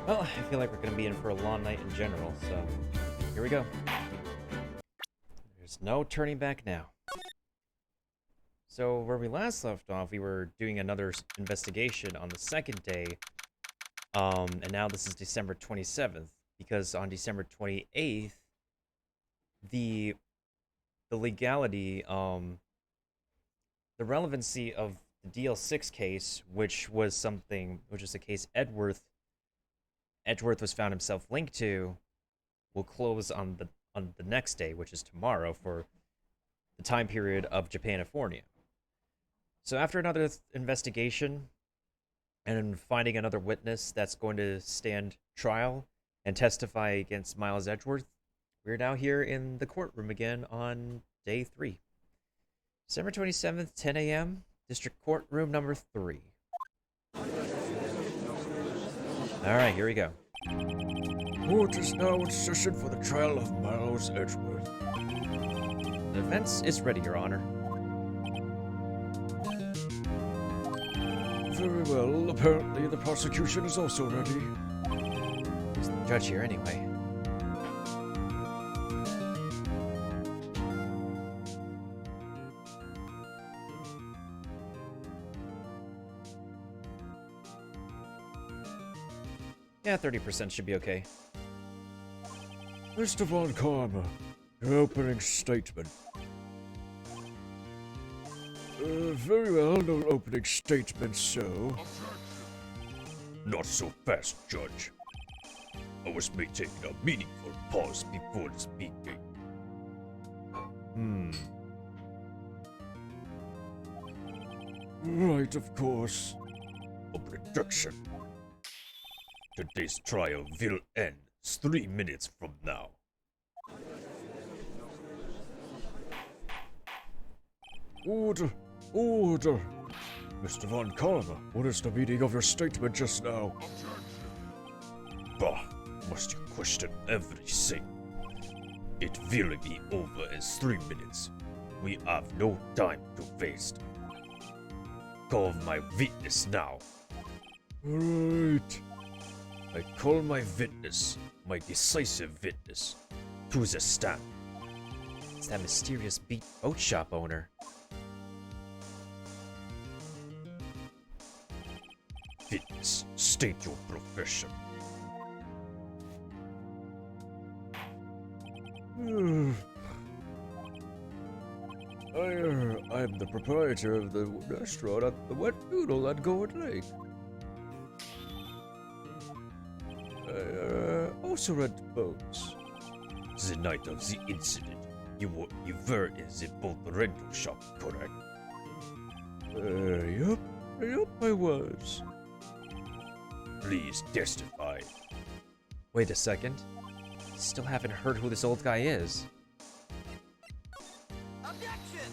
Well, I feel like we're going to be in for a long night in general, so here we go. There's no turning back now. So where we last left off, we were doing another investigation on the second day, and now this is December 27th, because on December 28th, the the legality, the relevancy of the DL6 case, which was the case Edgeworth was found himself linked to, will close on the next day, which is tomorrow, for the time period of Japanifornia. So after another investigation and finding another witness that's going to stand trial and testify against Miles Edgeworth, we're now here in the courtroom again on day 3. December 27th, 10 a.m., District Court Room number 3. Alright, here we go. Court is now in session for the trial of Miles Edgeworth. The defense is ready, Your Honor. Very well. Apparently the prosecution is also ready. Who's the judge here anyway? Yeah, 30% should be okay. Mr. Von Karma, your opening statement. Very well, no opening statement, so... Not so fast, Judge. I was making a meaningful pause before speaking. Right, of course. Objection. Today's trial will end 3 minutes from now. Order! Order! Mr. Von Karma, what is the meaning of your statement just now? Bah, must you question everything? It will be over in 3 minutes. We have no time to waste. Call my witness now. Right. I call my witness, my decisive witness, to the stand. It's that mysterious boat shop owner. Witness, state your profession. I'm the proprietor of the restaurant at the Wet Noodle at Gourd Lake. I also rent boats. The night of the incident, you were in the boat rental shop, correct? Yup, I was. Please testify. Wait a second. Still haven't heard who this old guy is. Objection!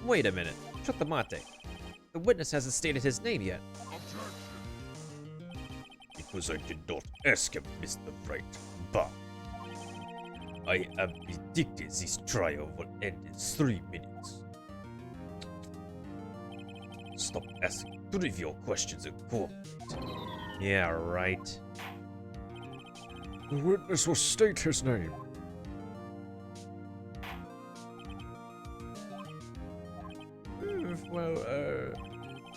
Wait a minute. Chuck the mate. The witness hasn't stated his name yet. Because I did not ask him, Mr. Wright, but I have predicted this trial will end in 3 minutes. Stop asking trivial questions and cooperate. Yeah, right. The witness will state his name. Well,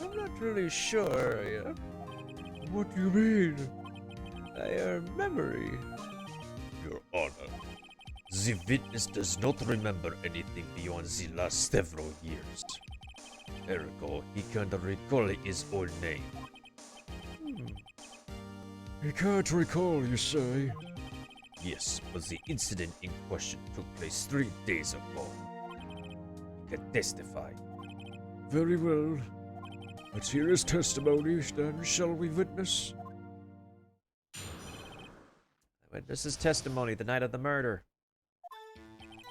I'm not really sure. What do you mean? Memory. Your Honor, the witness does not remember anything beyond the last several years. Ergo, he can't recall his own name. He can't recall, you say? Yes, but the incident in question took place 3 days ago. He can testify. Very well. Let's hear his testimony, then, shall we, witness? Witness's testimony the night of the murder.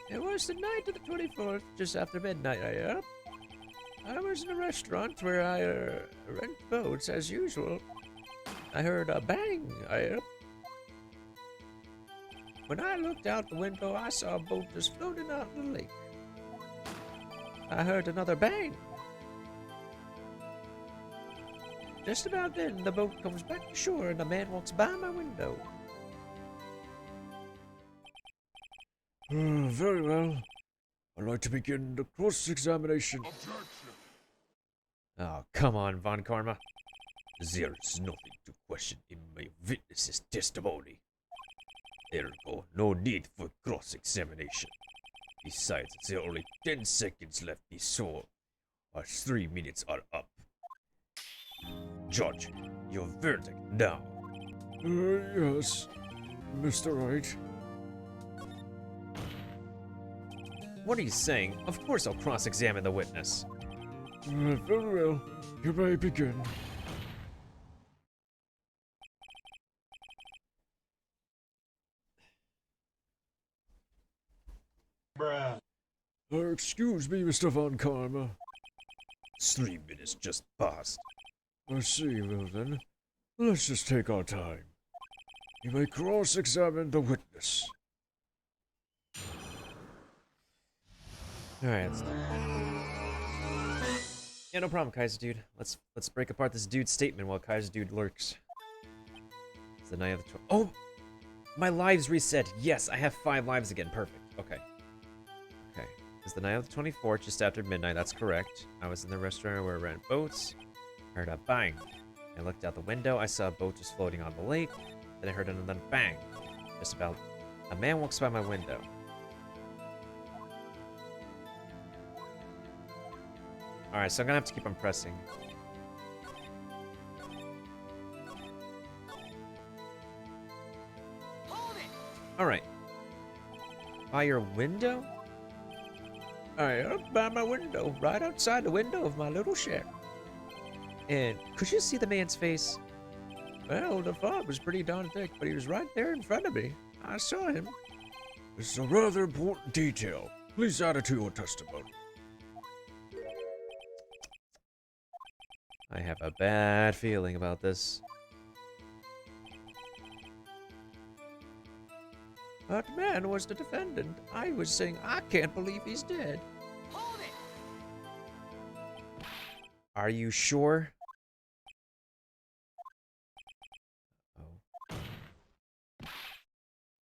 It was the night of the 24th, just after midnight, I was in a restaurant where I rent boats as usual. I heard a bang, When I looked out the window, I saw a boat just floating out in the lake. I heard another bang. Just about then, the boat comes back to shore and a man walks by my window. Very well. I'd like to begin the cross-examination. Oh, come on, Von Karma. There is nothing to question in my witness's testimony. Ergo, no need for cross-examination. Besides, there are only 10 seconds left before our 3 minutes are up. Judge, your verdict now. Yes, Mr. Wright. What are you saying? Of course I'll cross-examine the witness. Very well. You may begin. Excuse me, Mr. Von Karma. 3 minutes just passed. I see. Well then, let's just take our time. You may cross-examine the witness. Alright, let's... Yeah, no problem, Kaiser Dude. Let's break apart this dude's statement while Kaiser Dude lurks. It's the night of the... Oh! My lives reset! Yes, I have 5 lives again. Perfect. Okay. Okay. It's the night of the 24th, just after midnight. That's correct. I was in the restaurant where I ran boats. I heard a bang. I looked out the window. I saw a boat just floating on the lake. Then I heard another bang. Just about... A man walks by my window. Alright, so I'm gonna have to keep on pressing. Alright. By your window? Alright, up by my window, right outside the window of my little shack. And could you see the man's face? Well, the fog was pretty darn thick, but he was right there in front of me. I saw him. This is a rather important detail. Please add it to your testimony. I have a bad feeling about this. That man was the defendant. I was saying, I can't believe he's dead. Hold it! Are you sure? Oh.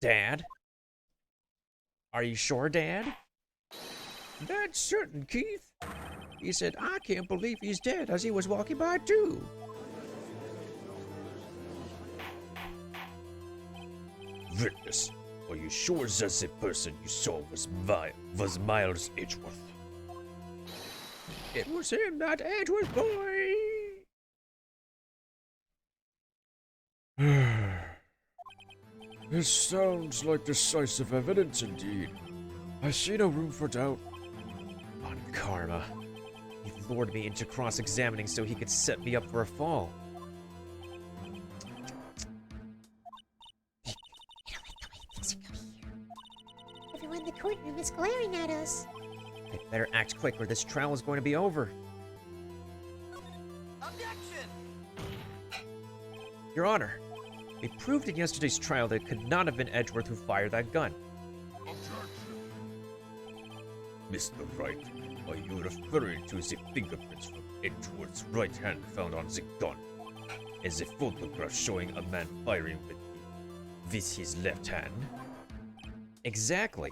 Dad? Are you sure, Dad? That's certain, Keith. He said, I can't believe he's dead, as he was walking by, too. Witness, are you sure that the person you saw was Miles Edgeworth? It was him, that Edgeworth boy! This sounds like decisive evidence indeed. I see no room for doubt. On karma. He lured me into cross-examining so he could set me up for a fall. Everyone in the courtroom is glaring at us. I'd better act quick or this trial is going to be over. Objection! Your Honor, it proved in yesterday's trial that it could not have been Edgeworth who fired that gun. Mr. Wright, are you referring to the fingerprints from Edgeworth's right hand found on the gun? As a photograph showing a man firing with his left hand? Exactly.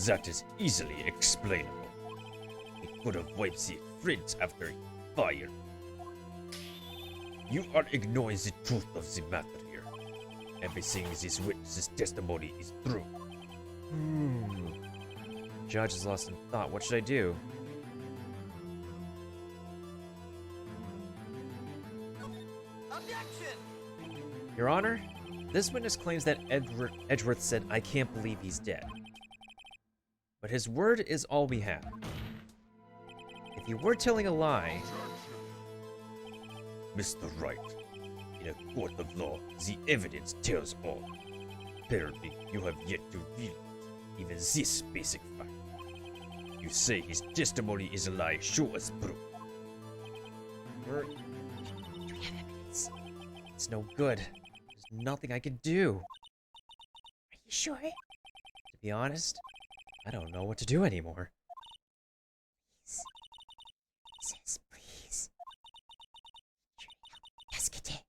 That is easily explainable. He could have wiped the prints after he fired. You are ignoring the truth of the matter here. Everything in this witness's testimony is true. Judge is lost in thought. What should I do? Objection! Your Honor, this witness claims that Edgeworth said, I can't believe he's dead. But his word is all we have. If you were telling a lie... Mr. Wright, in a court of law, the evidence tells all. Apparently, you have yet to reveal even this basic fact. You say his testimony is a lie, show us proof. Do we have evidence? It's no good. There's nothing I can do. Are you sure? To be honest, I don't know what to do anymore. Princess, please. Pescate.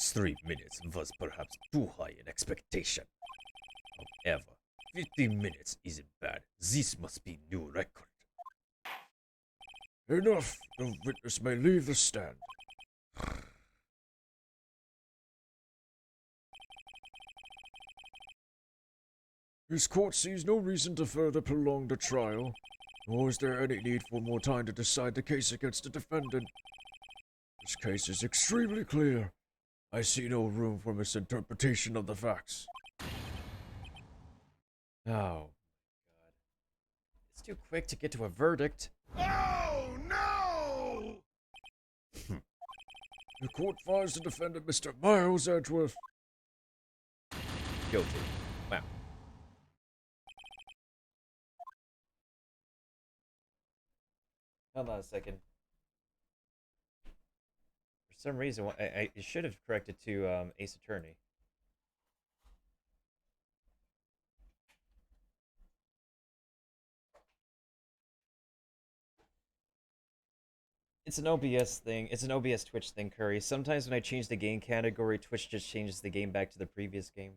3 minutes was perhaps too high an expectation. However, 15 minutes isn't bad. This must be new record. Enough. The witness may leave the stand. This court sees no reason to further prolong the trial, nor is there any need for more time to decide the case against the defendant. This case is extremely clear. I see no room for misinterpretation of the facts. Oh, God. It's too quick to get to a verdict. Oh no! The court finds the defendant, Mr. Miles Edgeworth. Guilty. Wow. Hold on a second. For some reason, I should have corrected to Ace Attorney. It's an OBS thing. It's an OBS Twitch thing, Curry. Sometimes when I change the game category, Twitch just changes the game back to the previous game.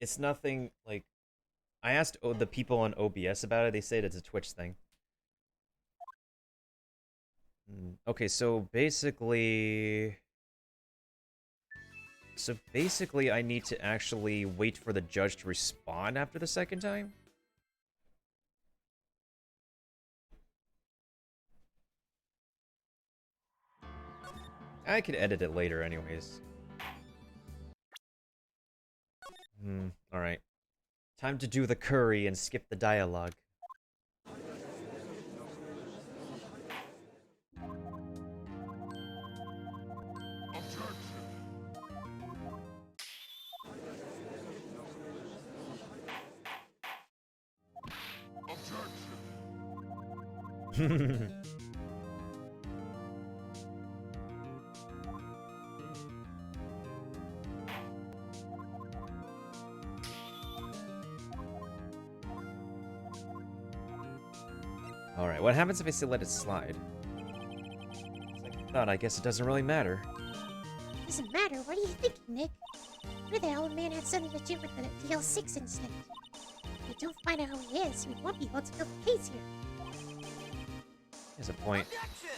It's nothing like... I asked the people on OBS about it. They said it's a Twitch thing. Okay, so basically... I need to actually wait for the judge to respond after the second time? I could edit it later anyways. Alright. Time to do the curry and skip the dialogue. Alright, what happens if I still let it slide? Like I thought, I guess it doesn't really matter. Doesn't matter. What are you thinking, Nick? What if the old man had something to do with the DL6 incident? If we don't find out who he is, we won't be able to build the case here. There's a point. Objection!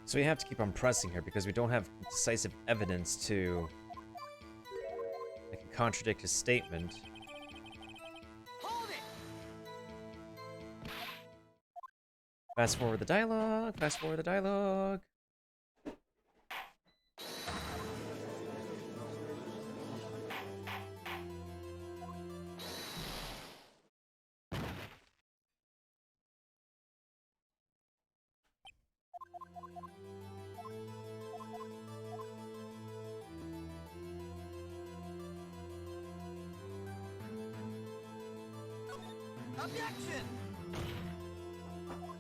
So we have to keep on pressing here because we don't have decisive evidence to that can contradict his statement. Fast forward the dialogue. Fast forward the dialogue. Objection!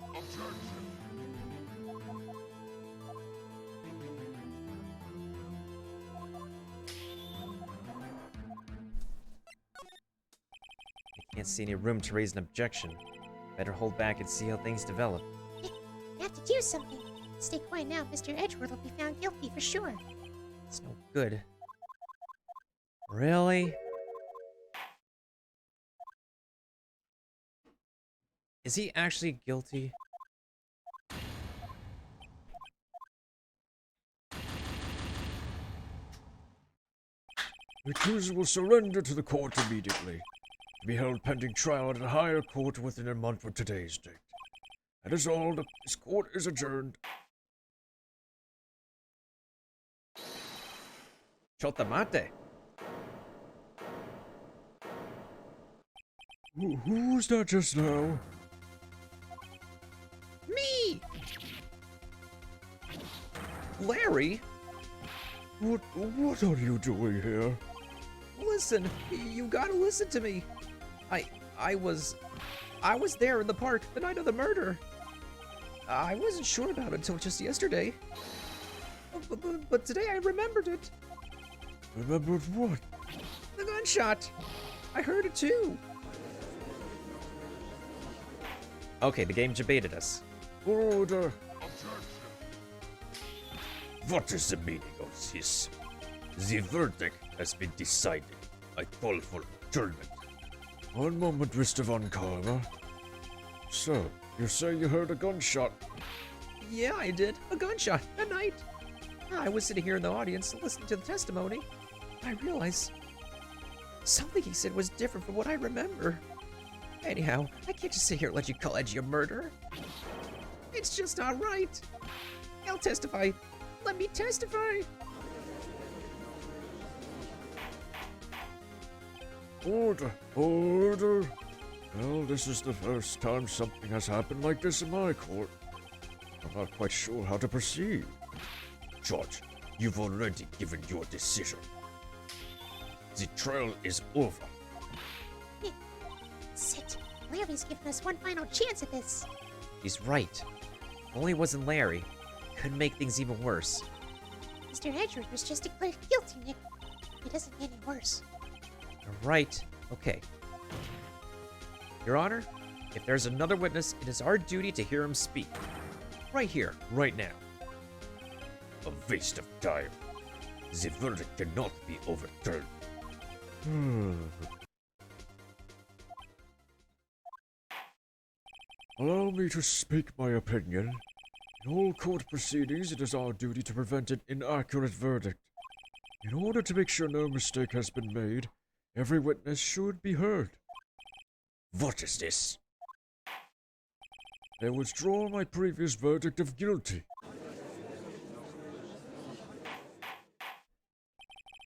Objection! I can't see any room to raise an objection. Better hold back and see how things develop. Nick, you have to do something. Stay quiet now. Mr. Edgeworth will be found guilty for sure. It's no good. Really? Is he actually guilty? The accuser will surrender to the court immediately, to be held pending trial at a higher court within a month from today's date. That is all. This court is adjourned. Chotamate. Who was that just now? Me! Larry? What are you doing here? Listen, you gotta listen to me. I was there in the park the night of the murder. I wasn't sure about it until just yesterday. But today I remembered it. Remembered what? The gunshot. I heard it too. Okay, the game debated us. Order. What is the meaning of this? The verdict has been decided. I call for adjournment. One moment, Mr. Von Karma. So, you say you heard a gunshot? Yeah, I did. A gunshot at night. I was sitting here in the audience listening to the testimony. I realized something he said was different from what I remember. Anyhow, I can't just sit here and let you call Edgy a murderer. It's just not right. I'll testify. Let me testify. Order. Order. Well, this is the first time something has happened like this in my court. I'm not quite sure how to proceed. Judge, you've already given your decision. The trial is over. Sit. Larry's given us one final chance at this. He's right. If only it wasn't Larry. Could make things even worse. Mr. Edgeworth was just declared guilty, Nick. It doesn't get any worse. You're right. Okay. Your Honor, if there's another witness, it is our duty to hear him speak. Right here, right now. A waste of time. The verdict cannot be overturned. Allow me to speak my opinion. In all court proceedings, it is our duty to prevent an inaccurate verdict. In order to make sure no mistake has been made, every witness should be heard. What is this? I withdraw my previous verdict of guilty.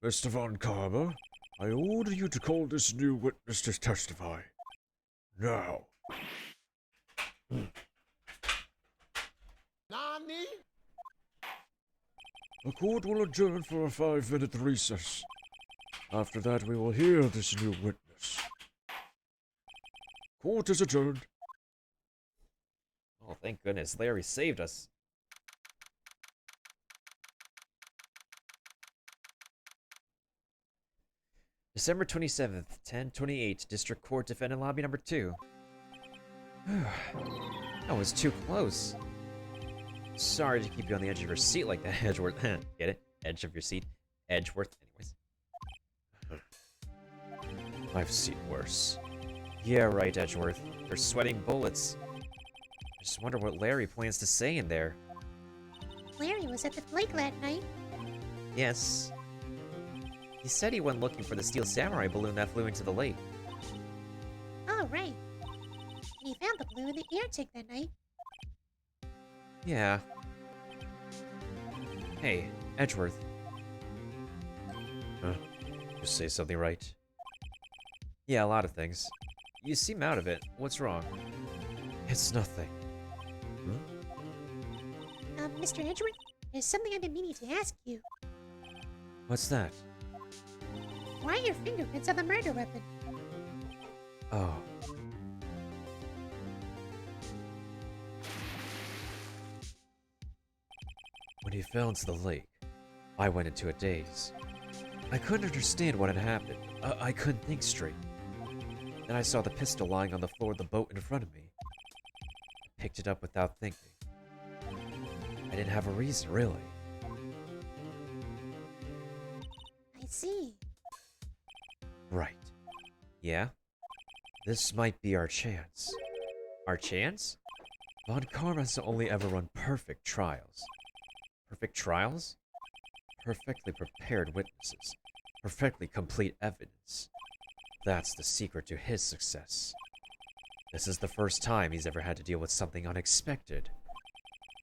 Mr. Von Karma, I order you to call this new witness to testify. Now. Nani? The court will adjourn for a 5-minute recess. After that, we will hear this new witness. Court is adjourned. Oh, thank goodness. Larry saved us. December 27th, 10:28, District Court, Defendant Lobby number 2. That was too close. Sorry to keep you on the edge of your seat like that, Edgeworth. Get it? Edge of your seat. Edgeworth, anyways. I've seen worse. Yeah, right, Edgeworth. You're sweating bullets. I just wonder what Larry plans to say in there. Larry was at the lake that night. Yes. He said he went looking for the steel samurai balloon that flew into the lake. Oh, right. And he found the balloon in the air tank that night. Yeah. Hey, Edgeworth. Huh? You say something right? Yeah, a lot of things. You seem out of it. What's wrong? It's nothing. Mr. Edgeworth, there's something I've been meaning to ask you. What's that? Why are your fingerprints on the murder weapon? Oh. When he fell into the lake, I went into a daze. I couldn't understand what had happened. I couldn't think straight. Then I saw the pistol lying on the floor of the boat in front of me. I picked it up without thinking. I didn't have a reason, really. I see. Right. Yeah? This might be our chance. Our chance? Von Karma's only ever run perfect trials. Perfect trials? Perfectly prepared witnesses. Perfectly complete evidence. That's the secret to his success. This is the first time he's ever had to deal with something unexpected.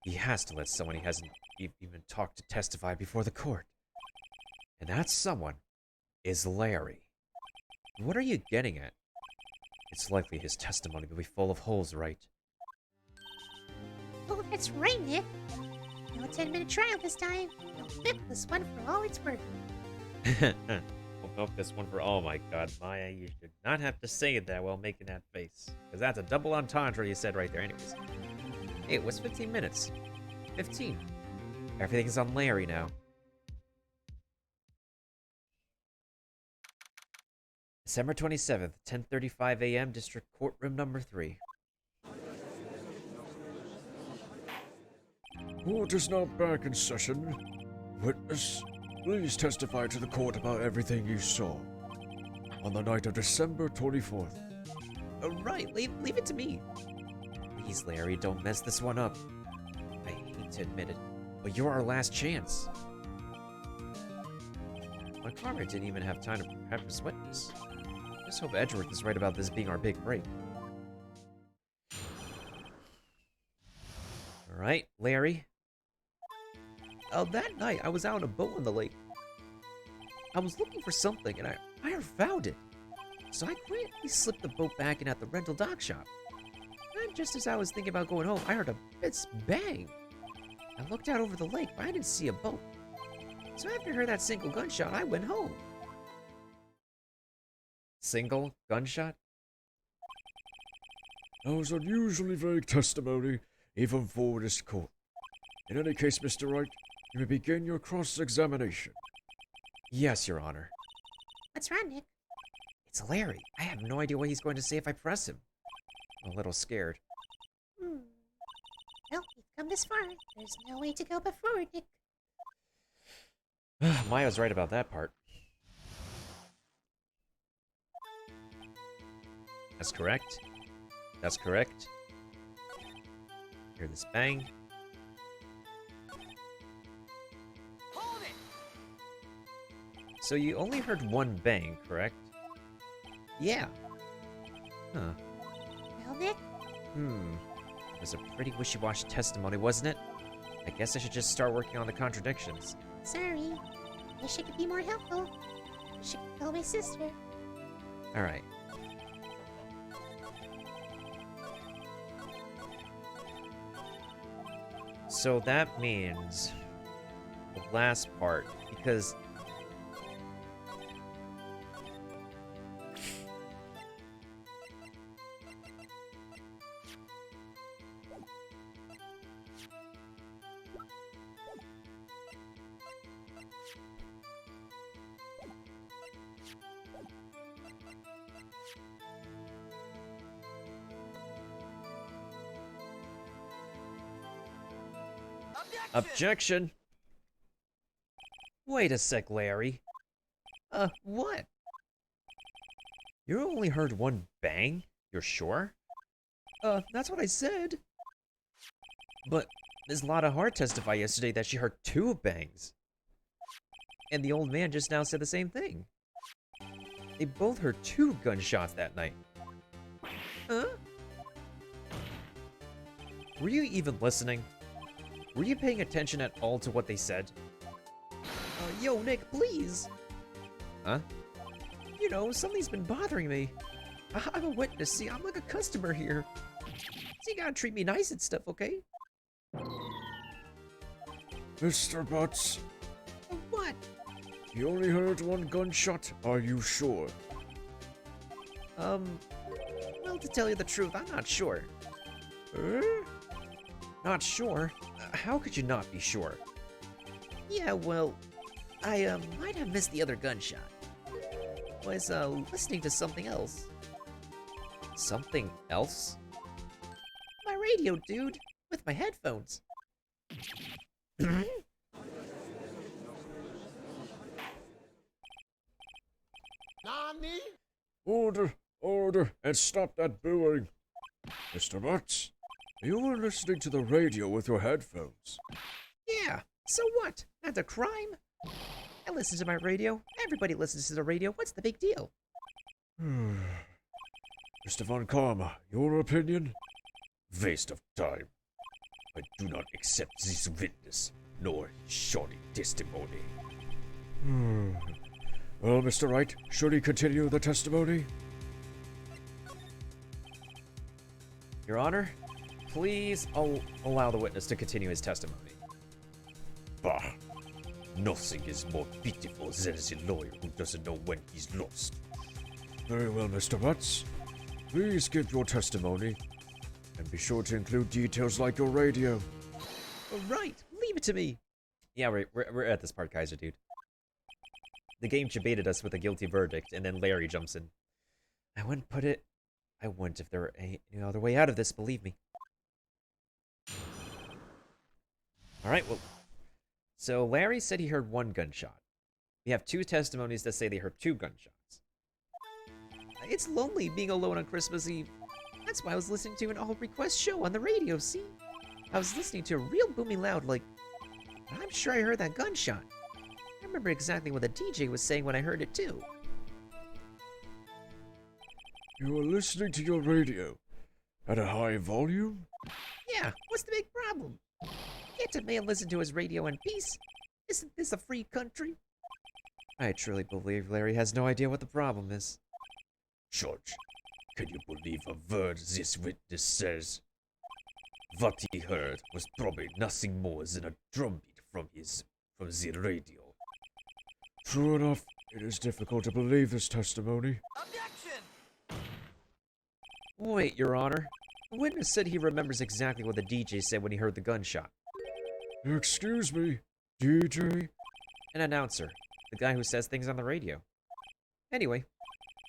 He has to let someone he hasn't even talked to testify before the court. And that someone is Larry. What are you getting at? It's likely his testimony will be full of holes, right? Oh, that's right, Nick. No 10-minute trial this time. No flip this one for all it's worth. We'll milk this one for. Oh my god, Maya, you should not have to say it that while making that face. Because that's a double entendre you said right there. Anyways. Hey, it was 15 minutes. 15. Everything's on Larry now. December 27th, 10:35 a.m., District Courtroom number 3. Court is now back in session. Witness, please testify to the court about everything you saw on the night of December 24th. Right, leave it to me. Please, Larry, don't mess this one up. I hate to admit it, but you're our last chance. My karma didn't even have time to prep his witness. Just hope Edgeworth is right about this being our big break. Alright, Larry. That night, I was out on a boat on the lake. I was looking for something, and I found it. So I quickly slipped the boat back in at the rental dock shop. And just as I was thinking about going home, I heard a bang. I looked out over the lake, but I didn't see a boat. So after I heard that single gunshot, I went home. Single gunshot? That was unusually vague testimony, even for this court. In any case, Mr. Wright, you may begin your cross-examination. Yes, Your Honor. What's wrong, Nick? It's Larry. I have no idea what he's going to say if I press him. I'm a little scared. Well, we've come this far. There's no way to go but forward, Nick. Maya's right about that part. That's correct. That's correct. Hear this bang. Hold it! So you only heard one bang, correct? Yeah. Huh. Well, Nick, It was a pretty wishy-washy testimony, wasn't it? I guess I should just start working on the contradictions. sorry. Wish I could be more helpful. Wish I could call my sister. Alright. So that means the last part, because Objection! Wait a sec, Larry. What? You only heard one bang? You're sure? That's what I said. But Ms. Lotta Hart testified yesterday that she heard 2 bangs. And the old man just now said the same thing. They both heard 2 gunshots that night. Huh? Were you even listening? Were you paying attention at all to what they said? Yo, Nick, please! Huh? You know, something's been bothering me. I'm a witness, see, I'm like a customer here. So you gotta treat me nice and stuff, okay? Mr. Butts, What? you only heard one gunshot, are you sure? Well, to tell you the truth, I'm not sure. Eh? Not sure? How could you not be sure? Yeah, well, I might have missed the other gunshot. Was listening to something else. Something else? My radio, dude, with my headphones. Nani? Order, order, and stop that booing. Mr. Butts, you were listening to the radio with your headphones. Yeah, so what? That's a crime? I listen to my radio. Everybody listens to the radio. What's the big deal? Mr. Von Karma, your opinion? Waste of time. I do not accept this witness, nor his shoddy testimony. Well, Mr. Wright, should he continue the testimony? Your Honor, please allow the witness to continue his testimony. Bah! Nothing is more pitiful than a lawyer who doesn't know when he's lost. Very well, Mr. Butts. Please give your testimony, and be sure to include details like your radio. All right, leave it to me. Yeah, we're at this part, Kaiser, dude. The game debated us with a guilty verdict, and then Larry jumps in. I wouldn't if there were any other way out of this, believe me. Alright, well, so Larry said he heard one gunshot. We have two testimonies that say they heard two gunshots. It's lonely being alone on Christmas Eve. That's why I was listening to an all-request show on the radio, see? I was listening to a real booming loud, like, I'm sure I heard that gunshot. I remember exactly what the DJ was saying when I heard it, too. You were listening to your radio at a high volume? Yeah, what's the big problem? Can't a man listen to his radio in peace? Isn't this a free country? I truly believe Larry has no idea what the problem is. George, can you believe a word this witness says? What he heard was probably nothing more than a drumbeat from the radio. True enough, it is difficult to believe this testimony. Objection! Wait, Your Honor. The witness said he remembers exactly what the DJ said when he heard the gunshot. Excuse me, DJ? An announcer. The guy who says things on the radio. Anyway,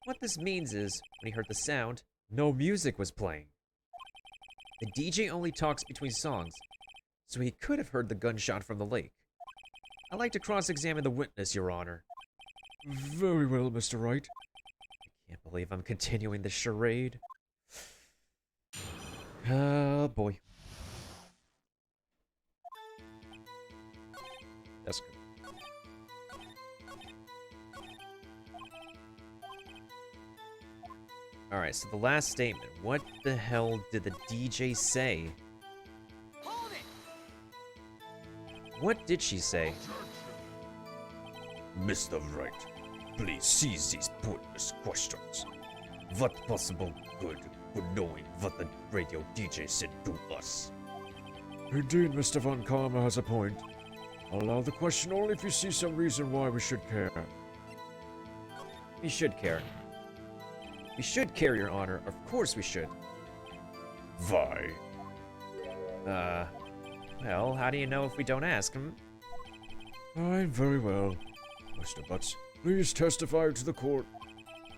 what this means is, when he heard the sound, no music was playing. The DJ only talks between songs, so he could have heard the gunshot from the lake. I'd like to cross-examine the witness, Your Honor. Very well, Mr. Wright. I can't believe I'm continuing this charade. Oh, boy. That's good. Alright, so the last statement. What the hell did the DJ say? Hold it! What did she say? Mr. Wright, please cease these pointless questions. What possible good would knowing what the radio DJ said to us? Indeed, Mr. Von Karma has a point. I'll allow the question only if you see some reason why we should care. We should care. We should care, Your Honor. Of course we should. Why? Well, how do you know if we don't ask him? Fine, very well. Mr. Butts, please testify to the court.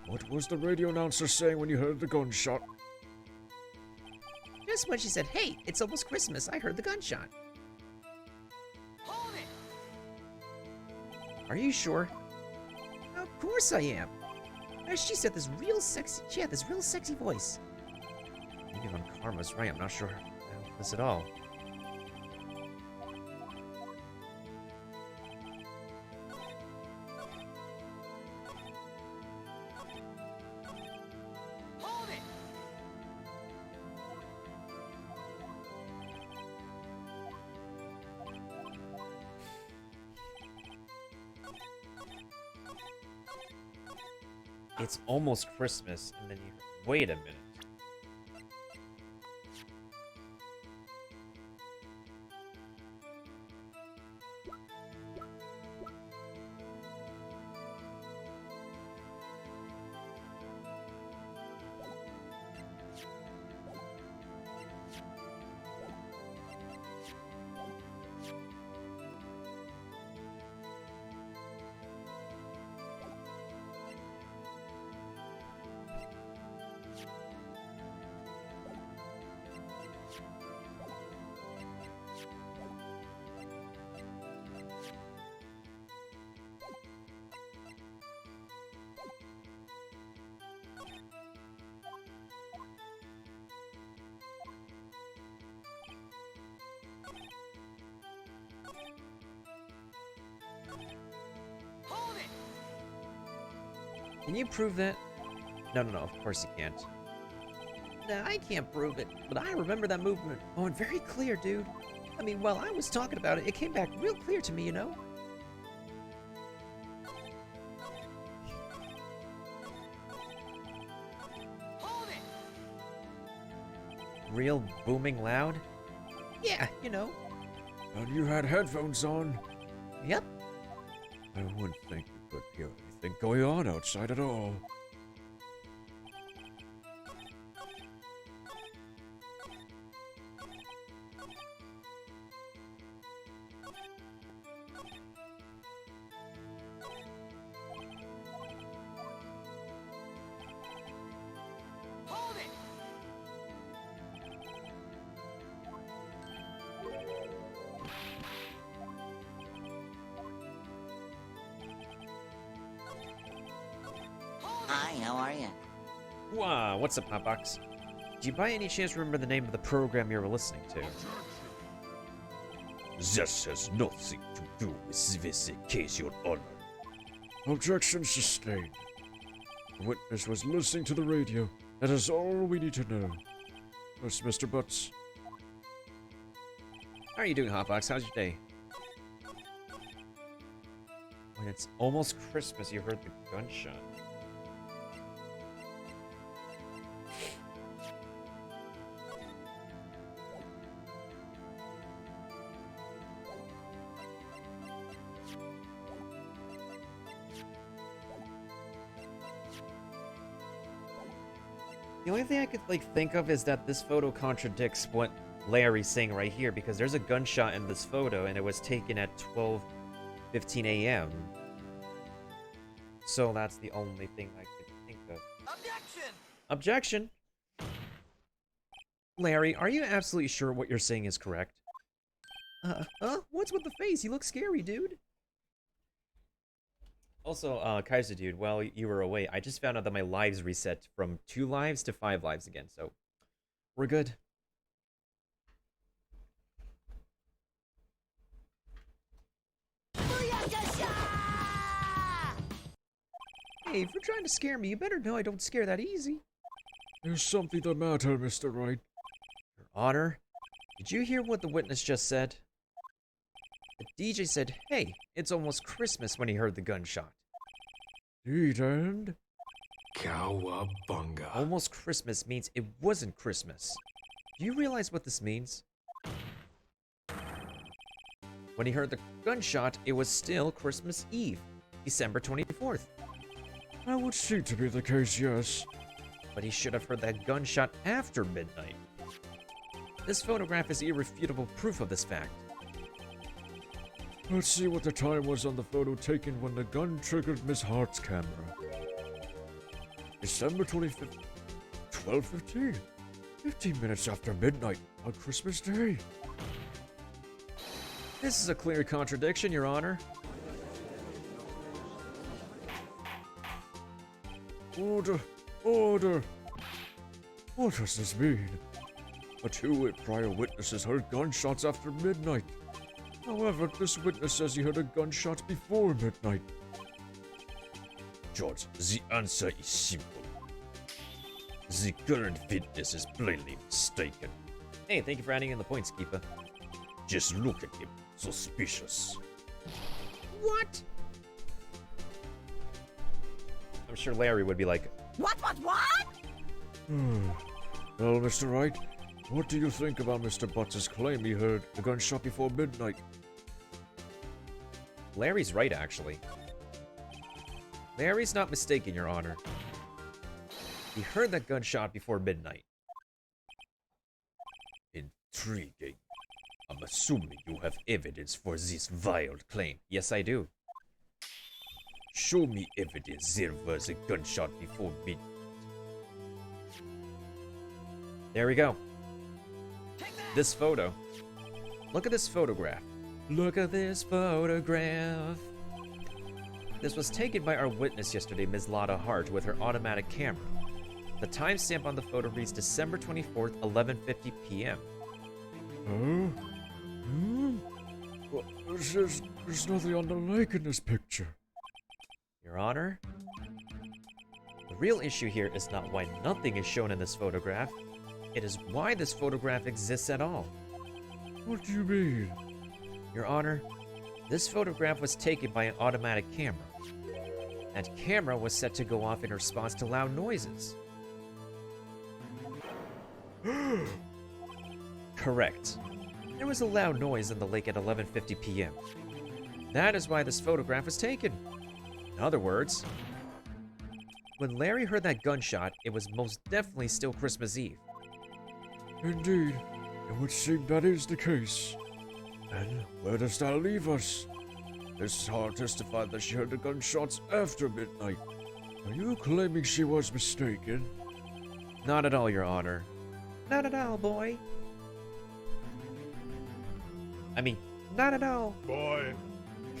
What was the radio announcer saying when you heard the gunshot? Just when she said, hey, it's almost Christmas, I heard the gunshot. Hold it! Are you sure? Of course I am. She said this real sexy, she had this real sexy voice. Maybe Von Karma's right, I'm not sure about this at all. Hold it! It's almost Christmas, and then you wait a minute. Can you prove that? No, of course you can't. Nah, I can't prove it, but I remember that movement. Oh, and very clear, dude. I mean, while I was talking about it, it came back real clear to me, you know? Hold it! Real booming loud? Yeah, you know. And you had headphones on. Yep. I wouldn't think you could hear anything going on outside at all. Hold it! Hold it! Hi, how are you? Wow, what's up, Hotbox? Do you by any chance remember the name of the program you were listening to? This has nothing to do with this case, Your Honor. Objection sustained. The witness was listening to the radio. That is all we need to know. Yes, Mr. Butts. How are you doing, Hotbox? How's your day? When it's almost Christmas, you heard the gunshot. The only thing I could think of is that this photo contradicts what Larry's saying right here, because there's a gunshot in this photo and it was taken at 12:15 a.m. So that's the only thing I could think of. Objection! Objection! Larry, are you absolutely sure what you're saying is correct? What's with the face? You look scary, dude. Also, Kaiser dude, while you were away, I just found out that my lives reset from 2 lives to 5 lives again, so we're good. Hey, if you're trying to scare me, you better know I don't scare that easy. There's something the matter, Mr. Wright. Your Honor, did you hear what the witness just said? The DJ said, hey, it's almost Christmas when he heard the gunshot. Indeed, and? Cowabunga. Almost Christmas means it wasn't Christmas. Do you realize what this means? When he heard the gunshot, it was still Christmas Eve, December 24th. That would seem to be the case, yes. But he should have heard that gunshot after midnight. This photograph is irrefutable proof of this fact. Let's see what the time was on the photo taken when the gun triggered Miss Hart's camera. December 25th, 12:15. 15 minutes after midnight on Christmas Day. This is a clear contradiction, Your Honor. Order! Order! What does this mean? The 2 prior witnesses heard gunshots after midnight. However, this witness says he heard a gunshot before midnight. George, the answer is simple. The current witness is plainly mistaken. Hey, thank you for adding in the points, Keepa. Just look at him. Suspicious. What? I'm sure Larry would be like, What? Well, Mr. Wright, what do you think about Mr. Butts' claim he heard the gunshot before midnight? Larry's right, actually. Larry's not mistaken, Your Honor. He heard that gunshot before midnight. Intriguing. I'm assuming you have evidence for this vile claim. Yes, I do. Show me evidence there was a gunshot before midnight. There we go. Take that! This photo. Look at this photograph. Look at this photograph. This was taken by our witness yesterday, Ms. Lotta Hart, with her automatic camera. The timestamp on the photo reads December 24th, 11:50 p.m. Huh? Well, there's nothing on the lake in this picture. Your Honor, The real issue here is not why nothing is shown in this photograph. It is why this photograph exists at all. What do you mean? Your Honor, this photograph was taken by an automatic camera. That camera was set to go off in response to loud noises. Correct. There was a loud noise in the lake at 11:50 p.m. That is why this photograph was taken. In other words, when Larry heard that gunshot, it was most definitely still Christmas Eve. Indeed, it would seem that is the case. And where does that leave us? Mrs. Hart testified that she heard the gunshots after midnight. Are you claiming she was mistaken? Not at all, Your Honor. Not at all, boy. I mean, not at all. Boy.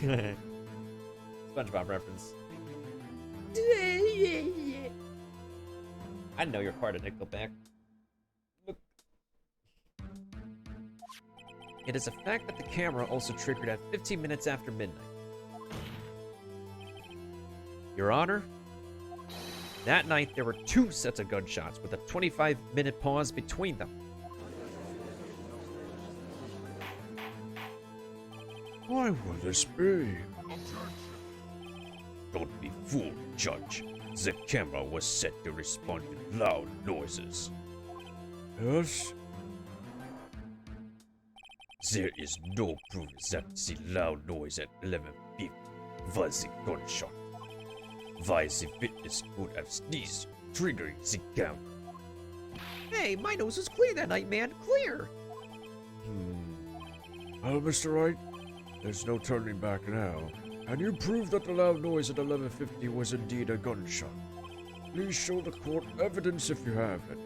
SpongeBob reference. I know you're part of Nickelback. Look. It is a fact that the camera also triggered at 15 minutes after midnight. Your Honor, that night there were 2 sets of gunshots with a 25-minute pause between them. Why would this be? Don't be fooled, Judge. The camera was set to respond to loud noises. Yes? There is no proof that the loud noise at 11:50 was a gunshot. Why the witness could have sneezed, triggering the camera. Hey, my nose was clear that night, man. Clear! Well, Mr. Wright, there's no turning back now. And you prove that the loud noise at 11:50 was indeed a gunshot. Please show the court evidence if you have it.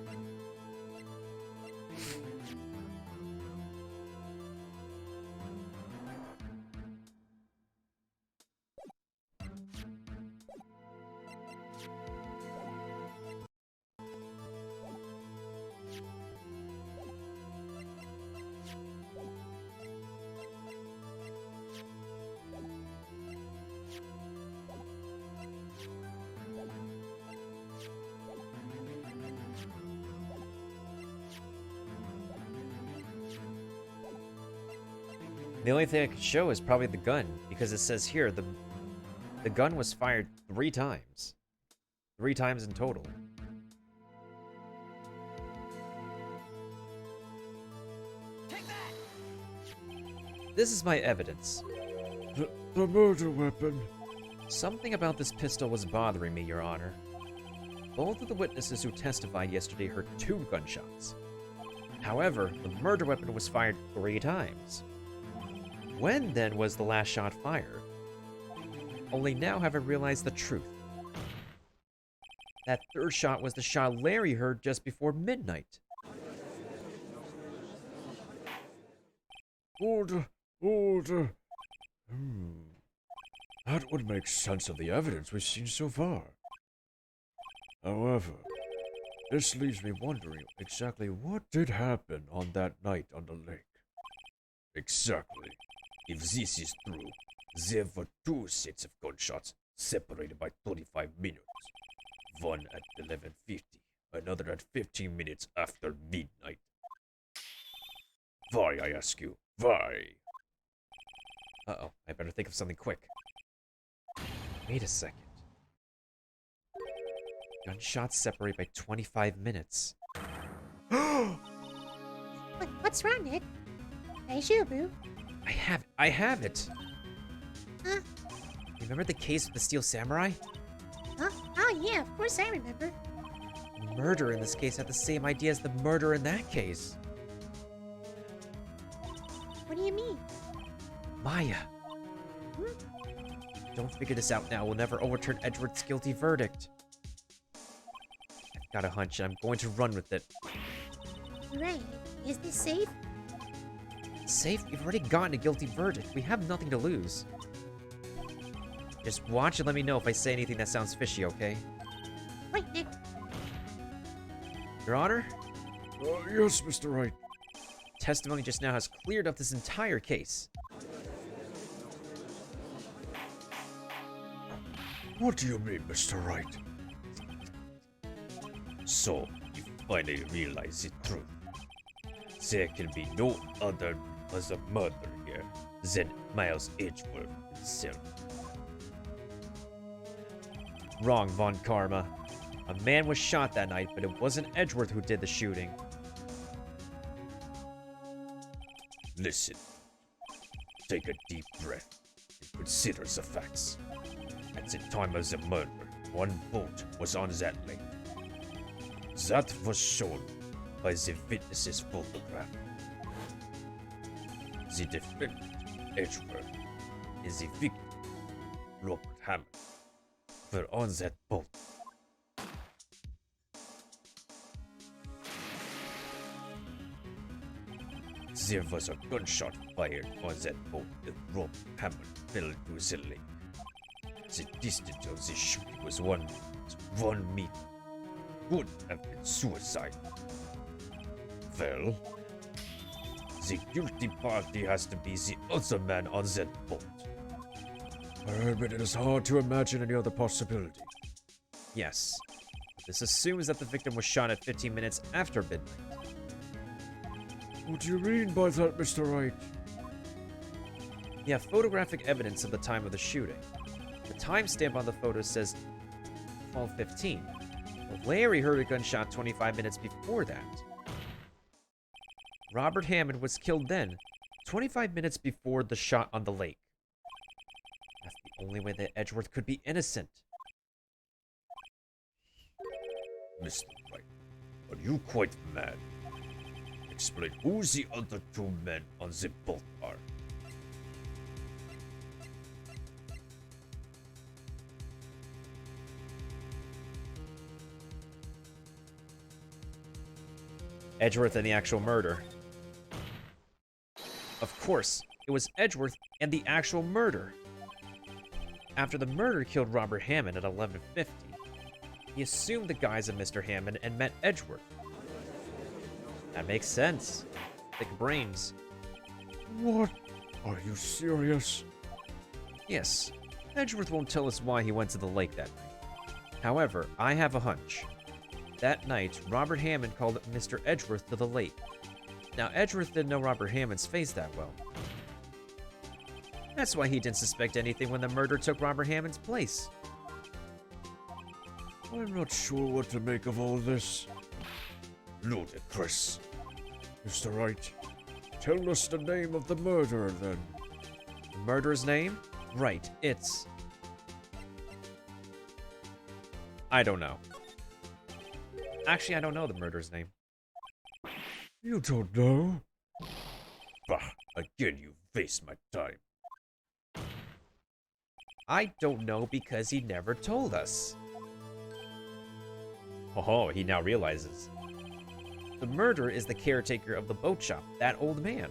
The only thing I could show is probably the gun, because it says here the gun was fired 3 times. 3 times in total. Take that! This is my evidence. The murder weapon. Something about this pistol was bothering me, Your Honor. Both of the witnesses who testified yesterday heard 2 gunshots. However, the murder weapon was fired 3 times. When, then, was the last shot fired? Only now have I realized the truth. That 3rd shot was the shot Larry heard just before midnight. Order. That would make sense of the evidence we've seen so far. However, this leaves me wondering exactly what did happen on that night on the lake. Exactly. If this is true, there were 2 sets of gunshots separated by 35 minutes. One at 11:50, another at 15 minutes after midnight. Why, I ask you, why? Uh-oh, I better think of something quick. Wait a second. Gunshots separate by 25 minutes. What's wrong, Nick? Hey, Shubu. I have it! Huh? Remember the case with the Steel Samurai? Huh? Oh, yeah, of course I remember. The murderer in this case had the same idea as the murderer in that case. What do you mean? Maya. Don't figure this out now. We'll never overturn Edward's guilty verdict. I've got a hunch, and I'm going to run with it. Right. Is this safe? Safe? We've already gotten a guilty verdict. We have nothing to lose. Just watch and let me know if I say anything that sounds fishy, okay? Wait, Nick. Your Honor? Yes, Mr. Wright. Testimony just now has cleared up this entire case. What do you mean, Mr. Wright? So, you finally realize the truth. There can be no other murder here than Miles Edgeworth himself. Wrong, Von Karma. A man was shot that night, but it wasn't Edgeworth who did the shooting. Listen. Take a deep breath and consider the facts. At the time of the murder, one boat was on that lake. That was shown by the witness's photograph. The defendant, Edgeworth, and the victim, Robert Hammond, were on that boat. There was a gunshot fired on that boat and Robert Hammond fell into the lake. The distance of the shooting was 1 meter. Could have been suicide. Well, the guilty party has to be the other man on that boat. I admit it is hard to imagine any other possibility. Yes. This assumes that the victim was shot at 15 minutes after midnight. What do you mean by that, Mr. Wright? You have photographic evidence of the time of the shooting. The timestamp on the photo says 12:15. But Larry heard a gunshot 25 minutes before that. Robert Hammond was killed then, 25 minutes before the shot on the lake. That's the only way that Edgeworth could be innocent. Mr. Wright, are you quite mad? Explain who the other two men on the boat are. Edgeworth and the actual murder. Of course, it was Edgeworth and the actual murder. After the murder killed Robert Hammond at 11:50, he assumed the guise of Mr. Hammond and met Edgeworth. That makes sense. Thick brains. What? Are you serious? Yes, Edgeworth won't tell us why he went to the lake that night. However, I have a hunch. That night, Robert Hammond called Mr. Edgeworth to the lake. Now, Edgeworth didn't know Robert Hammond's face that well. That's why he didn't suspect anything when the murder took Robert Hammond's place. I'm not sure what to make of all this. Ludicrous. Mr. Wright, tell us the name of the murderer then. The murderer's name? Right, it's... I don't know. Actually, I don't know the murderer's name. You don't know? Bah, again you waste my time. I don't know because he never told us. Oh, he now realizes. The murderer is the caretaker of the boat shop, that old man.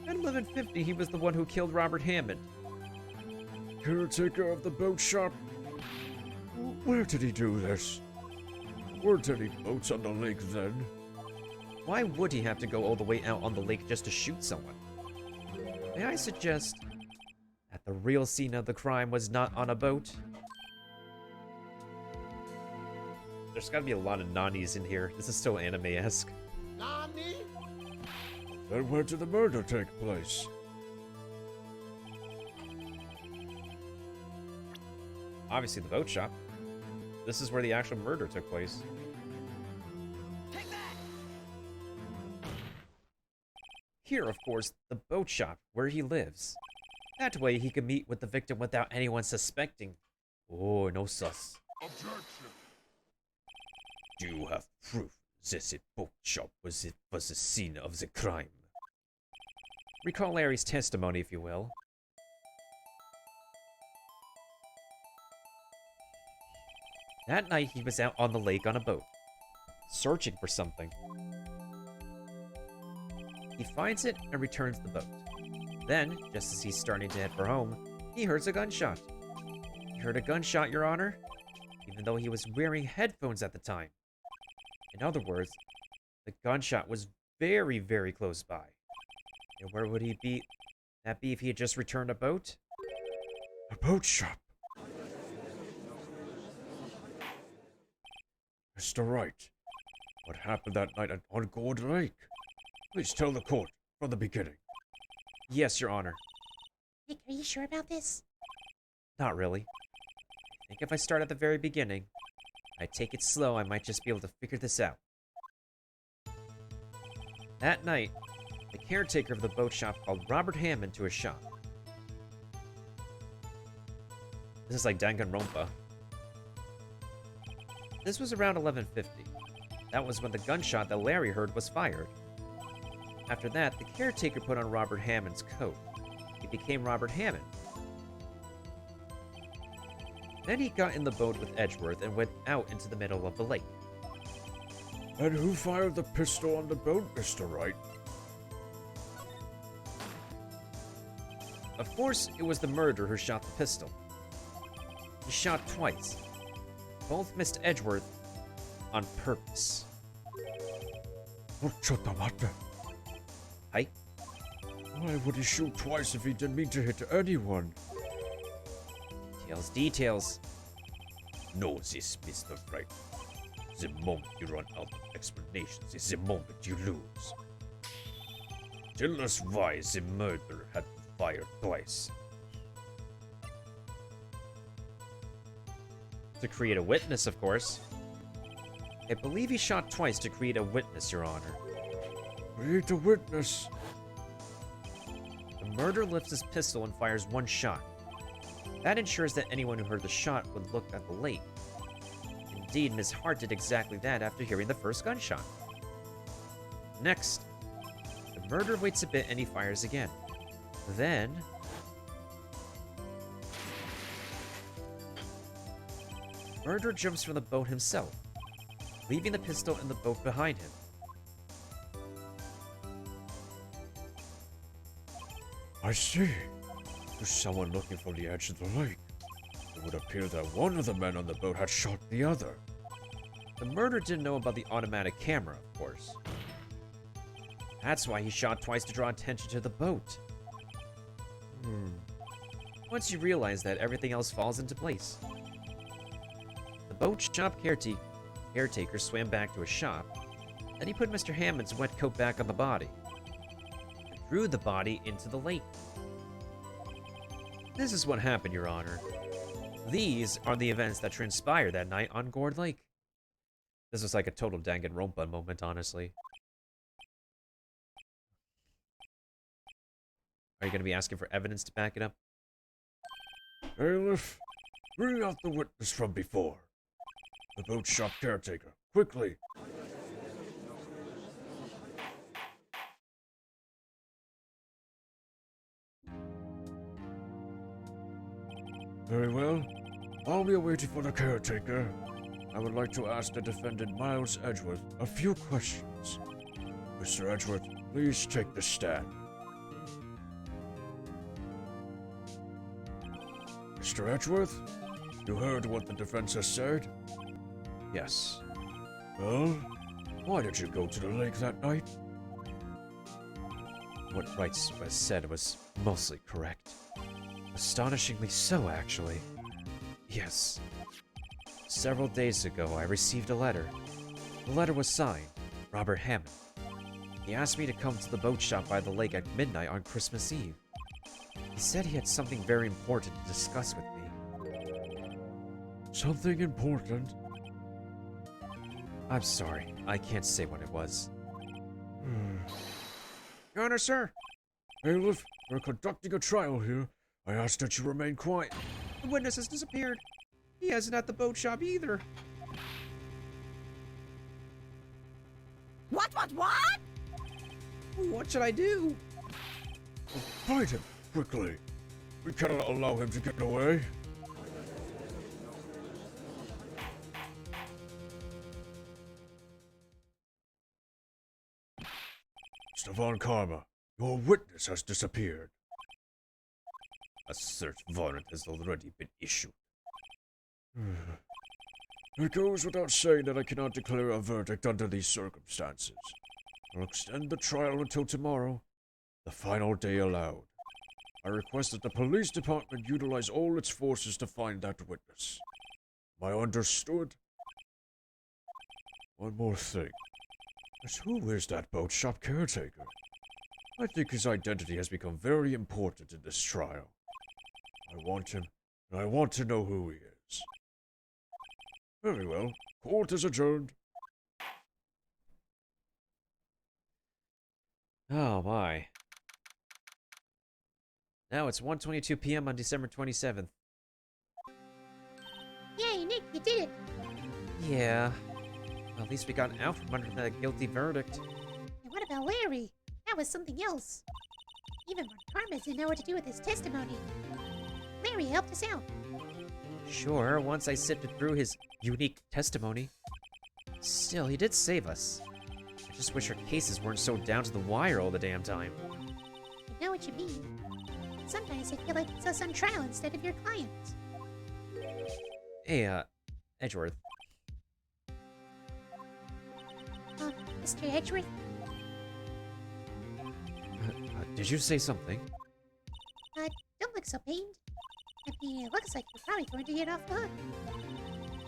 At 11:50, he was the one who killed Robert Hammond. Caretaker of the boat shop? Where did he do this? Weren't any boats on the lake then? Why would he have to go all the way out on the lake just to shoot someone? May I suggest that the real scene of the crime was not on a boat? There's gotta be a lot of nannies in here. This is still anime-esque. Then where did the murder take place? Obviously the boat shop. This is where the actual murder took place. Take that! Here, of course, the boat shop, where he lives. That way he could meet with the victim without anyone suspecting. Oh, no sus. Do you have proof that the boat shop was the scene of the crime? Recall Larry's testimony, if you will. That night, he was out on the lake on a boat, searching for something. He finds it and returns the boat. Then, just as he's starting to head for home, he hears a gunshot. He heard a gunshot, Your Honor, even though he was wearing headphones at the time. In other words, the gunshot was very, very close by. And where would he be? That be if he had just returned a boat? A boat shop. Mr. Wright, what happened that night on Gourd Lake? Please tell the court from the beginning. Yes, Your Honor. Nick, are you sure about this? Not really. I think if I start at the very beginning, I take it slow, I might just be able to figure this out. That night, the caretaker of the boat shop called Robert Hammond to his shop. This is like Danganronpa. This was around 11:50. That was when the gunshot that Larry heard was fired. After that, the caretaker put on Robert Hammond's coat. He became Robert Hammond. Then he got in the boat with Edgeworth and went out into the middle of the lake. And who fired the pistol on the boat, Mr. Wright? Of course, it was the murderer who shot the pistol. He shot twice. Both missed Edgeworth on purpose. Hi? Why would he shoot twice if he didn't mean to hit anyone? Details. Know this, Mr. Wright. The moment you run out of explanations is the moment you lose. Tell us why the murderer had to fire twice. To create a witness, of course. I believe he shot twice to create a witness, Your Honor. Create a witness. The murderer lifts his pistol and fires one shot. That ensures that anyone who heard the shot would look at the lake. Indeed, Miss Hart did exactly that after hearing the first gunshot. Next, the murderer waits a bit and he fires again. Then, the murderer jumps from the boat himself, leaving the pistol in the boat behind him. I see. There's someone looking for the edge of the lake. It would appear that one of the men on the boat had shot the other. The murderer didn't know about the automatic camera, of course. That's why he shot twice to draw attention to the boat. Once you realize that, everything else falls into place. The boat shop caretaker swam back to his shop. Then he put Mr. Hammond's wet coat back on the body and threw the body into the lake. This is what happened, Your Honor. These are the events that transpired that night on Gourd Lake. This was like a total Danganronpa moment, honestly. Are you going to be asking for evidence to back it up? Bailiff, bring out the witness from before. The boat shop caretaker, quickly. Very well. While we are waiting for the caretaker, I would like to ask the defendant Miles Edgeworth a few questions. Mr. Edgeworth, please take the stand. Mr. Edgeworth, you heard what the defense has said? Yes. Well, why did you go to the lake that night? What Wright said was mostly correct. Astonishingly so, actually. Yes. Several days ago, I received a letter. The letter was signed, Robert Hammond. He asked me to come to the boat shop by the lake at midnight on Christmas Eve. He said he had something very important to discuss with me. Something important? I'm sorry, I can't say what it was. Your Honor, sir. Bailiff, we're conducting a trial here. I ask that you remain quiet. The witness has disappeared. He hasn't at the boat shop either. What? What should I do? Find him, quickly. We cannot allow him to get away. Mr. Von Karma, your witness has disappeared. A search warrant has already been issued. It goes without saying that I cannot declare a verdict under these circumstances. I'll extend the trial until tomorrow, the final day allowed. I request that the police department utilize all its forces to find that witness. Am I understood? One more thing. But who is that boat shop caretaker? I think his identity has become very important in this trial. I want him, and I want to know who he is. Very well. Court is adjourned. Oh my. Now it's 1:22 p.m. on December 27th. Yay, Nick, you did it! Yeah. Well, at least we got out from under that guilty verdict. And what about Larry? That was something else. Even Karma didn't know what to do with his testimony. Larry helped us out. Sure, once I sifted through his unique testimony. Still, he did save us. I just wish our cases weren't so down to the wire all the damn time. I know what you mean. Sometimes I feel like it's us on trial instead of your clients. Hey, Edgeworth. Mr. Edgeworth? Did you say something? Don't look so pained. I mean, it looks like you're probably going to get off the hook.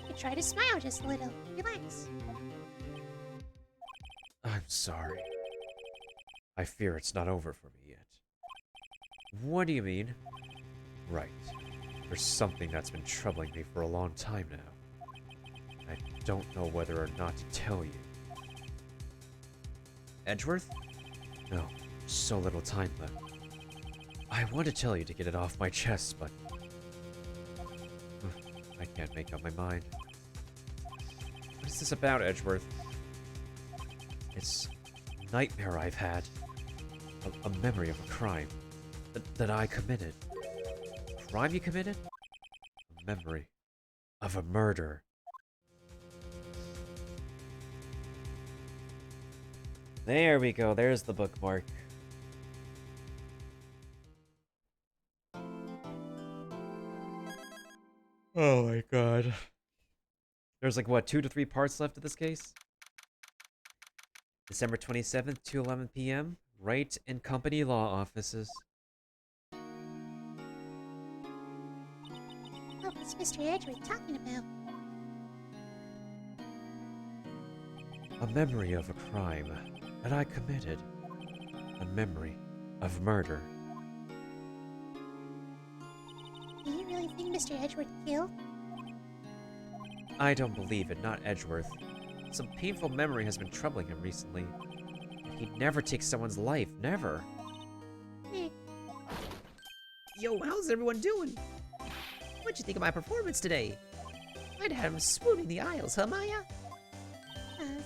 You could try to smile just a little. Relax. I'm sorry. I fear it's not over for me yet. What do you mean? Right. There's something that's been troubling me for a long time now. I don't know whether or not to tell you. Edgeworth? No, so little time left. I want to tell you to get it off my chest, but I can't make up my mind. What is this about, Edgeworth? It's a nightmare I've had. A memory of a crime that I committed. A crime you committed? A memory of a murder. There we go. There's the bookmark. Oh my god. There's like, what, 2 to 3 parts left of this case? December 27th, 2:11 p.m. Wright and Company Law Offices. What was Mr. Edgeworth talking about? A memory of a crime that I committed. A memory of murder. Do you really think Mr. Edgeworth killed? I don't believe it, not Edgeworth. Some painful memory has been troubling him recently. He'd never take someone's life, never. Nick, Yo, how's everyone doing? What'd you think of my performance today? I'd have him swooning the aisles, huh, Maya?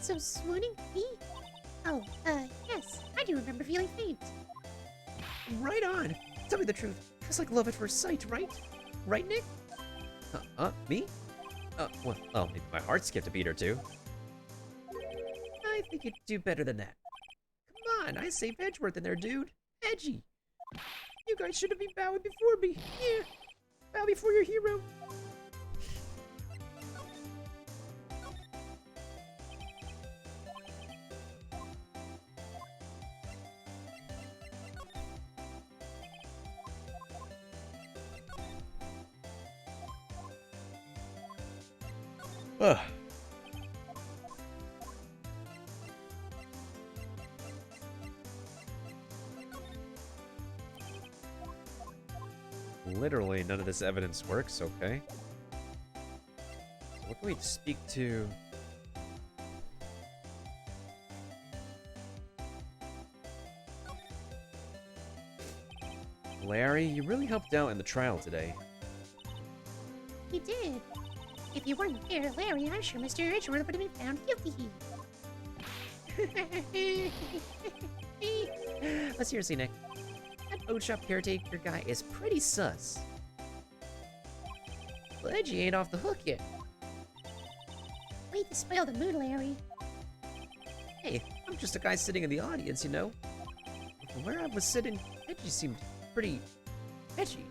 so swooning? Me? Oh, yes. I do remember feeling faint. Right on. Tell me the truth. It's like love at first sight, right? Right, Nick? Me? Well, oh, maybe my heart skipped a beat or two. I think you'd do better than that. Come on, I saved Edgeworth in there, dude. Edgy. You guys should have been bowing before me. Yeah. Bow before your hero. Ugh. Literally none of this evidence works, okay. So what can we speak to? Larry, you really helped out in the trial today. He did. If you weren't there, Larry, I'm sure Mr. Edgeworth would have been found guilty. But seriously, Nick, that boat shop caretaker guy is pretty sus. Well, Edgy ain't off the hook yet. Way to spoil the mood, Larry. Hey, I'm just a guy sitting in the audience, you know? From where I was sitting, Edgy seemed pretty edgy.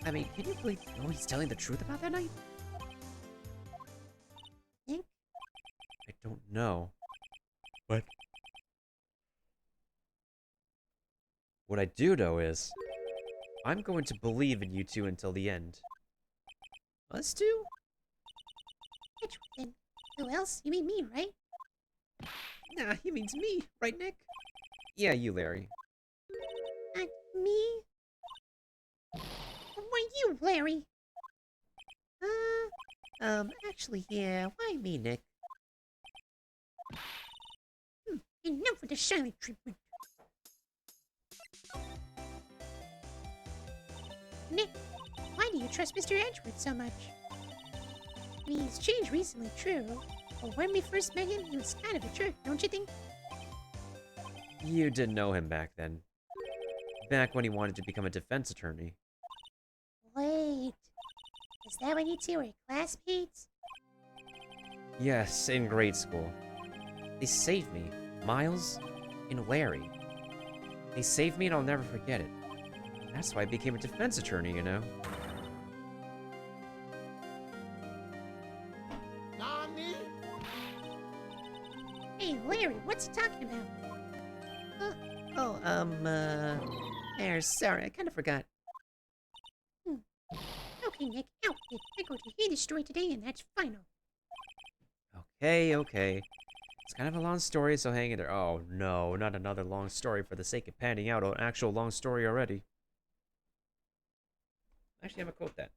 I mean, can you really know he's telling the truth about that night? Nick? I don't know. What? What I do know is, I'm going to believe in you two until the end. Us two? Edgeworth, then. Who else? You mean me, right? Nah, he means me, right, Nick? Yeah, you, Larry. Me? Why you, Larry? Actually, yeah, why me, Nick? Enough with the silent treatment. Nick, why do you trust Mr. Edgeworth so much? I mean, he's changed recently, true. But when we first met him, he was kind of a jerk, don't you think? You didn't know him back then. Back when he wanted to become a defense attorney. Wait, is that when you two were classmates? Yes, in grade school. They saved me. Miles and Larry. They saved me and I'll never forget it. That's why I became a defense attorney, you know? Nani? Hey, Larry, what's he talking about? Sorry, I kind of forgot. Okay, Nick, out. I'm going to hear the story today, and that's final. Okay. It's kind of a long story, so hang in there. Oh, no, not another long story for the sake of panning out an actual long story already. Actually, I'm gonna quote that.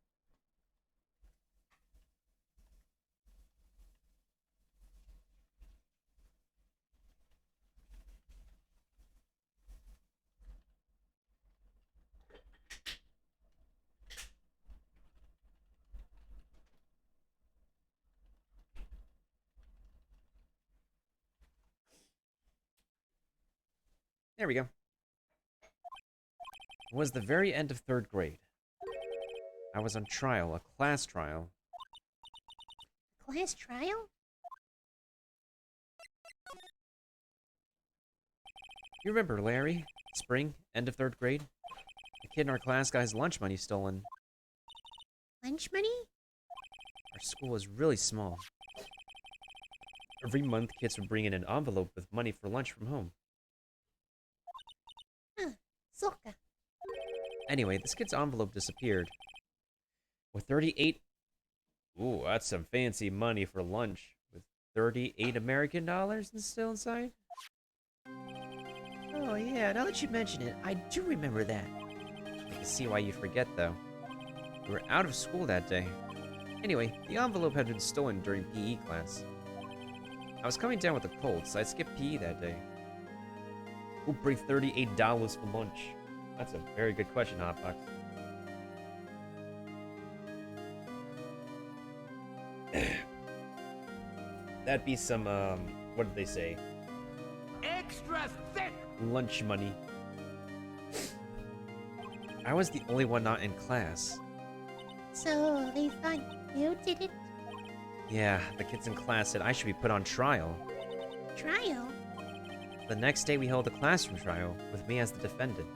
There we go. It was the very end of 3rd grade. I was on trial, a class trial. Class trial? You remember Larry? Spring, end of 3rd grade? The kid in our class got his lunch money stolen. Lunch money? Our school was really small. Every month, kids would bring in an envelope with money for lunch from home. Soka. Anyway, this kid's envelope disappeared. With 38... Ooh, that's some fancy money for lunch. With 38 American dollars still inside? Oh yeah, now that you mention it, I do remember that. I can see why you forget, though. We were out of school that day. Anyway, the envelope had been stolen during PE class. I was coming down with a cold, so I skipped PE that day. Who'll bring $38 for lunch? That's a very good question, Hotbox. That'd be some, what did they say? Extra thick! Lunch money. I was the only one not in class. So they thought you did it? Yeah, the kids in class said I should be put on trial. Trial? The next day we held a classroom trial, with me as the defendant.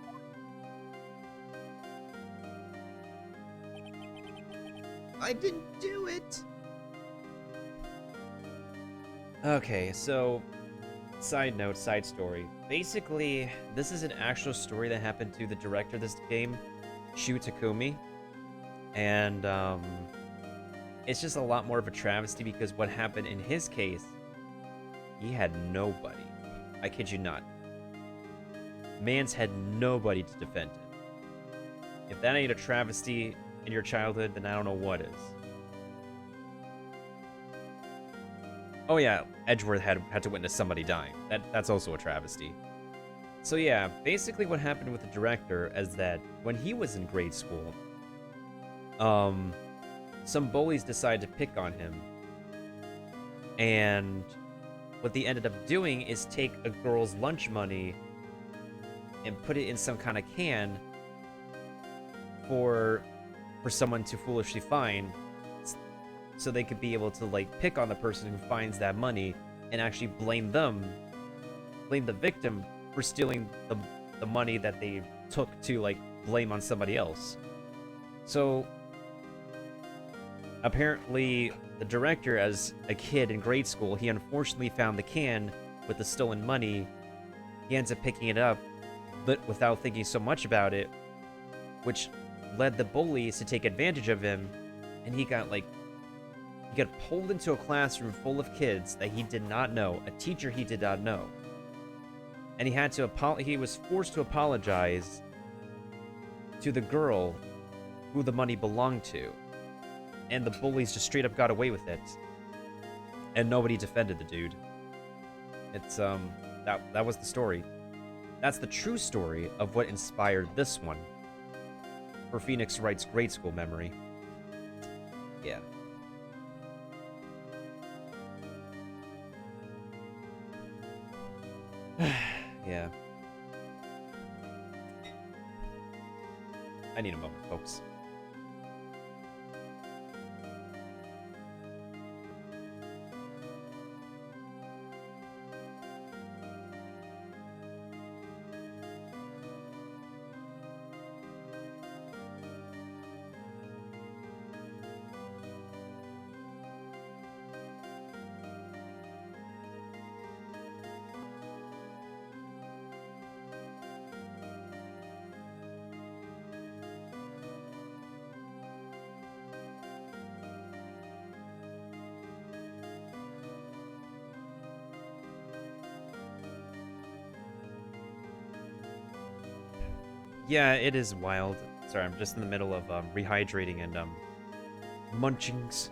I didn't do it! Okay, so... Side note, side story. Basically, this is an actual story that happened to the director of this game, Shu Takumi. And, it's just a lot more of a travesty because what happened in his case, he had nobody. I kid you not. Mans had nobody to defend him. If that ain't a travesty in your childhood, then I don't know what is. Oh yeah, Edgeworth had to witness somebody dying. That's also a travesty. So yeah, basically what happened with the director is that when he was in grade school, some bullies decided to pick on him. And what they ended up doing is take a girl's lunch money and put it in some kind of can for someone to foolishly find, so they could be able to like pick on the person who finds that money and actually blame the victim for stealing the money that they took to like blame on somebody else. So apparently the director, as a kid in grade school, he unfortunately found the can with the stolen money. He ends up picking it up, but without thinking so much about it, which led the bullies to take advantage of him, and he got get pulled into a classroom full of kids that he did not know, a teacher he did not know. And he was forced to apologize to the girl who the money belonged to. And the bullies just straight up got away with it. And nobody defended the dude. It's, that was the story. That's the true story of what inspired this one. For Phoenix Wright's grade school memory. Yeah. Yeah. I need a moment, folks. Yeah, it is wild. Sorry, I'm just in the middle of rehydrating and munchings.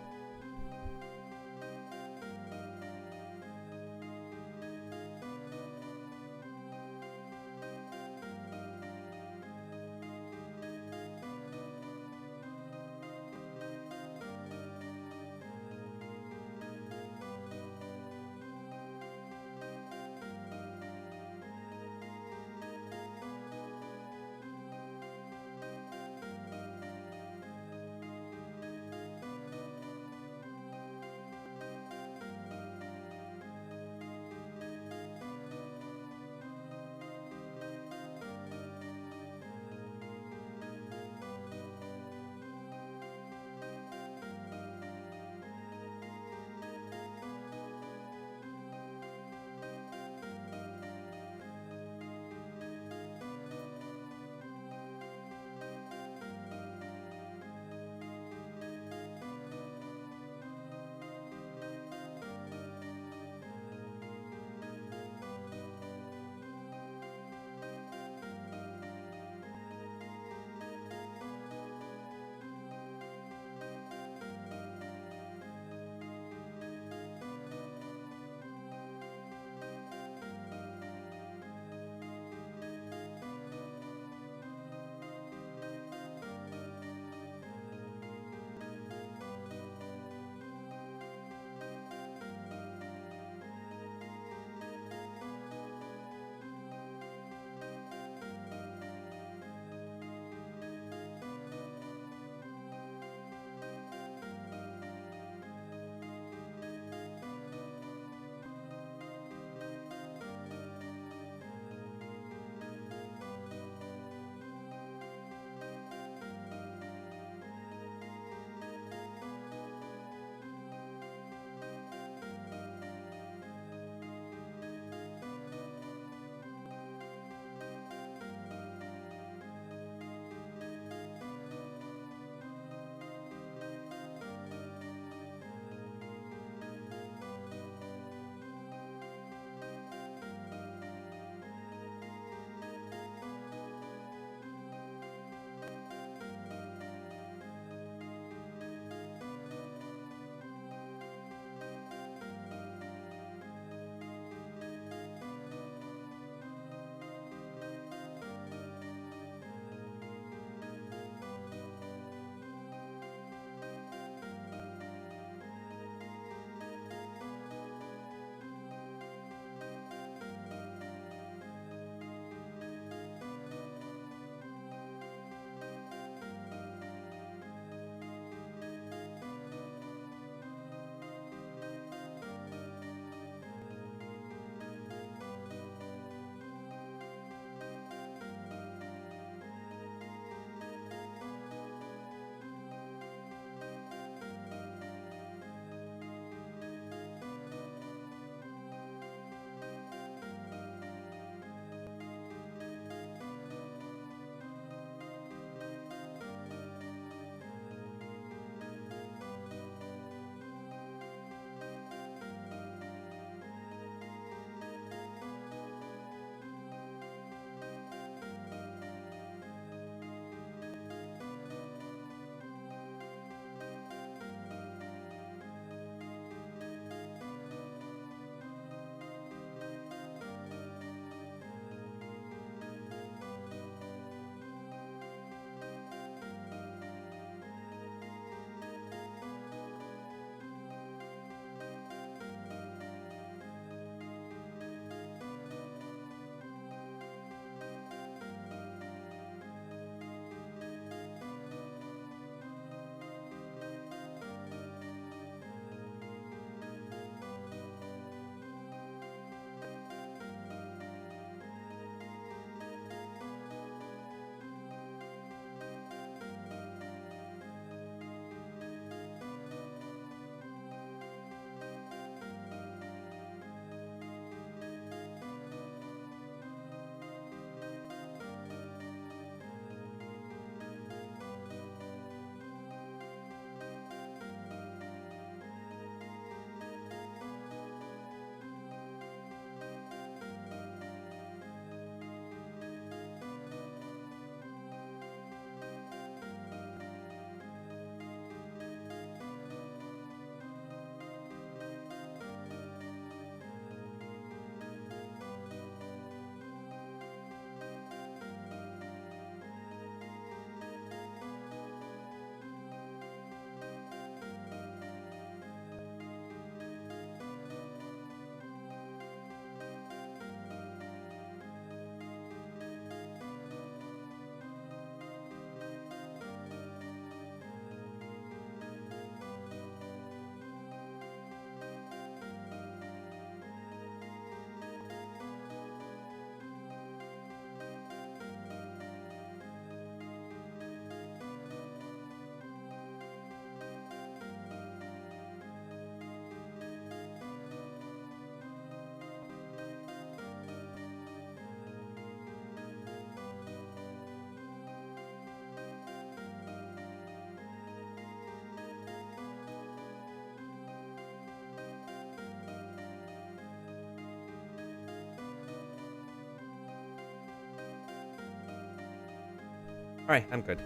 Alright, I'm good.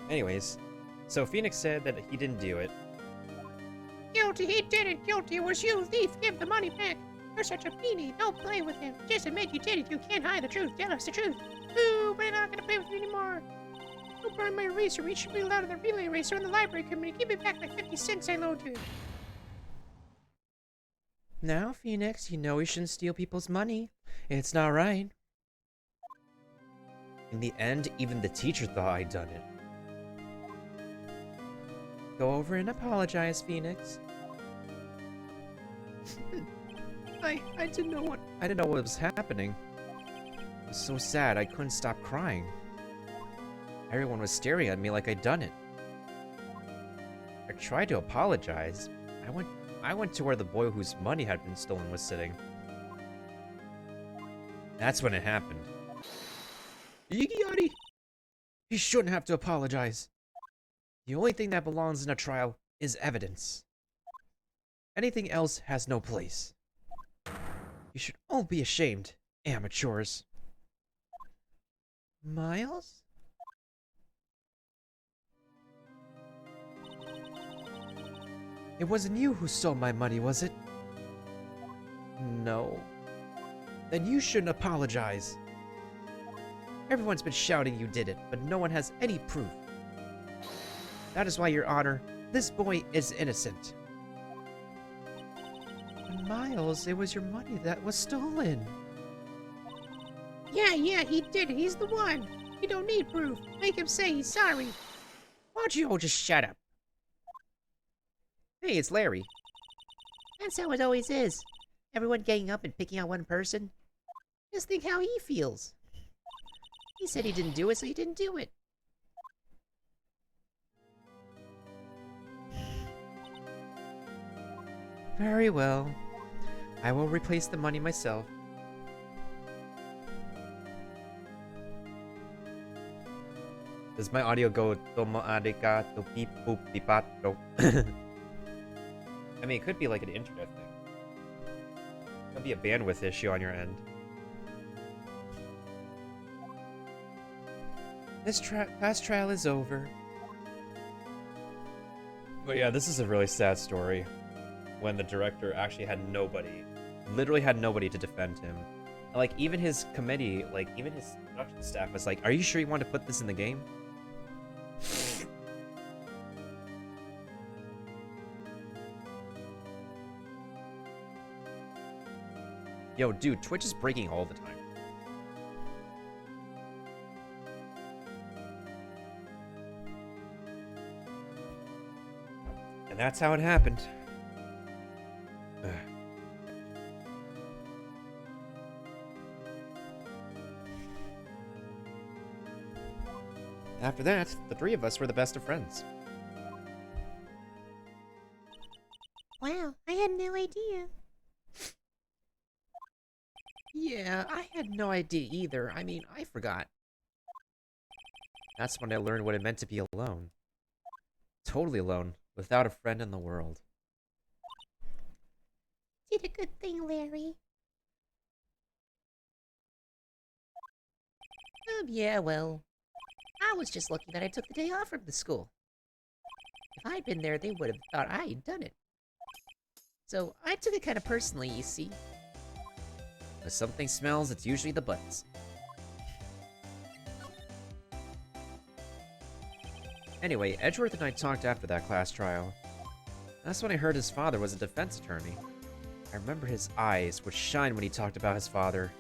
Anyways, so Phoenix said that he didn't do it. Guilty, he did it. Guilty it was you, thief. Give the money back. You're such a meanie. Don't play with him. Just admit you did it. You can't hide the truth. Tell us the truth. Ooh, but you're not gonna play with me anymore. Don't burn my eraser. You should be allowed to the relay racer in the library committee. Give me back my 50 cents I loaned you. Now, Phoenix, you know we shouldn't steal people's money. It's not right. In the end, even the teacher thought I'd done it. Go over and apologize, Phoenix. I didn't know what was happening. It was so sad I couldn't stop crying. Everyone was staring at me like I'd done it. I tried to apologize. I went to where the boy whose money had been stolen was sitting. That's when it happened. Yiggy He shouldn't have to apologize. The only thing that belongs in a trial is evidence. Anything else has no place. You should all be ashamed, amateurs. Miles? It wasn't you who stole my money, was it? No. Then you shouldn't apologize. Everyone's been shouting you did it, but no one has any proof. That is why, Your Honor, this boy is innocent. Miles, it was your money that was stolen. Yeah, he did it. He's the one. You don't need proof. Make him say he's sorry. Why don't you all just shut up? Hey, it's Larry. That's how it always is. Everyone getting up and picking on one person. Just think how he feels. He said he didn't do it, so he didn't do it. Very well. I will replace the money myself. Does my audio go tomo arigato beep boop bipato? I mean, it could be like an internet thing. Could be a bandwidth issue on your end. This past trial is over. But yeah, this is a really sad story. When the director actually had nobody, literally had nobody to defend him. And, like, even his committee, like, even his production staff was like, are you sure you want to put this in the game? Yo, dude, Twitch is breaking all the time. And that's how it happened. Ugh. After that, the three of us were the best of friends. Wow, I had no idea. Yeah, I had no idea either. I mean, I forgot. That's when I learned what it meant to be alone. Totally alone, without a friend in the world. Did a good thing, Larry. Yeah, well, I was just lucky that I took the day off from the school. If I'd been there, they would have thought I'd done it. So I took it kind of personally, you see. If something smells, it's usually the butts. Anyway, Edgeworth and I talked after that class trial. That's when I heard his father was a defense attorney. I remember his eyes would shine when he talked about his father.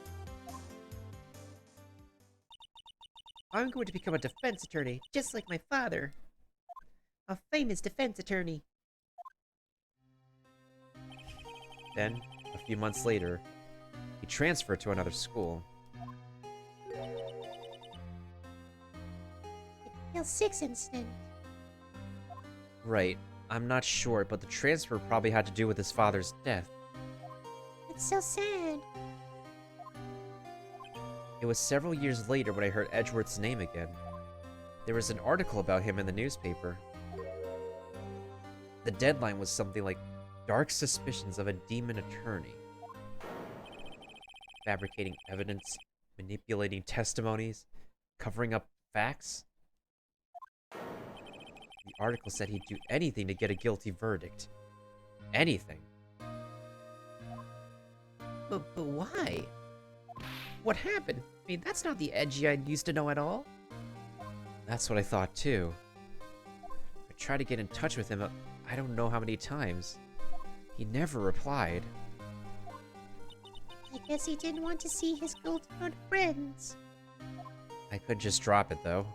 I'm going to become a defense attorney, just like my father. A famous defense attorney. Then, a few months later, he transferred to another school. The DL6 incident. Right, I'm not sure, but the transfer probably had to do with his father's death. It's so sad. It was several years later when I heard Edgeworth's name again. There was an article about him in the newspaper. The deadline was something like dark suspicions of a demon attorney. Fabricating evidence, manipulating testimonies, covering up facts. The article said he'd do anything to get a guilty verdict. Anything. But why? What happened? I mean, that's not the Edgy I used to know at all. That's what I thought too. I tried to get in touch with him I don't know how many times. He never replied. I guess he didn't want to see his gold-toed friends. I could just drop it though.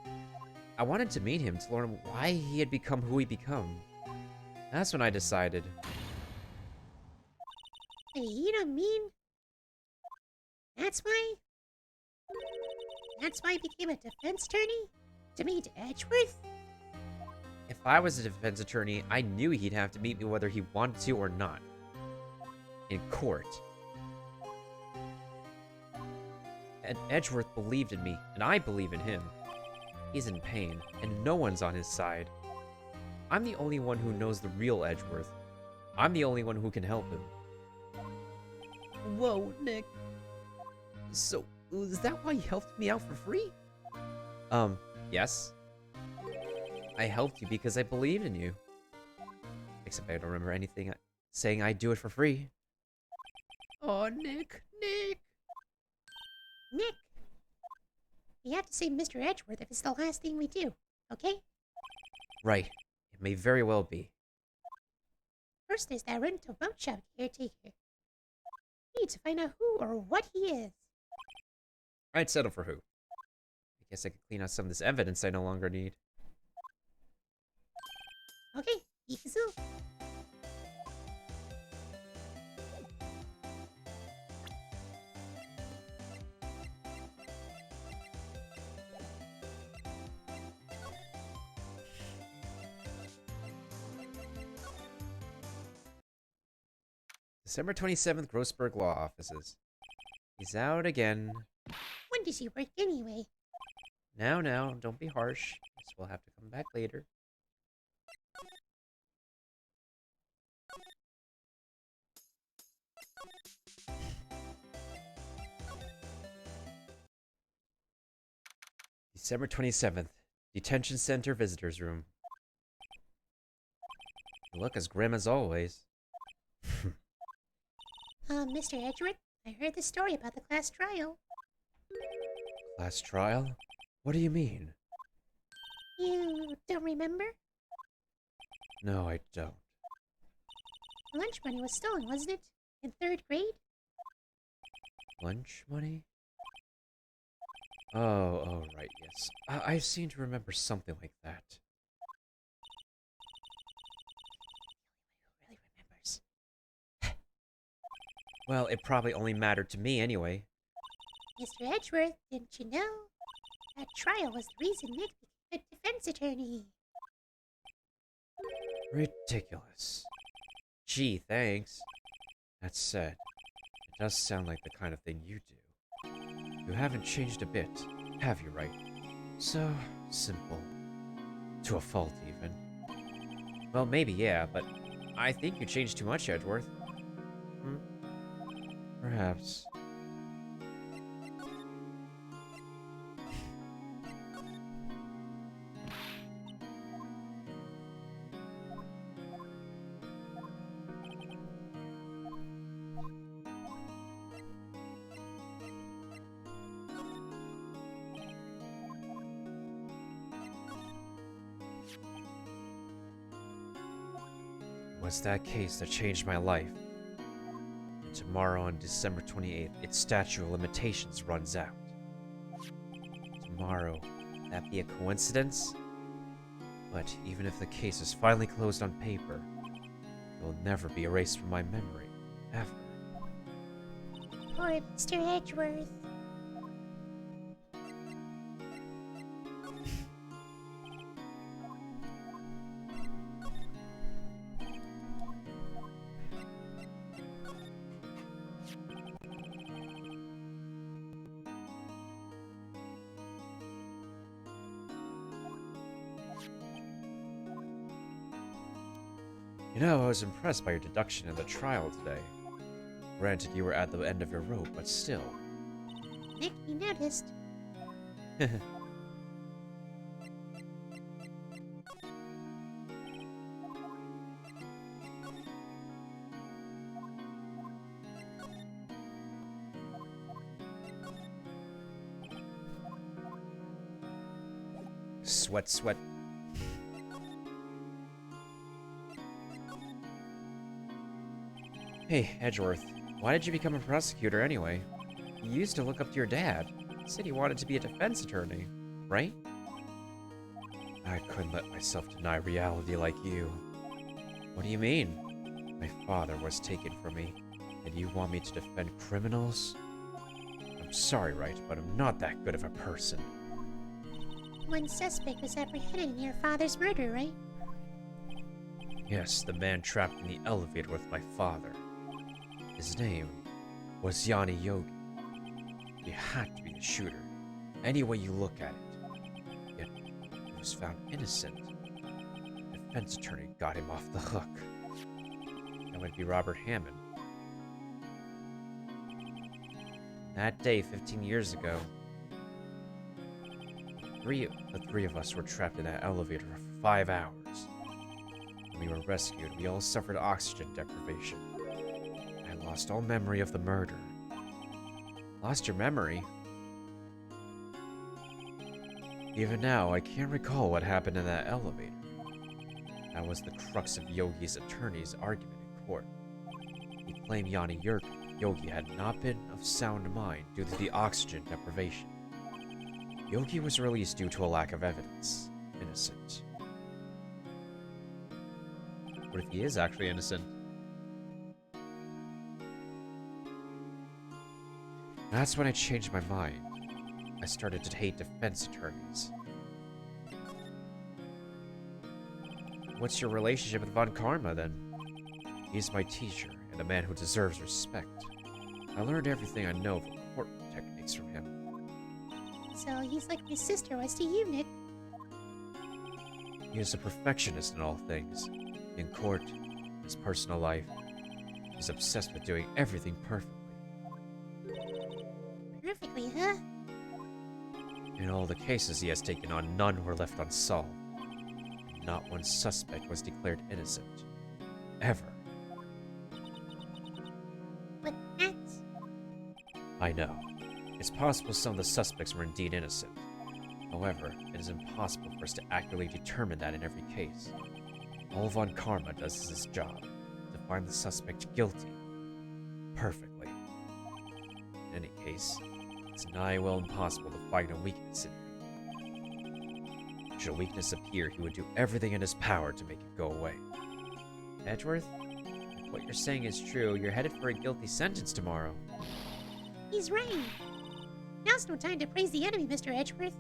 I wanted to meet him to learn why he had become who he become. That's when I decided. Hey, you don't mean? That's why? That's why he became a defense attorney? To meet Edgeworth? If I was a defense attorney, I knew he'd have to meet me whether he wanted to or not. In court. And Edgeworth believed in me, and I believe in him. He's in pain, and no one's on his side. I'm the only one who knows the real Edgeworth. I'm the only one who can help him. Whoa, Nick. So, is that why you helped me out for free? Yes. I helped you because I believed in you. Except I don't remember anything saying I'd do it for free. Oh, Nick. Nick! We have to save Mr. Edgeworth if it's the last thing we do, okay? Right. It may very well be. First, there's that rental boat shop caretaker. We need to find out who or what he is. I'd settle for who. I guess I could clean out some of this evidence I no longer need. Okay, Ikazoo. December 27th, Grossberg Law Offices. He's out again. When does he work anyway? Now, don't be harsh. Guess we'll have to come back later. December 27th, Detention Center Visitors Room. You look as grim as always. Mr. Edgeworth, I heard the story about the class trial. Class trial? What do you mean? You don't remember? No, I don't. Lunch money was stolen, wasn't it? In 3rd grade? Lunch money? Oh, right, yes. I seem to remember something like that. Really remembers. Well, it probably only mattered to me anyway. Mr. Edgeworth, didn't you know? That trial was the reason Nick became a defense attorney. Ridiculous. Gee, thanks. That said, it does sound like the kind of thing you do. You haven't changed a bit, have you, right? So simple. To a fault, even. Well, maybe, yeah, but I think you changed too much, Edgeworth. Perhaps. It was that case that changed my life. Tomorrow on December 28th, its statute of limitations runs out. Tomorrow, that be a coincidence? But even if the case is finally closed on paper, it will never be erased from my memory, ever. Poor Mr. Edgeworth. You know, I was impressed by your deduction in the trial today. Granted, you were at the end of your rope, but still. Nick, you noticed. Sweat, sweat. Hey, Edgeworth, why did you become a prosecutor anyway? You used to look up to your dad. He said he wanted to be a defense attorney, right? I couldn't let myself deny reality like you. What do you mean? My father was taken from me, and you want me to defend criminals? I'm sorry, right, but I'm not that good of a person. One suspect was apprehended in your father's murder, right? Yes, the man trapped in the elevator with my father. His name was Yanni Yogi. He had to be the shooter, any way you look at it. Yet, he was found innocent. The defense attorney got him off the hook. That would be Robert Hammond. That day, 15 years ago, the three of us were trapped in that elevator for 5 hours. When we were rescued, we all suffered oxygen deprivation. I lost all memory of the murder. Lost your memory? Even now, I can't recall what happened in that elevator. That was the crux of Yogi's attorney's argument in court. He claimed Yanni Yogi had not been of sound mind due to the oxygen deprivation. Yogi was released due to a lack of evidence. Innocent. What if he is actually innocent? That's when I changed my mind. I started to hate defense attorneys. What's your relationship with Von Karma, then? He's my teacher, and a man who deserves respect. I learned everything I know of court techniques from him. So he's like my sister was to you, Nick. He is a perfectionist in all things. In court, his personal life. He's obsessed with doing everything perfectly. Perfectly, huh? In all the cases he has taken on, none were left unsolved. Not one suspect was declared innocent. Ever. But that's... I know. It's possible some of the suspects were indeed innocent. However, it is impossible for us to accurately determine that in every case. All Von Karma does is his job, to find the suspect guilty. Perfectly. In any case, it's nigh well impossible to find a weakness in him. Should a weakness appear, he would do everything in his power to make it go away. Edgeworth, if what you're saying is true, you're headed for a guilty sentence tomorrow. He's right. Now's no time to praise the enemy, Mr. Edgeworth.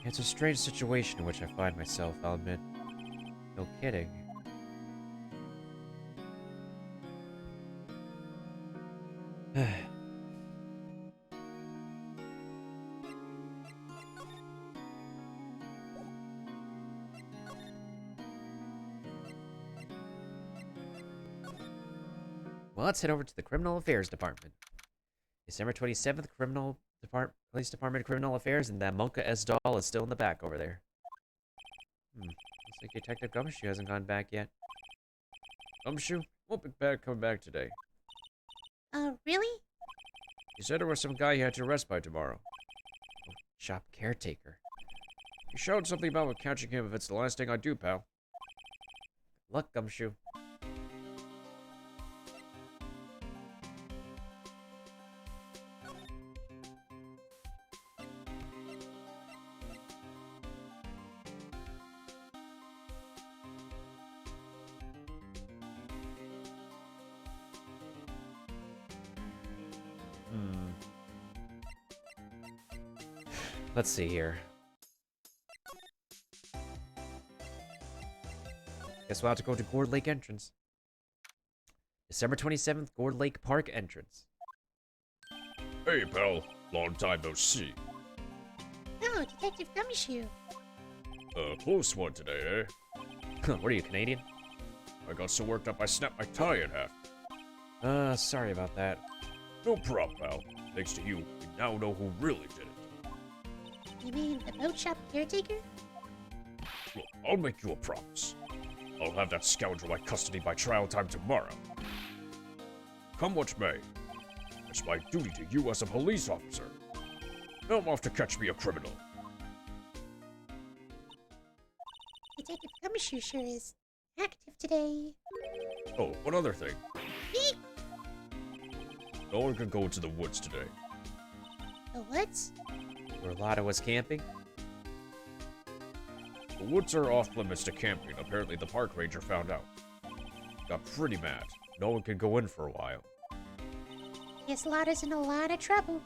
It's a strange situation in which I find myself, I'll admit. No kidding. Well, let's head over to the Criminal Affairs Department. December 27th, Police Department Criminal Affairs, and that Monka S. doll is still in the back over there. Looks like Detective Gumshoe hasn't gone back yet. Gumshoe won't be back coming back today. Really? He said there was some guy he had to arrest by tomorrow. Shop caretaker. You shouted something about catching him if it's the last thing I do, pal. Good luck, Gumshoe. Let's see here. Guess we'll have to go to Gourd Lake entrance. December 27th, Gourd Lake Park entrance. Hey, pal. Long time no see. Oh, Detective Gumshoe. Close one today, eh? What are you, Canadian? I got so worked up I snapped my tie in half. Sorry about that. No problem, pal. Thanks to you, we now know who really did it. You mean the boat shop caretaker? Look, I'll make you a promise. I'll have that scoundrel in custody by trial time tomorrow. Come what may. It's my duty to you as a police officer. Now I'm off to catch me a criminal. Detective Gumshoe sure is active today. Oh, one other thing. Eek! No one can go into the woods today. The woods? Where Lotta was camping? The woods are off limits to camping. Apparently the park ranger found out. Got pretty mad. No one can go in for a while. Guess Lotta's in a lot of trouble.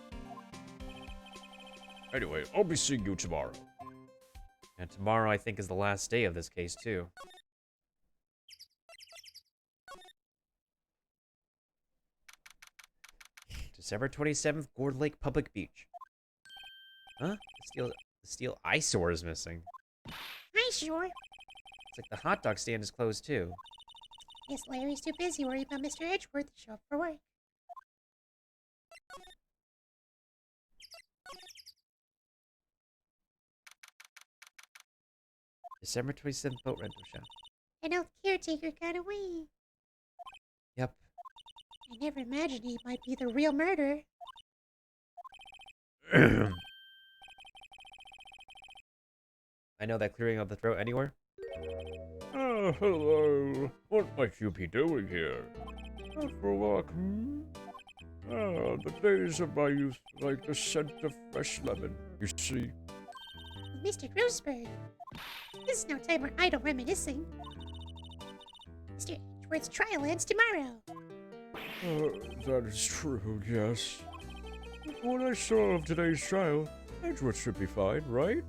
Anyway, I'll be seeing you tomorrow. And tomorrow, I think, is the last day of this case, too. December 27th, Gourd Lake Public Beach. Huh? The steel eyesore is missing. Hi, sure. It's like the hot dog stand is closed, too. Guess Larry's too busy worrying about Mr. Edgeworth to show up for work. December 27th, boat rental shop. An old caretaker got away. Yep. I never imagined he might be the real murderer. I know that clearing of the throat anywhere. Oh, hello. What might you be doing here? Out for a walk, hmm? Ah, the days of my youth, like the scent of fresh lemon, you see. Mr. Grossberg. This is no time for idle reminiscing. Mr. Edgeworth's trial ends tomorrow. That is true, yes. From what I saw of today's trial, Edgeworth should be fine, right?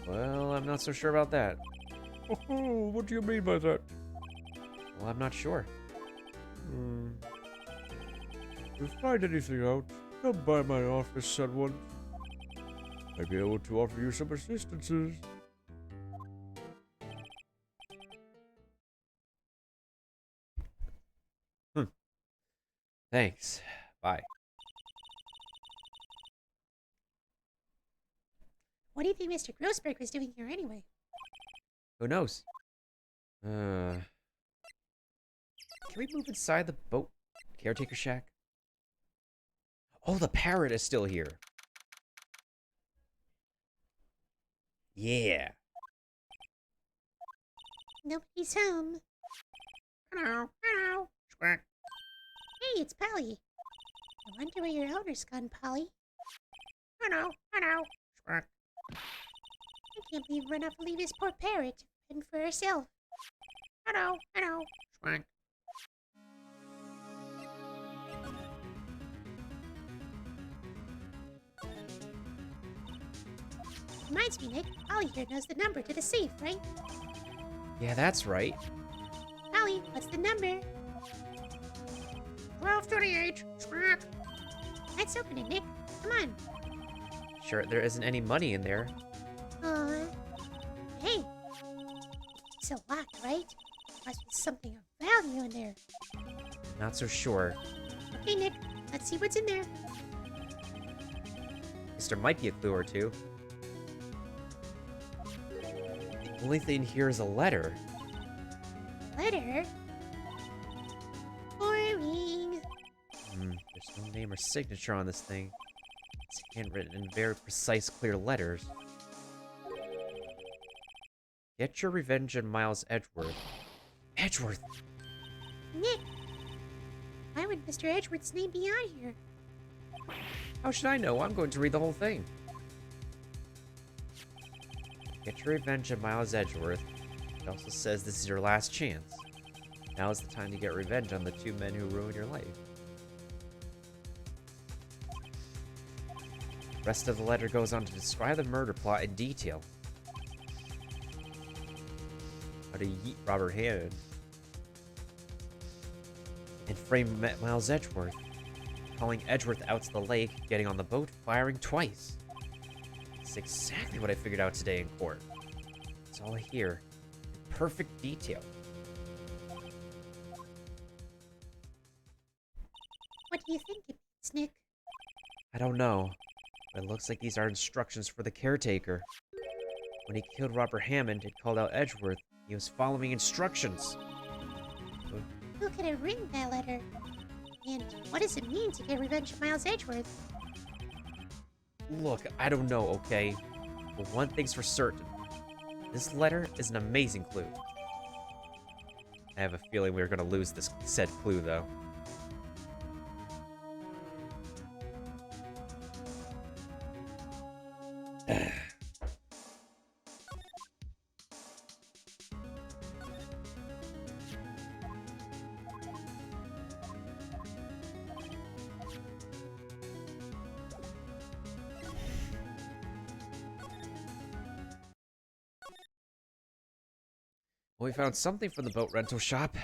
Well, I'm not so sure about that. Oh, what do you mean by that? Well, I'm not sure. If you find anything out, come by my office at once. I'd be able to offer you some assistances. Thanks. Bye. What do you think Mr. Grossberg was doing here anyway? Who knows? Can we move inside the boat caretaker shack? Oh, the parrot is still here. Yeah. Nobody's home. Hello, hello. Squawk. Hey, it's Polly. I wonder where your owner's gone, Polly. Hello, hello. Squawk. I can't believe run off and leave this poor parrot to fend for herself. Hello, hello. Squawk. Reminds me, Nick, Polly here knows the number to the safe, right? Yeah, that's right. Polly, what's the number? 1228. Squawk. Let's open it, Nick. Come on. Sure, there isn't any money in there. Hey. It's a lock, right? Must be something of value in there. Not so sure. Okay, Nick, let's see what's in there. Guess there might be a clue or two. The only thing here is a letter. Letter? Boring. There's no name or signature on this thing. It's handwritten in very precise, clear letters. Get your revenge on Miles Edgeworth. Edgeworth! Nick, why would Mr. Edgeworth's name be on here? How should I know? I'm going to read the whole thing. Get your revenge on Miles Edgeworth. It also says this is your last chance. Now is the time to get revenge on the two men who ruined your life. The rest of the letter goes on to describe the murder plot in detail. How to yeet Robert Hammond. And frame Miles Edgeworth. Calling Edgeworth out to the lake, getting on the boat, firing twice. It's exactly what I figured out today in court. It's all here. In perfect detail. What do you think it means, Nick? I don't know. But it looks like these are instructions for the caretaker. When he killed Robert Hammond and called out Edgeworth, he was following instructions. Who could have written that letter? And what does it mean to get revenge on Miles Edgeworth? Look, I don't know, okay? But one thing's for certain. This letter is an amazing clue. I have a feeling we're gonna lose this said clue, though. Well, we found something from the boat rental shop.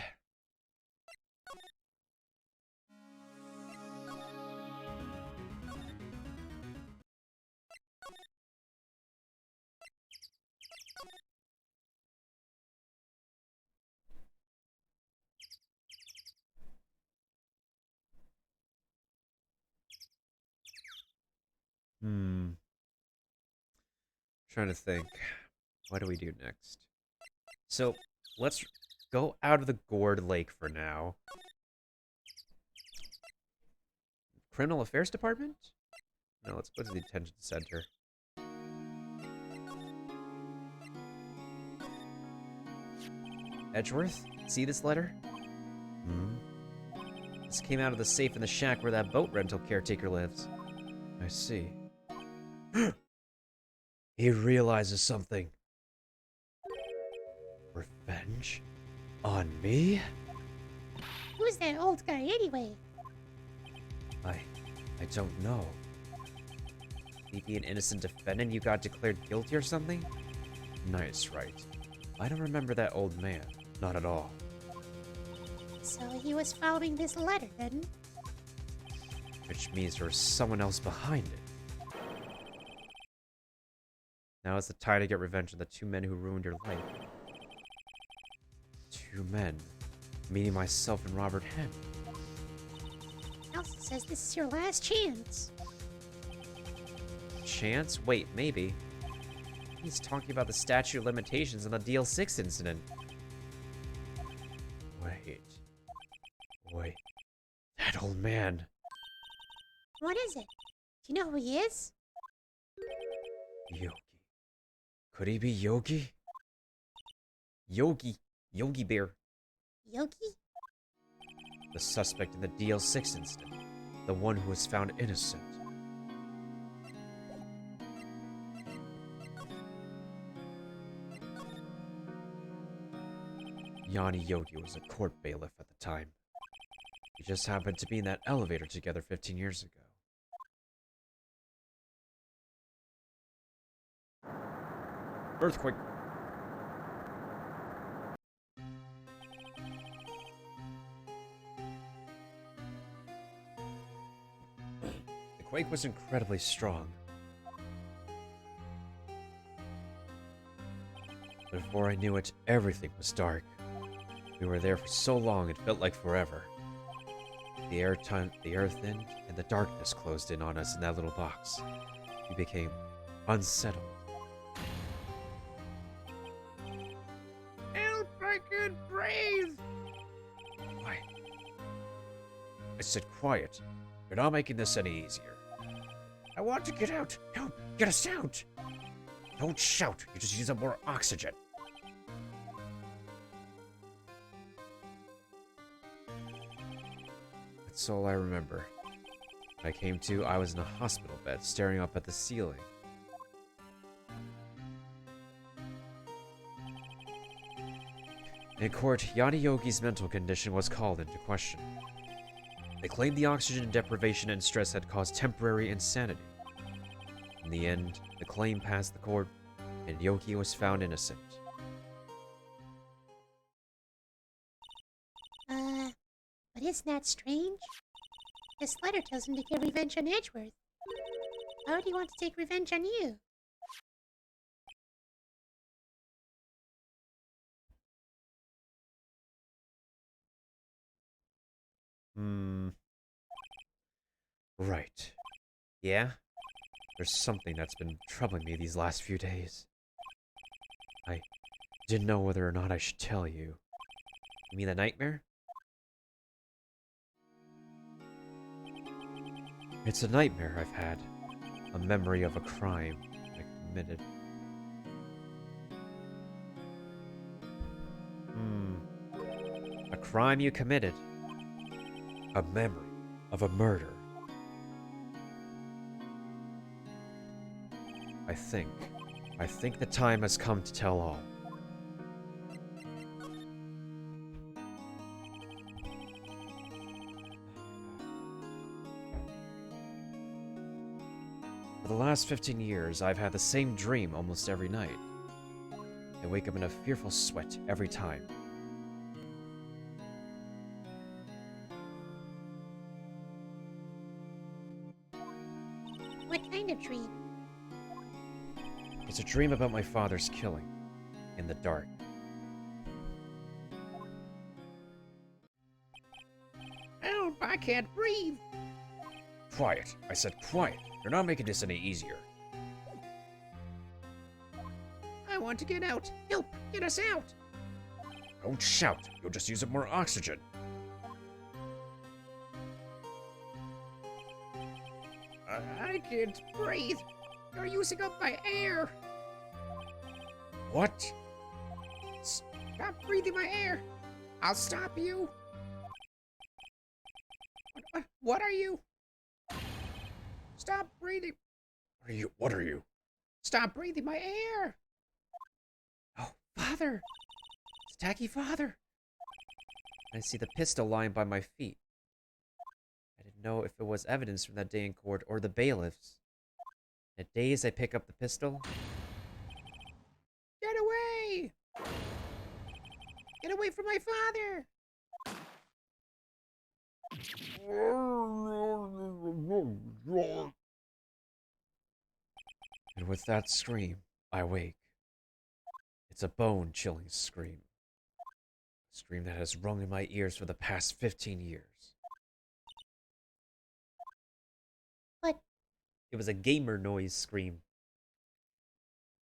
Trying to think. What do we do next? So, let's go out of the Gourd Lake for now. Criminal Affairs Department? No, let's go to the Detention Center. Edgeworth? See this letter? This came out of the safe in the shack where that boat rental caretaker lives. I see. He realizes something. Revenge? On me? Who's that old guy anyway? I don't know. Maybe an innocent defendant you got declared guilty or something? Nice, right. I don't remember that old man. Not at all. So he was following this letter then? Which means there was someone else behind it. Now is the time to get revenge on the two men who ruined your life. Two men. Meaning myself and Robert Henn. Nelson says this is your last chance. Chance? Wait, maybe. He's talking about the statute of limitations and the DL6 incident. Wait. That old man. What is it? Do you know who he is? Yogi. Could he be Yogi? Yogi Bear. Yogi? The suspect in the DL6 incident. The one who was found innocent. Yanni Yogi was a court bailiff at the time. We just happened to be in that elevator together 15 years ago. Earthquake. The quake was incredibly strong. Before I knew it, everything was dark. We were there for so long it felt like forever. The air thinned, and the darkness closed in on us in that little box. We became unsettled. Help, I can't breathe! Why? I said quiet. You're not making this any easier. I want to get out! Help! Get us out! Don't shout. You just use up more oxygen. That's all I remember. When I came to, I was in a hospital bed, staring up at the ceiling. In court, Yanni Yogi's mental condition was called into question. They claimed the oxygen deprivation and stress had caused temporary insanity. In the end, the claim passed the court, and Yogi was found innocent. But isn't that strange? This letter tells him to get revenge on Edgeworth. Why would he want to take revenge on you? Right. Yeah? There's something that's been troubling me these last few days. I didn't know whether or not I should tell you. You mean the nightmare? It's a nightmare I've had. A memory of a crime I committed. A crime you committed. A memory of a murder. I think the time has come to tell all. For the last 15 years, I've had the same dream almost every night. I wake up in a fearful sweat every time. What kind of dream? It's a dream about my father's killing. In the dark. Help, I can't breathe. Quiet. I said quiet. You're not making this any easier. I want to get out. Help, get us out. Don't shout. You'll just use up more oxygen. I can't breathe. You're using up my air. What? Stop breathing my air. I'll stop you. What are you? Stop breathing. What are you? Stop breathing my air. Oh, Father! It's Tacky Father! I see the pistol lying by my feet. I didn't know if it was evidence from that day in court or the bailiffs. In a daze, I pick up the pistol. Get away! Get away from my father! And with that scream, I wake. It's a bone-chilling scream. A scream that has rung in my ears for the past 15 years. What? It was a gamer noise scream.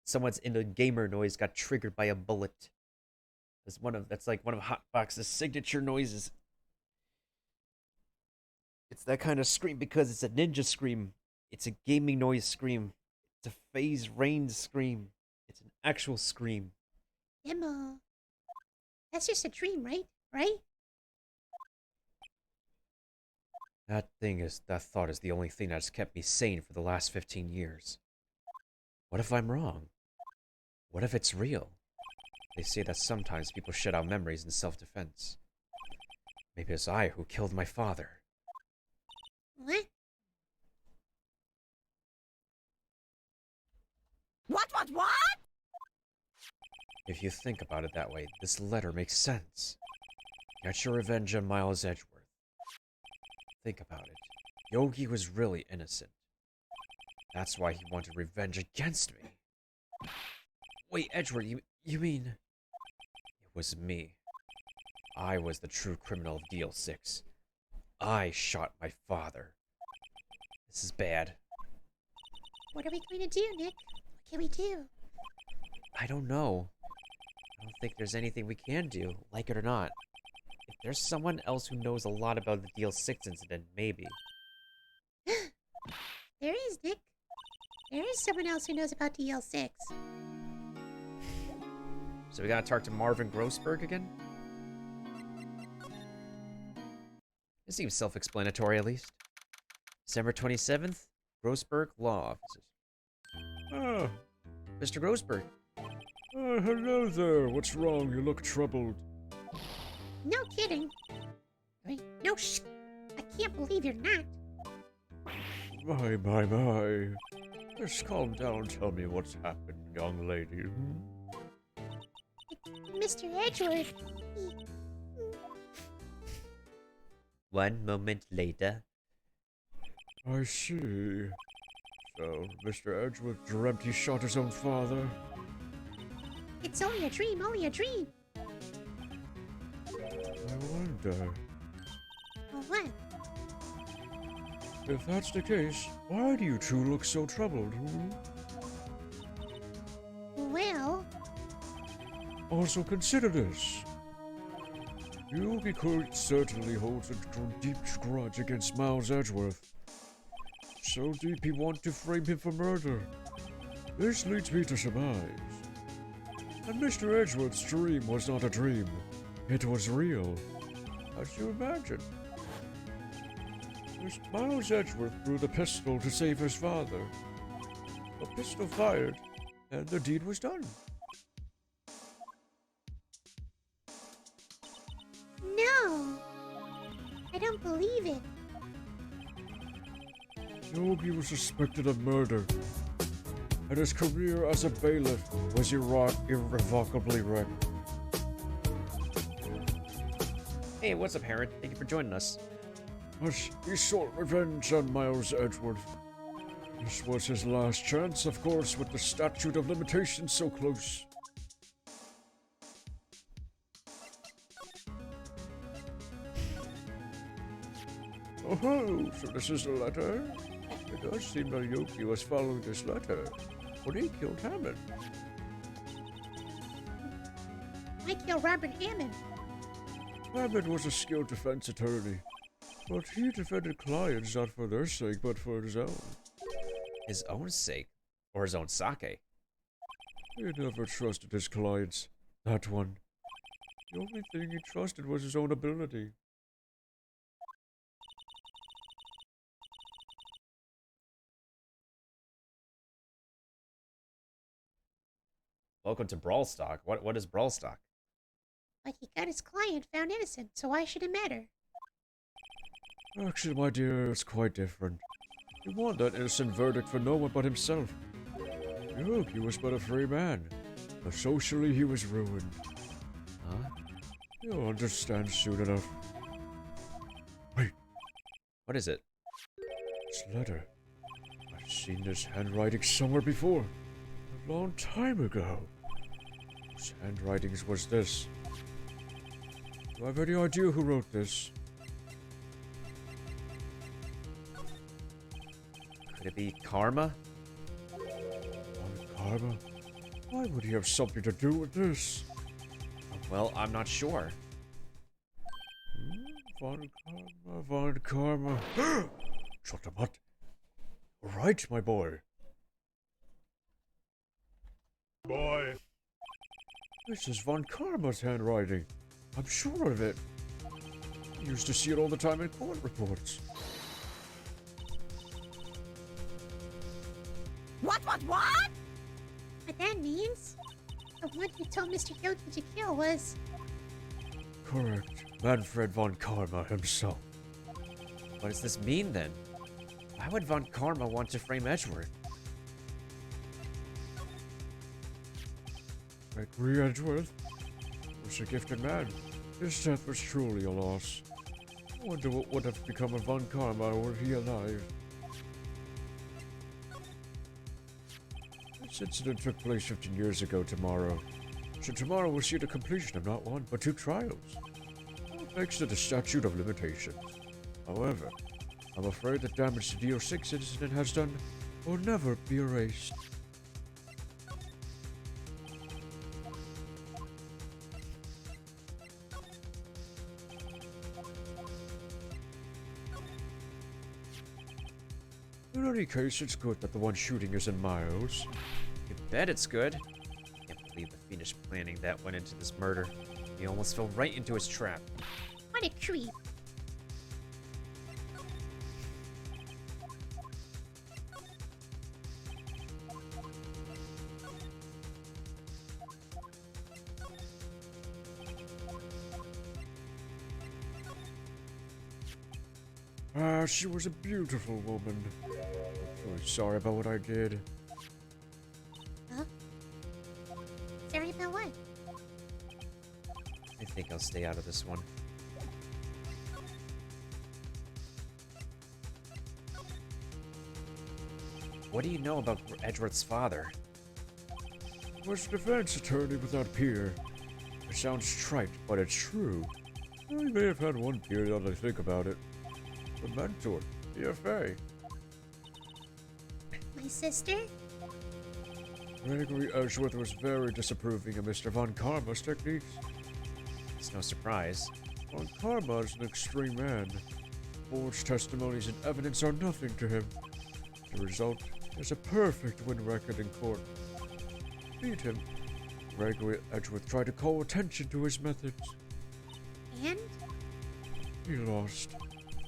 Someone's into gamer noise got triggered by a bullet. That's like one of Hotbox's signature noises. It's that kind of scream because it's a ninja scream. It's a gaming noise scream. It's a phase range scream. It's an actual scream. Emma. That's just a dream, right? Right? That thought is the only thing that's kept me sane for the last 15 years. What if I'm wrong? What if it's real? They say that sometimes people shut out memories in self-defense. Maybe it's I who killed my father. What? What? If you think about it that way, this letter makes sense. Get your revenge on Miles Edgeworth. Think about it. Yogi was really innocent. That's why he wanted revenge against me. Wait, Edgeworth, you mean... It was me. I was the true criminal of DL6. I shot my father. This is bad. What are we going to do, Nick? What can we do? I don't know. I don't think there's anything we can do, like it or not. If there's someone else who knows a lot about the DL6 incident, maybe. There is, Nick. There is someone else who knows about DL6. So we gotta talk to Marvin Grossberg again? It seems self-explanatory, at least. December 27th, Grossberg Law Offices. Ah, Mr. Grossberg. hello there. What's wrong? You look troubled. No kidding. I mean, no I can't believe you're not. My. Just calm down. Tell me what's happened, young lady. Mr. Edgeworth, One moment later. I see. So, Mr. Edgeworth dreamt he shot his own father? it's only a dream, only a dream. I wonder. Well, what? If that's the case, why do you two look so troubled? Well, Also consider this. Yogi Kurt certainly holds a deep grudge against Miles Edgeworth. so deep he wanted to frame him for murder. This leads me to surmise. And Mr. Edgeworth's dream was not a dream. It was real. As you imagine. Miles Edgeworth drew the pistol to save his father. The pistol fired, and the deed was done. No! I don't believe it. Yogi was suspected of murder, and his career as a bailiff was irrevocably wrecked. Hey, what's up, Heron? Thank you for joining us. But he sought revenge on Miles Edgeworth. This was his last chance, of course, with the statute of limitations so close. Oh, so this is the letter? It does seem that Yogi was following this letter when he killed Hammond. Why kill Robert Hammond? Hammond was a skilled defense attorney, but he defended clients not for their sake, but for his own. His own sake? Or his own sake? He never trusted his clients. That one. The only thing he trusted was his own ability. Welcome to Brawlstock. What is Brawlstock? Like he got his client found innocent, so why should it matter? Actually, my dear, it's quite different. He won that innocent verdict for no one but himself. Yogi was but a free man, but socially he was ruined. Huh? You'll understand soon enough. Wait, What is it? this letter. I've seen this handwriting somewhere before. A long time ago. Whose handwritings was this? Do I have any idea who wrote this? Could it be Karma? Karma? Why would he have something to do with this? Well, I'm not sure. Von Karma. Shut up, what? Right, my boy. Boy. This is Von Karma's handwriting. I'm sure of it. I used to see it all the time in court reports. What? What that means? The one who told Mr. Yogi to kill was... Correct. Manfred Von Karma himself. What does this mean, then? Why would Von Karma want to frame Edgeworth? Gregory Edgeworth was a gifted man. His death was truly a loss. I wonder what would have become of Von Karma were he alive. This incident took place 15 years ago tomorrow. So tomorrow will see the completion of not one, but 2 trials. Thanks to the statute of limitations. However, I'm afraid the damage the DO6 incident has done will never be erased. In any case, it's good that the one shooting isn't Miles. You bet it's good. Can't believe the fiendish planning that went into this murder. He almost fell right into his trap. What a creep. She was a beautiful woman. I'm really sorry about what I did. Huh? Sorry about what? I think I'll stay out of this one. What do you know about Edgeworth's father? He was a defense attorney without peer. It sounds trite, but it's true. He may have had one peer now that I think about it. The mentor, DFA. My sister? Gregory Edgeworth was very disapproving of Mr. Von Karma's techniques. It's no surprise. Von Karma is an extreme man. Forged testimonies and evidence are nothing to him. The result is a perfect win record in court. Beat him. Gregory Edgeworth tried to call attention to his methods. And? He lost,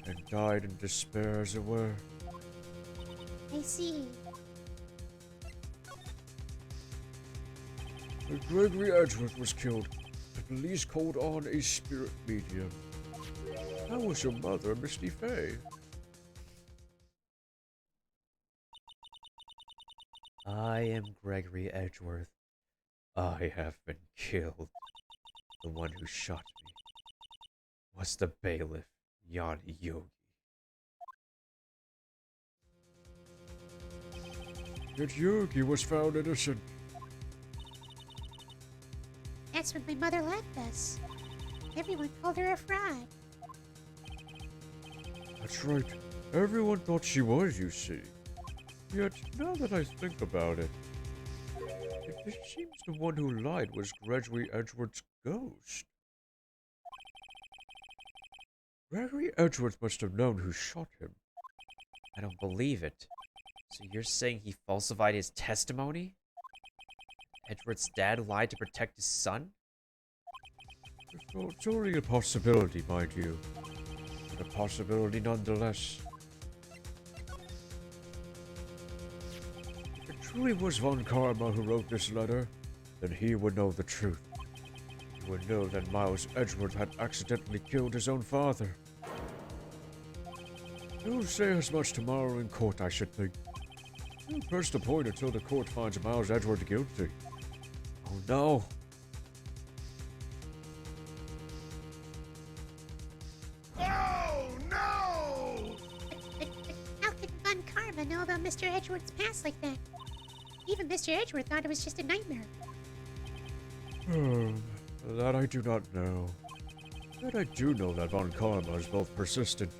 and died in despair as it were. I see. When Gregory Edgeworth was killed, the police called on a spirit medium. That was your mother, Misty Fay. I am Gregory Edgeworth. I have been killed. The one who shot me was the bailiff, Yanni Yogi. Yet Yogi was found innocent. That's when my mother left us. Everyone called her a fraud. That's right. Everyone thought she was, you see. Yet, now that I think about it, it seems the one who lied was Gregory Edgeworth's ghost. Gregory Edgeworth must have known who shot him. I don't believe it. So you're saying he falsified his testimony? Edgeworth's dad lied to protect his son? Well, it's only a possibility, mind you. But a possibility nonetheless. If it truly was Von Karma who wrote this letter, then he would know the truth. He would know that Miles Edgeworth had accidentally killed his own father. He'll say as much tomorrow in court, I should think. He'll press the point until the court finds Miles Edgeworth guilty. Oh no. Oh, no! But how could Von Karma know about Mr. Edgeworth's past like that? Even Mr. Edgeworth thought it was just a nightmare. That I do not know. But I do know that Von Karma is both persistent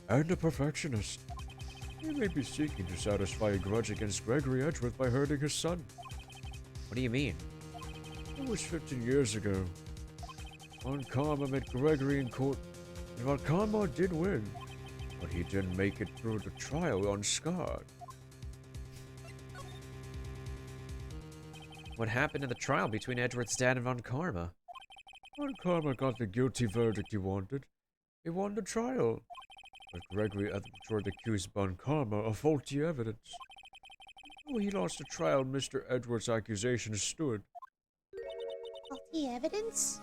and a perfectionist. He may be seeking to satisfy a grudge against Gregory Edgeworth by hurting his son. What do you mean? It was 15 years ago. Von Karma met Gregory in court, and Von Karma did win, but he didn't make it through the trial unscarred. What happened in the trial between Edgeworth's dad and Von Karma? Von Karma got the guilty verdict he wanted. He won the trial. But Gregory Edgeworth accused Von Karma of faulty evidence. When he lost the trial, Mr. Edgeworth's accusations stood. Faulty evidence?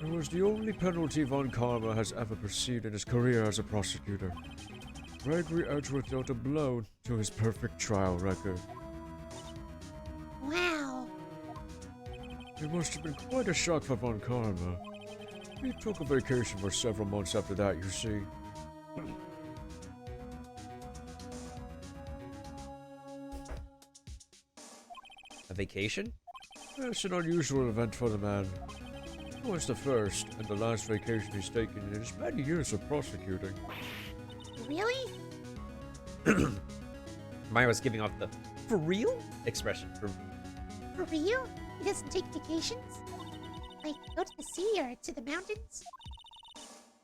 It was the only penalty Von Karma has ever received in his career as a prosecutor. Gregory Edgeworth dealt a blow to his perfect trial record. Wow. It must have been quite a shock for Von Karma. He took a vacation for several months after that, you see. A vacation? It's an unusual event for the man. It was the first and the last vacation he's taken in his many years of prosecuting. Really? Maya was giving off the "for real" expression. For real? He doesn't take vacations? Like, go to the sea or to the mountains?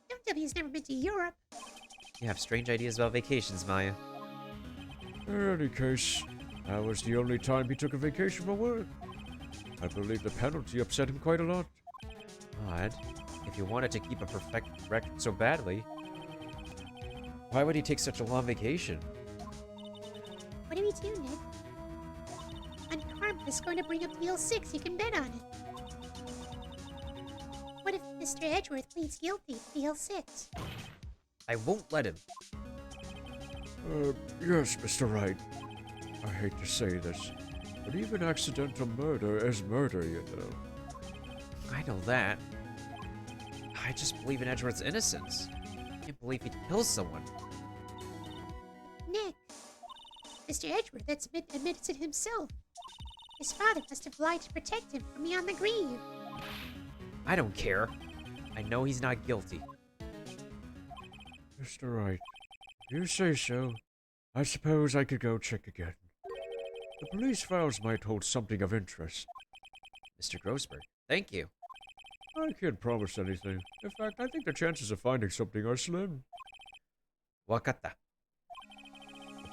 Don't tell me he's never been to Europe. You have strange ideas about vacations, Maya. In any case, that was the only time he took a vacation for work. I believe the penalty upset him quite a lot. Odd. If he wanted to keep a perfect record so badly, why would he take such a long vacation? What do we do, Nick? Von Karma is going to bring up deal 6. You can bet on it. What if Mr. Edgeworth pleads guilty to deal 6? I won't let him. Yes, Mr. Wright. I hate to say this, but even accidental murder is murder, you know. I know that. I just believe in Edgeworth's innocence. I can't believe he'd kill someone. Nick, Mr. Edgeworth admits it himself. His father must have lied to protect him from me on the grave. I don't care. I know he's not guilty. Mr. Wright, if you say so, I suppose I could go check again. The police files might hold something of interest. Mr. Grossberg, thank you. I can't promise anything. In fact, I think the chances of finding something are slim. Wakata.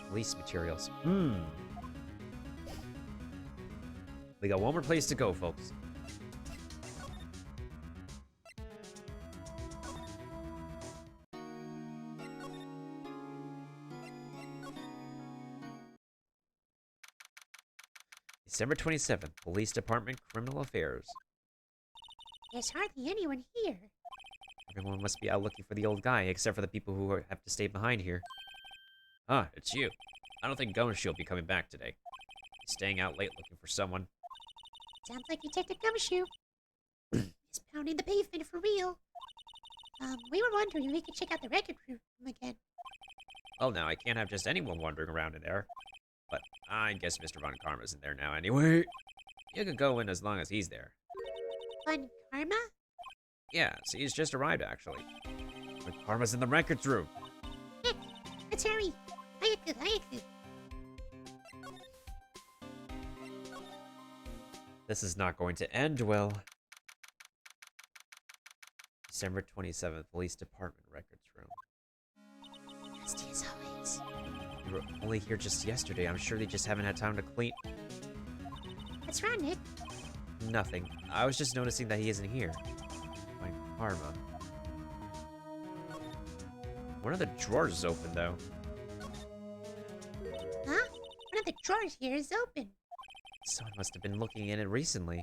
Police materials. We got one more place to go, folks. December 27th, Police Department, Criminal Affairs. There's hardly anyone here. Everyone must be out looking for the old guy, except for the people who have to stay behind here. Ah, it's you. I don't think Gumshoe will be coming back today. He's staying out late looking for someone. Sounds like Detective Gumshoe. He's pounding the pavement for real. We were wondering if we could check out the record room again. Well, now, I can't have just anyone wandering around in there. But I guess Mr. Von Karma's in there now anyway. You can go in as long as he's there. Fun Karma? Yeah, see, he's just arrived, actually. Von Karma's in the records room. Heck, let's hurry. Ayaku. This is not going to end well. December 27th, Police Department Records Room. Nasty as always. You were only here just yesterday. I'm sure they just haven't had time to clean... What's wrong, Nick? Nothing. I was just noticing that he isn't here. My Karma. One of the drawers is open, though. Huh? One of the drawers here is open. Someone must have been looking in it recently.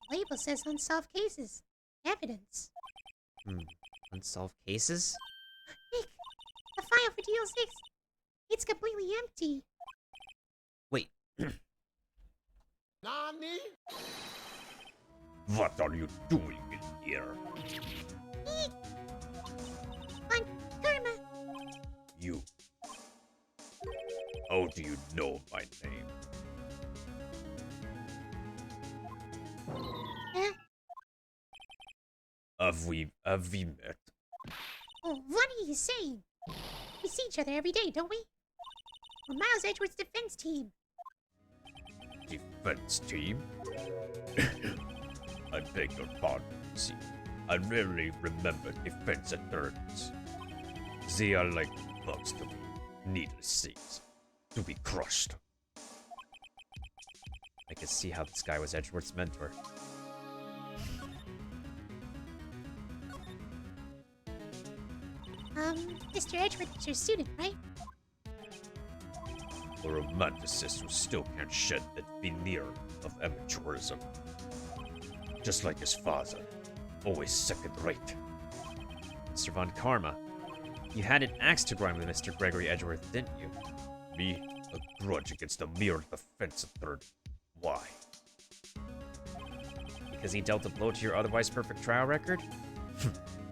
The label says unsolved cases. Evidence. Unsolved cases? Nick, the file for DL6. It's completely empty. Wait. Nani? What are you doing in here? Fun Karma. You. How do you know my name? Have we met? Oh, what are you saying? We see each other every day, don't we? We're Miles Edgeworth's defense team. Defense team? I beg your pardon, see. I rarely remember defense attorneys. They are like bugs to me. Needless things. To be crushed. I could see how this guy was Edgeworth's mentor. Mr. Edgeworth is your student, right? A romanticist who still can't shed that veneer of amateurism. Just like his father. Always second rate. Mr. Von Karma, you had an axe to grind with Mr. Gregory Edgeworth, didn't you? Me? A grudge against a mere defense attorney. Why? Because he dealt a blow to your otherwise perfect trial record?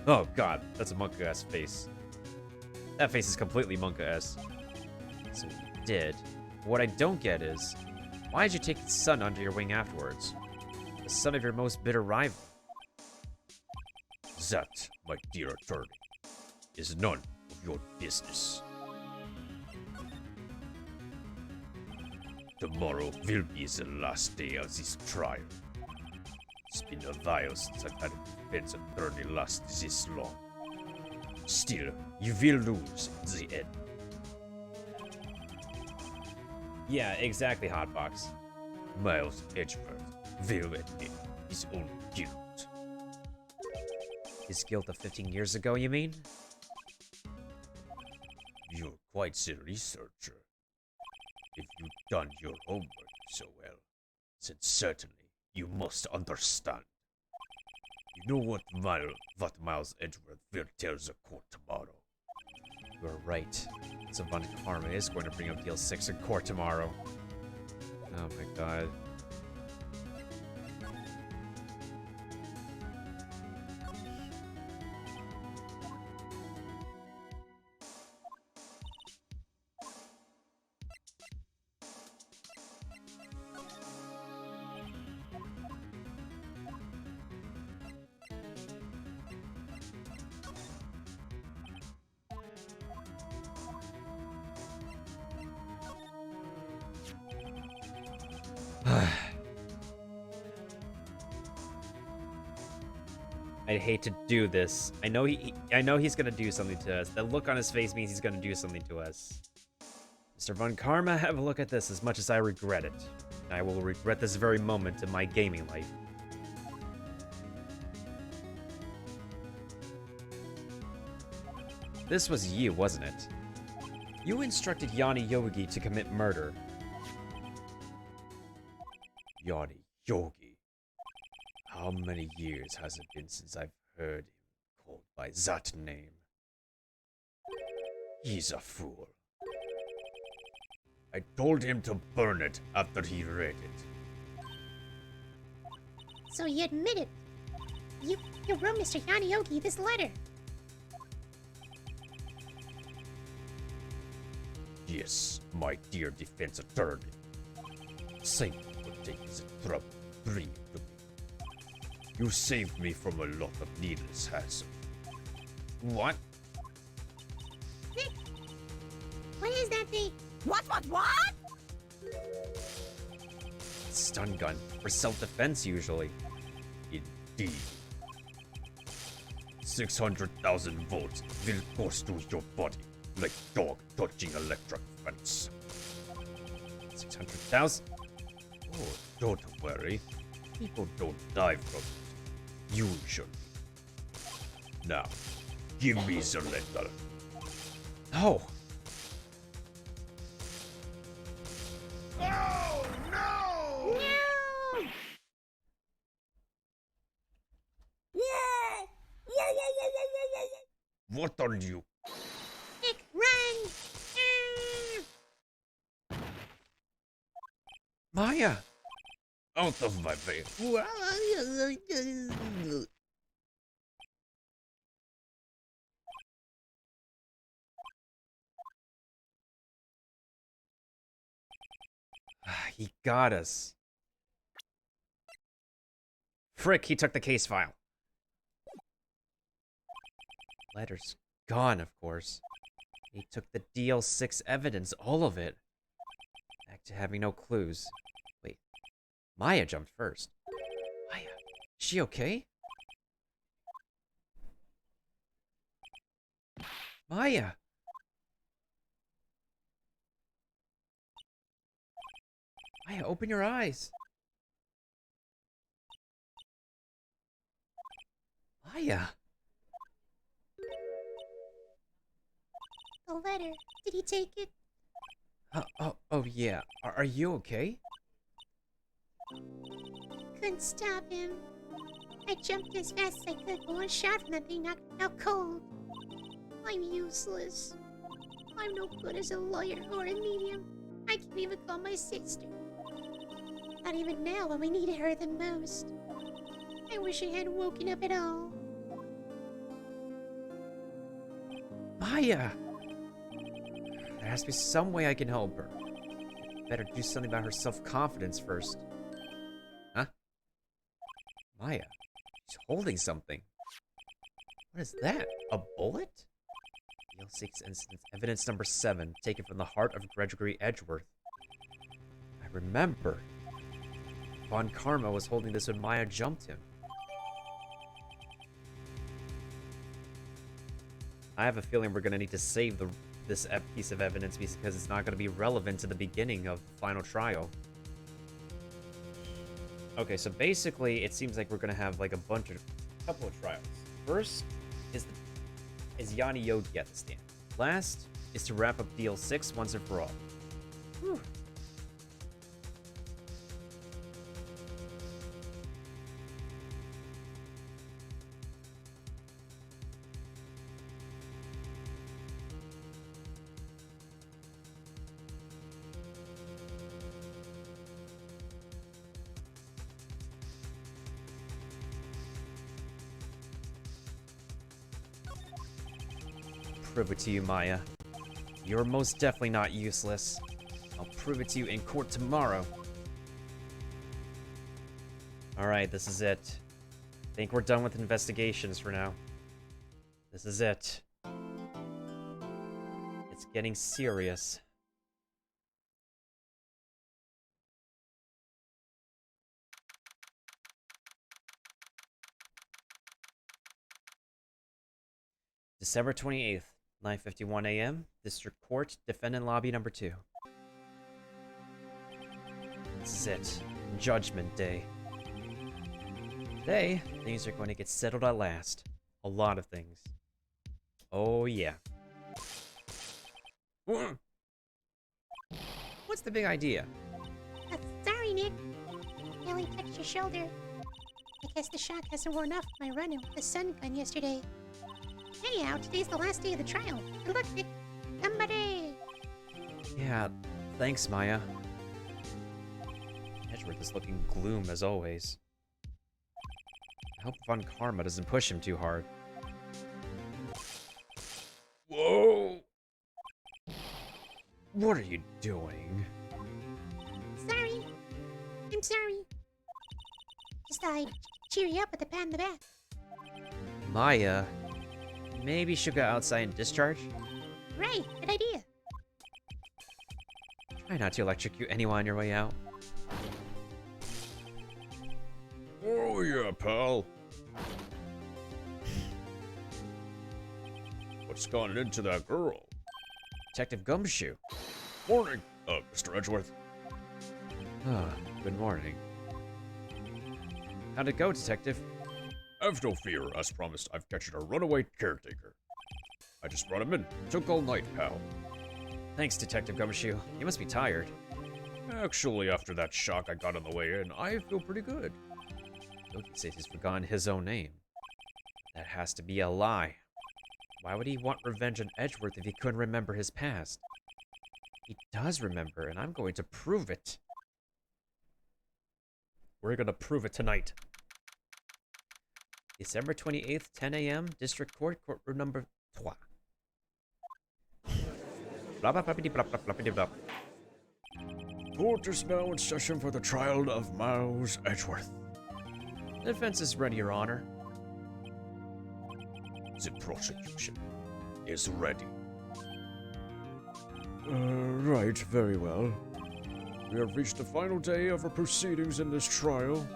Oh god, that's a Monka-esque face. That face is completely Monka-esque. So you did. What I don't get is, why did you take his son under your wing afterwards? The son of your most bitter rival. That, my dear attorney, is none of your business. Tomorrow will be the last day of this trial. It's been a while since I've had a defense attorney last this long. Still, you will lose in the end. Yeah, exactly, Hotbox. Miles Edgeworth will admit his own guilt. His guilt of 15 years ago, you mean? You're quite the researcher. If you've done your homework so well, then certainly you must understand. You know what Miles Edgeworth will tell the court tomorrow. You're right. So Von Karma is going to bring up Deal 6 in court tomorrow. Oh my god. I'd hate to do this. I know he's gonna do something to us. The look on his face means he's gonna do something to us. Mr. Mr. Von Karma, have a look at this as much as I regret it. I will regret this very moment in my gaming life. This was you, wasn't it? You instructed Yanni Yogi to commit murder. Yanni Yogi. How many years has it been since I've heard him called by that name? He's a fool. I told him to burn it after he read it. So you admit it. You wrote Mr. Yaniogi this letter. Yes, my dear defense attorney. Thank you for taking the trouble to bring it to me. You saved me from a lot of needless hassle. What? Nick, what is that thing? What? Stun gun. For self-defense, usually. Indeed. 600,000 volts will course through your body like dog touching electric fence. 600,000? Oh, don't worry. People don't die from it. Usually. Now, give me the letter. No! No! What are you? Nick, run! Maya! Out of my way. He got us. Frick, he took the case file. Letter's gone, of course. He took the DL6 evidence, all of it. Back to having no clues. Wait, Maya jumped first. Maya, is she okay? Maya! Maya, open your eyes. Maya! The letter. Did he take it? Oh yeah. Are you okay? Couldn't stop him. I jumped as fast as I could, but one shot from that thing knocked me out cold. I'm useless. I'm no good as a lawyer or a medium. I can't even call my sister. Not even now when we needed her the most. I wish I hadn't woken up at all. Maya! There has to be some way I can help her. Better do something about her self-confidence first. Huh? Maya, she's holding something. What is that? A bullet? DL6 instance, evidence number 7, taken from the heart of Gregory Edgeworth. I remember. Von Karma was holding this when Maya jumped him. I have a feeling we're going to need to save this piece of evidence because it's not going to be relevant to the beginning of the final trial. Okay, so basically, it seems like we're going to have like a couple of trials. First is Yanni Yogi at the stand. Last is to wrap up DL6 once and for all. Whew. Prove it to you, Maya. You're most definitely not useless. I'll prove it to you in court tomorrow. Alright, this is it. Think we're done with investigations for now. This is it. It's getting serious. December 28th, 9:51 a.m., District Court, Defendant Lobby number 2. This is it. Judgment Day. Today, things are going to get settled at last. A lot of things. Oh, yeah. What's the big idea? Sorry, Nick. I only touched your shoulder. I guess the shock hasn't worn off my run-in with the sun gun yesterday. Anyhow, today's the last day of the trial. Good luck, Nick. Somebody! Yeah, thanks, Maya. Edgeworth is looking gloom as always. I hope Von Karma doesn't push him too hard. Whoa! What are you doing? Sorry. I'm sorry. Just thought I'd cheer you up with a pat on the back. Maya, maybe she'll go outside and discharge? Right, good idea. Try not to electrocute anyone on your way out. Oh yeah, pal. What's gone into that girl? Detective Gumshoe. Morning, Mr. Edgeworth. Ah, good morning. How'd it go, Detective? Have no fear, as promised, I've catched a runaway caretaker. I just brought him in. Took all night, pal. Thanks, Detective Gumshoe. You must be tired. Actually, after that shock I got on the way in, I feel pretty good. Loki says he's forgotten his own name. That has to be a lie. Why would he want revenge on Edgeworth if he couldn't remember his past? He does remember, and I'm going to prove it. We're going to prove it tonight. December 28th, 10 a.m., District Court, courtroom number 3. Blah, blah, blah, blah, blah, blah, blah, blah. Court is now in session for the trial of Miles Edgeworth. The defense is ready, Your Honor. The prosecution is ready. Right, very well. We have reached the final day of our proceedings in this trial.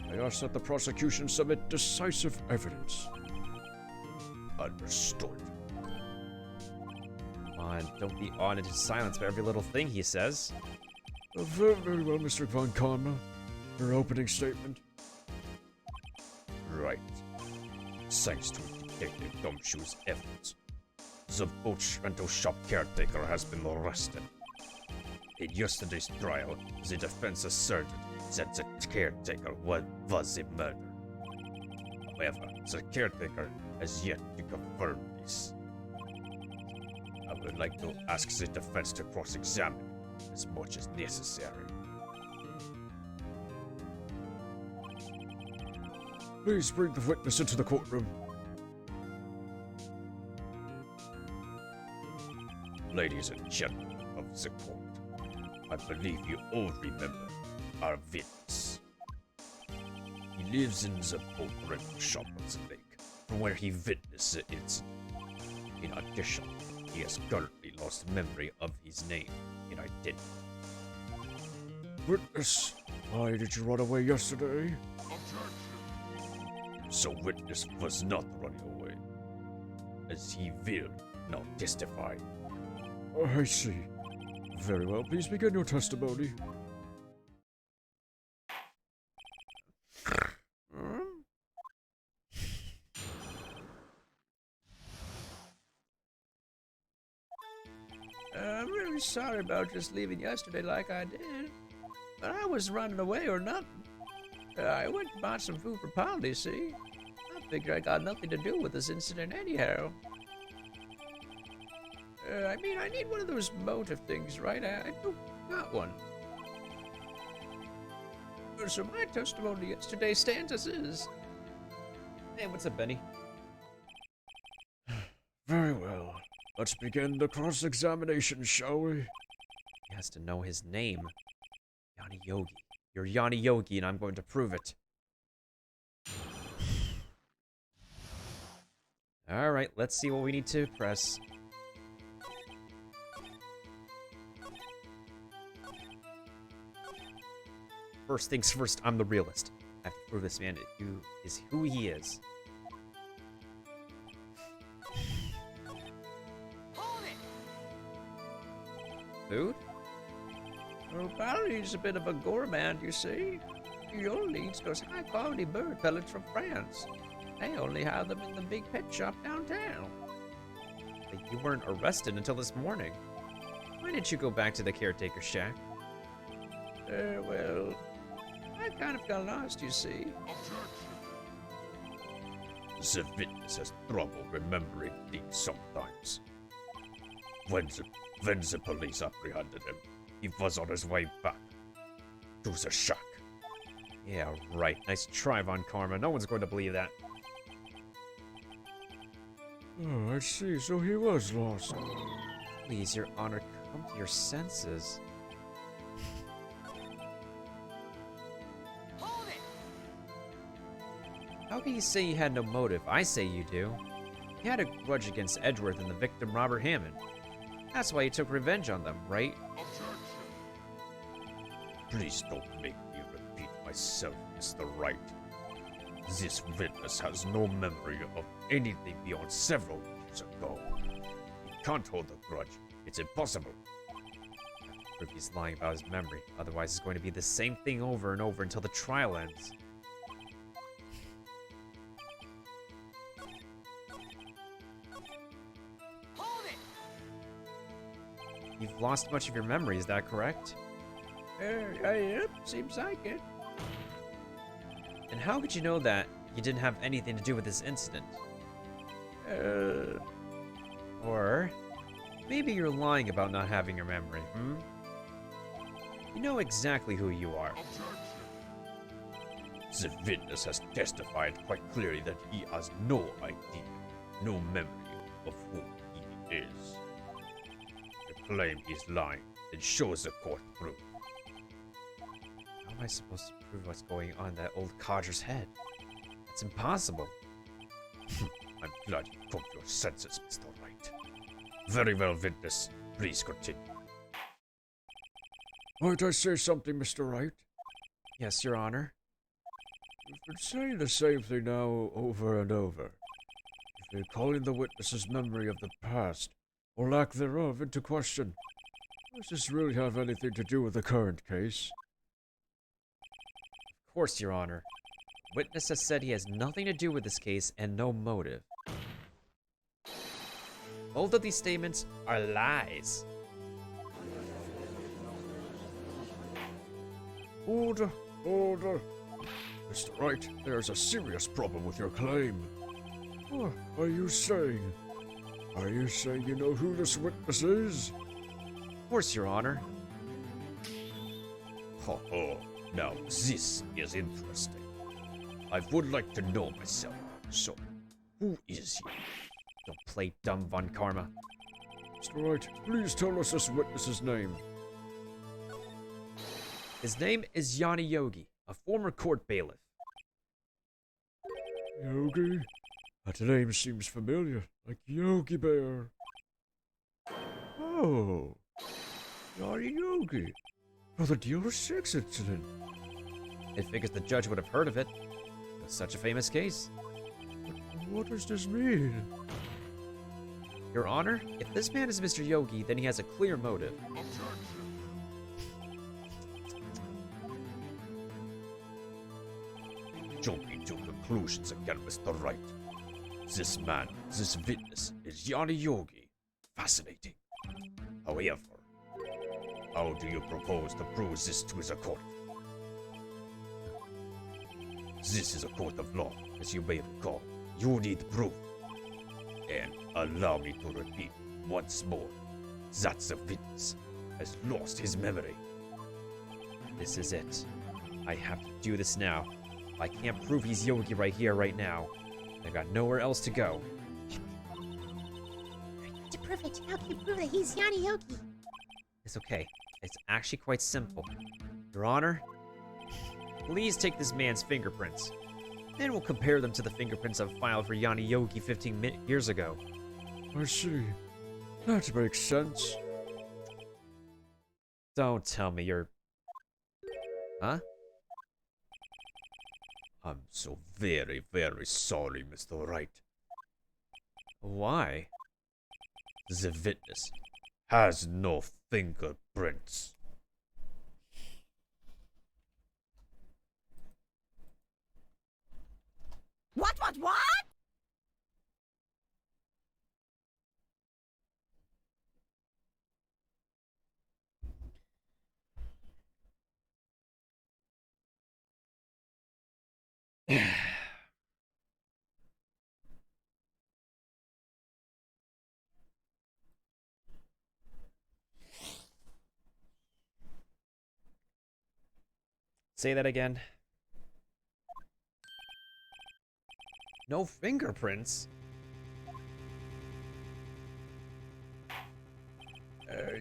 I ask that the prosecution submit decisive evidence. Understood. Come on, don't be awed into silence by every little thing he says. Very well, Mr. Von Karma. Your opening statement. Right. Thanks to Detective Gumshoe's efforts, the boat rental shop caretaker has been arrested. In yesterday's trial, the defense asserted that the caretaker was the murderer. However, the caretaker has yet to confirm this. I would like to ask the defense to cross-examine as much as necessary. Please bring the witness into the courtroom. Ladies and gentlemen of the court, I believe you all remember our witness. He lives in the boat rental shop on the lake, from where he witnessed the incident. In addition, he has currently lost memory of his name and identity. Witness, why did you run away yesterday? So witness was not running away, as he will now testify. I see. Very well, please begin your testimony. I'm really sorry about just leaving yesterday like I did. But I was running away or nothing. I went and bought some food for Polly, see? I figure I got nothing to do with this incident anyhow. I mean, I need one of those motive things, right? I don't got one. So my testimony yesterday stands as is. Hey, what's up, Benny? Very well. Let's begin the cross-examination, shall we? He has to know his name. Yanni Yogi. You're Yanni Yogi, and I'm going to prove it. Alright, let's see what we need to press. First things first, I'm the realist. I have to prove this man is who he is. Food? Well, Barry's a bit of a gourmand, you see. He only eats those high-quality bird pellets from France. They only have them in the big pet shop downtown. But you weren't arrested until this morning. Why didn't you go back to the caretaker's shack? Well, I kind of got lost, you see. The witness has trouble remembering things sometimes. When the police apprehended him, he was on his way back to the shack. Yeah, right. Nice try, Von Karma. No one's going to believe that. Oh, I see. So he was lost. Please, Your Honor, come to your senses. How can you say you had no motive? I say you do. You had a grudge against Edgeworth and the victim, Robert Hammond. That's why you took revenge on them, right? Please don't make me repeat myself, Mr. Wright. This witness has no memory of anything beyond several years ago. He can't hold a grudge. It's impossible. Proof he's lying about his memory. Otherwise, it's going to be the same thing over and over until the trial ends. You've lost much of your memory, is that correct? Yep, seems like it. And how could you know that you didn't have anything to do with this incident? Or maybe you're lying about not having your memory, hmm? You know exactly who you are. The witness has testified quite clearly that he has no idea, no memory of who he is. To claim he's lying, then shows the court proof. How am I supposed to prove what's going on in that old codger's head? It's impossible. I'm glad you come to your senses, Mr. Wright. Very well, witness. Please continue. Might I say something, Mr. Wright? Yes, Your Honor. You've been saying the same thing now over and over. You've been calling the witness's memory of the past, or lack thereof, into question. Does this really have anything to do with the current case? Of course, Your Honor. Witness has said he has nothing to do with this case and no motive. Both of these statements are lies. Order, order. Mr. Wright, there's a serious problem with your claim. What are you saying? Are you saying you know who this witness is? Of course, Your Honor. Ho ho. Now this is interesting. I would like to know myself. So, who is he? Don't play dumb, Von Karma. Mr. Wright, please tell us this witness's name. His name is Yanni Yogi, a former court bailiff. Yogi? That name seems familiar, like Yogi Bear. Oh, Yogi Yogi. For the Dealer 6 incident. It figures the judge would have heard of it. It's such a famous case. What does this mean? Your Honor, if this man is Mr. Yogi, then he has a clear motive. Jumping to conclusions again, Mr. Wright. This man, this witness, is Yanni Yogi. Fascinating. However, how do you propose to prove this to the court? This is a court of law, as you may recall. You need proof. And allow me to repeat once more that the witness has lost his memory. This is it. I have to do this now. I can't prove he's Yogi right here, right now. I got nowhere else to go. I got to prove it. How can you prove that he's Yanni Yogi? It's okay. It's actually quite simple. Your Honor, please take this man's fingerprints. Then we'll compare them to the fingerprints I've filed for Yanni Yogi 15 years ago. I see. That makes sense. Don't tell me you're... Huh? I'm so very, very sorry, Mr. Wright. Why? The witness has no fingerprints. What? Say that again. No fingerprints?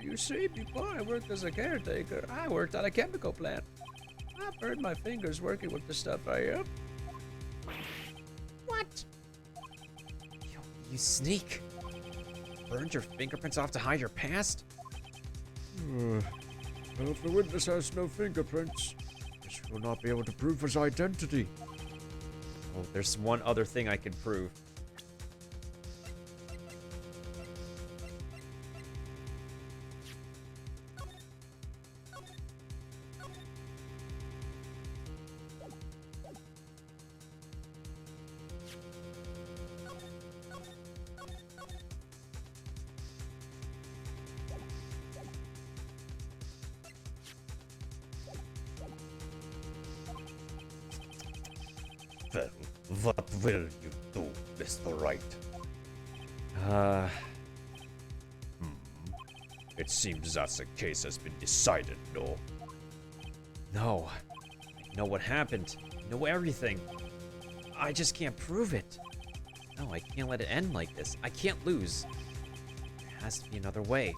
You see, before I worked as a caretaker, I worked at a chemical plant. I've burned my fingers working with the stuff I am. What? Yo, you sneak. Burned your fingerprints off to hide your past? Well, if the witness has no fingerprints, she will not be able to prove his identity. Oh, there's one other thing I could prove. Well, what will you do, Mr. Wright? Uh, It seems that the case has been decided, no? no. I know what happened. I know everything. I just can't prove it. No, I can't let it end like this. I can't lose. There has to be another way.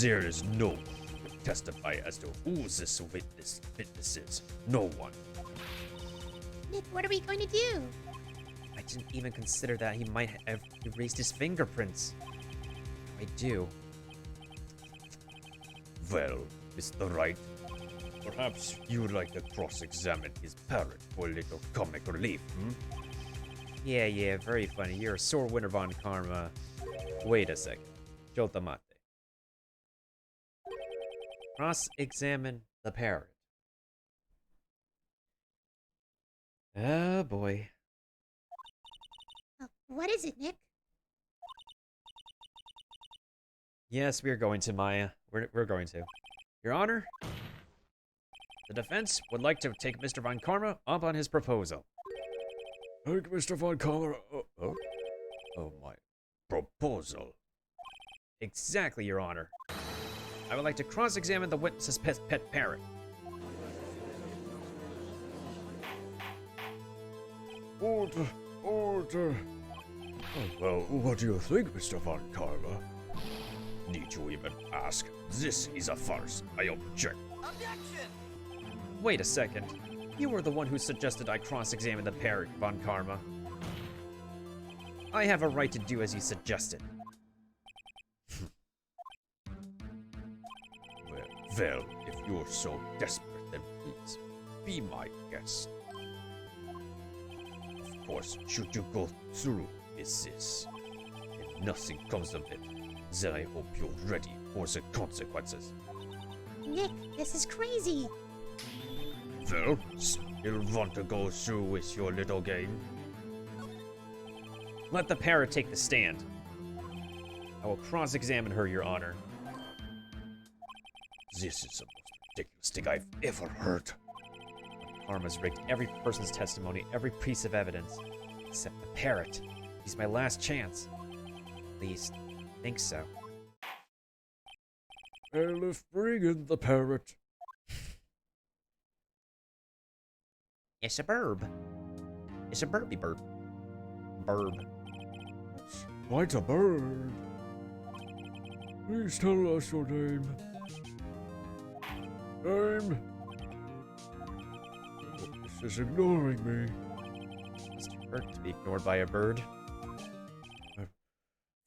There is no one who will testify as to who this witness is. No one. Nick, what are we going to do? I didn't even consider that he might have erased his fingerprints. Now I do. Well, Mr. Wright, perhaps you would like to cross-examine his parrot for a little comic relief, Yeah, very funny. You're a sore winner, Von Karma. Wait a second. Jotamate. Cross-examine the parrot. Oh boy. What is it, Nick? Yes, we're going to, Maya. We're going to. Your Honor, the defense would like to take Mr. Von Karma up on his proposal. Thank Mr. Von Kammer. Oh my. Proposal. Exactly, Your Honor. I would like to cross-examine the witness's pet parrot. Order, order. Well, what do you think, Mr. Von Karma? Need you even ask? This is a farce. I object. Wait a second. You were the one who suggested I cross-examine the parrot, Von Karma. I have a right to do as you suggested. Well, if you're so desperate, then please be my guest. Of course, should you go through with this, and nothing comes of it, then I hope you're ready for the consequences. Nick, this is crazy. Well, still want to go through with your little game? Let the parrot take the stand. I will cross-examine her, Your Honor. This is the most ridiculous thing I've ever heard. Karma's rigged every person's testimony, every piece of evidence, except the parrot. He's my last chance. At least, I think so. Bailiff, bring in the parrot. It's a burb. It's a burby burb. Burb. Quite a bird. Please tell us your name. Name? This is ignoring me. Must hurt to be ignored by a bird.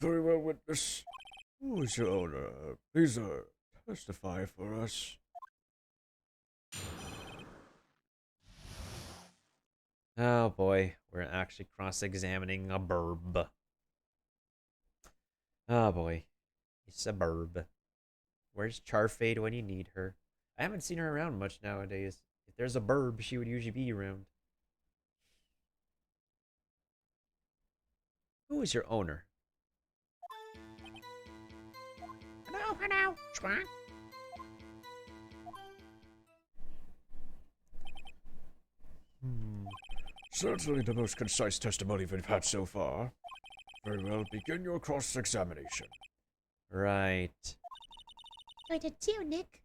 Very well, witness. Who is your owner? Please, testify for us. Oh boy, we're actually cross-examining a burb. Oh boy, it's a burb. Where's Charfade when you need her? I haven't seen her around much nowadays. If there's a burb, she would usually be around. Who is your owner? Hello, hello. Squawk. Certainly the most concise testimony we've had so far. Very well, begin your cross-examination. Right. What to do, Nick?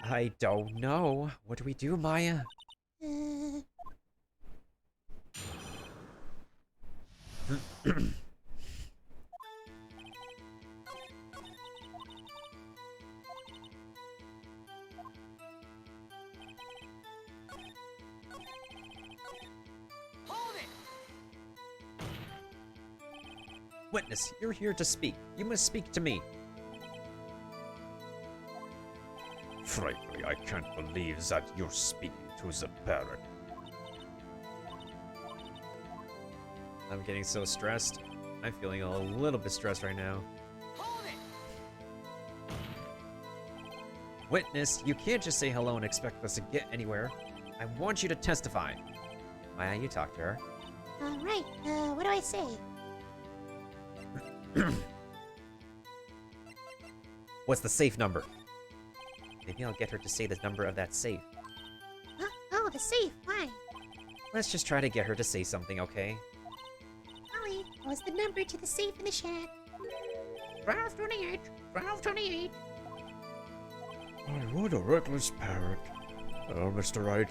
I don't know. What do we do, Maya? Uh, Witness, you're here to speak. You must speak to me. Frankly, I can't believe that you're speaking to the parrot. I'm getting so stressed. I'm feeling a little bit stressed right now. Witness, you can't just say hello and expect us to get anywhere. I want you to testify. Maya, you talk to her. all right. What do I say? What's the safe number? Maybe I'll get her to say the number of that safe. Huh? Oh, the safe. Why? Let's just try to get her to say something, okay? Ollie, what was the number to the safe in the shack? 1228. 1228. My, what a reckless parrot. Well, Mr. Wright,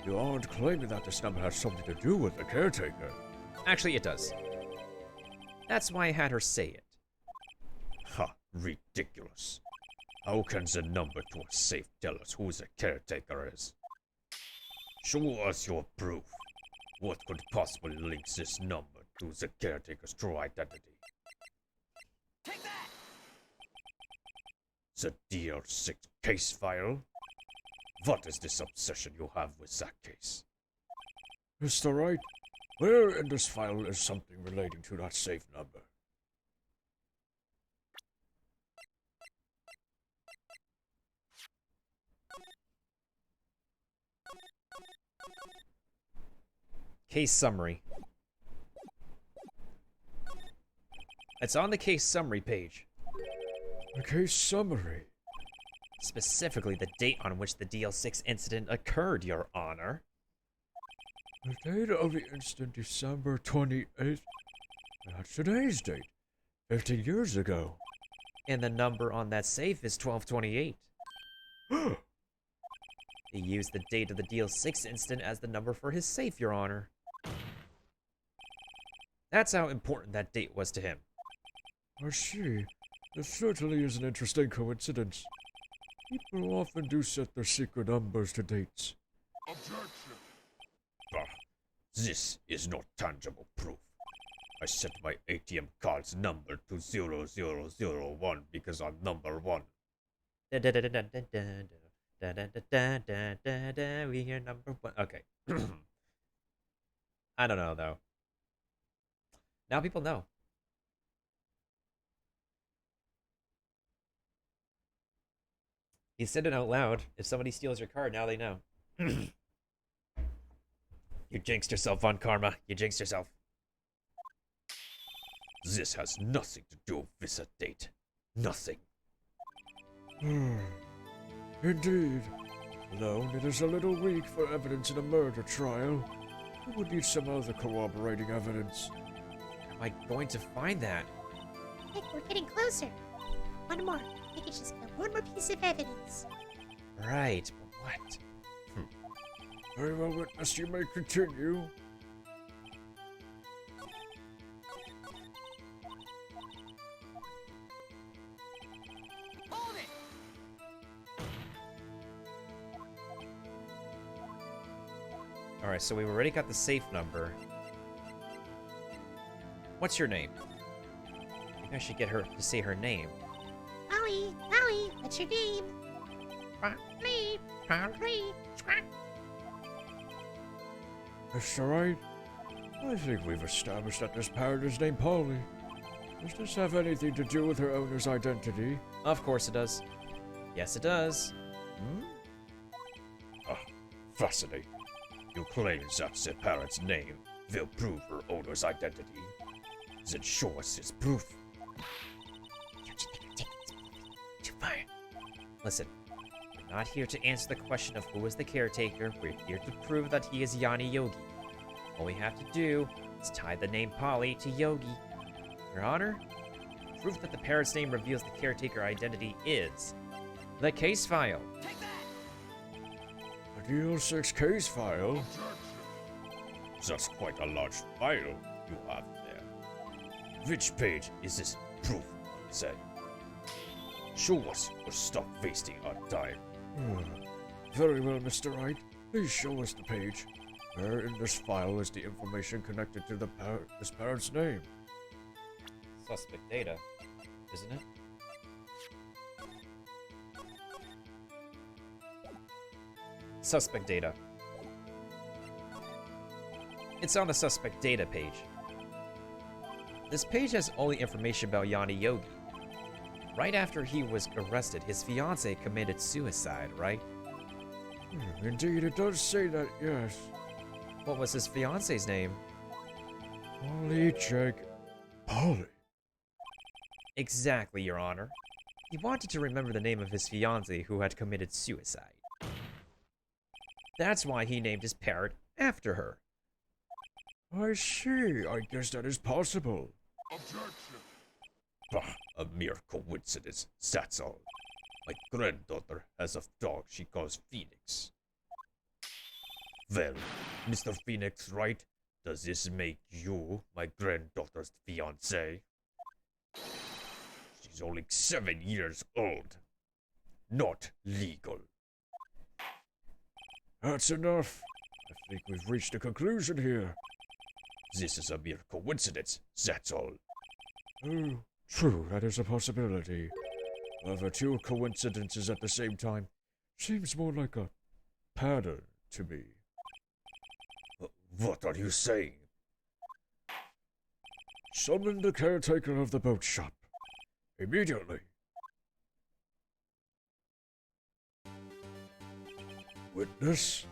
you aren't claiming that this number has something to do with the caretaker. Actually, it does. That's why I had her say it. Ha, ridiculous. How can the number to a safe tell us who the caretaker is? Show us your proof. What could possibly link this number to the caretaker's true identity? Take that! The DR6 case file? What is this obsession you have with that case? Mr. Wright, where in this file is something relating to that safe number? Case summary. It's on the case summary page. The case summary. Specifically, the date on which the DL6 incident occurred, Your Honor. The date of the incident, December 28th. That's today's date. 15 years ago. And the number on that safe is 1228. He used the date of the DL6 incident as the number for his safe, Your Honor. That's how important that date was to him. I see. This certainly is an interesting coincidence. People often do set their secret numbers to dates. Bah, this is not tangible proof. I set my ATM card's number to 0001 because I'm number one. We are number one. Okay. I don't know, though. Now people know. You said it out loud. If somebody steals your card, now they know. You jinxed yourself, Von Karma. You jinxed yourself. This has nothing to do with the date. Nothing. Indeed. Alone, it is a little weak for evidence in a murder trial. We would need some other corroborating evidence. How am I going to find that? Nick, we're getting closer. One more. I think it's just got one more piece of evidence. Right, but what? Very well, witness, you may continue. Alright, so we've already got the safe number. What's your name? Maybe I should get her to say her name. Ollie, Ollie, what's your name? Polly, Polly, squawk. Mr. Wright, I think we've established that this parrot is named Polly. Does this have anything to do with her owner's identity? Of course it does. Yes, it does. Ah, fascinating. You claim that the parrot's name will prove her owner's identity. Then show us his proof. Don't you think you're taking this too far? Listen, we're not here to answer the question of who is the caretaker. We're here to prove that he is Yanni Yogi. All we have to do is tie the name Polly to Yogi. Your Honor, proof that the parrot's name reveals the caretaker identity is the case file. A DL6 case file? That's quite a large file you have there. Which page is this proof on, say? Show us or stop wasting our time. Very well, Mr. Wright. Please show us the page. Where in this file is the information connected to this parent's name? Suspect data, isn't it? Suspect data. It's on the suspect data page. This page has all the information about Yanni Yogi. Right after he was arrested, his fiancée committed suicide, right? Indeed, it does say that, yes. What was his fiancée's name? Polly Jake. Polly? Exactly, Your Honor. He wanted to remember the name of his fiancée who had committed suicide. That's why he named his parrot after her. I see. I guess that is possible. Bah, a mere coincidence, that's all. My granddaughter has a dog she calls Phoenix. Well, Mr. Phoenix, right? Does this make you my granddaughter's fiancé? She's only 7 years old. Not legal. That's enough. I think we've reached a conclusion here. This is a mere coincidence, that's all. Oh, true, that is a possibility. However, two coincidences at the same time seems more like a pattern to me. What are you saying? Summon the caretaker of the boat shop. Immediately. Witness,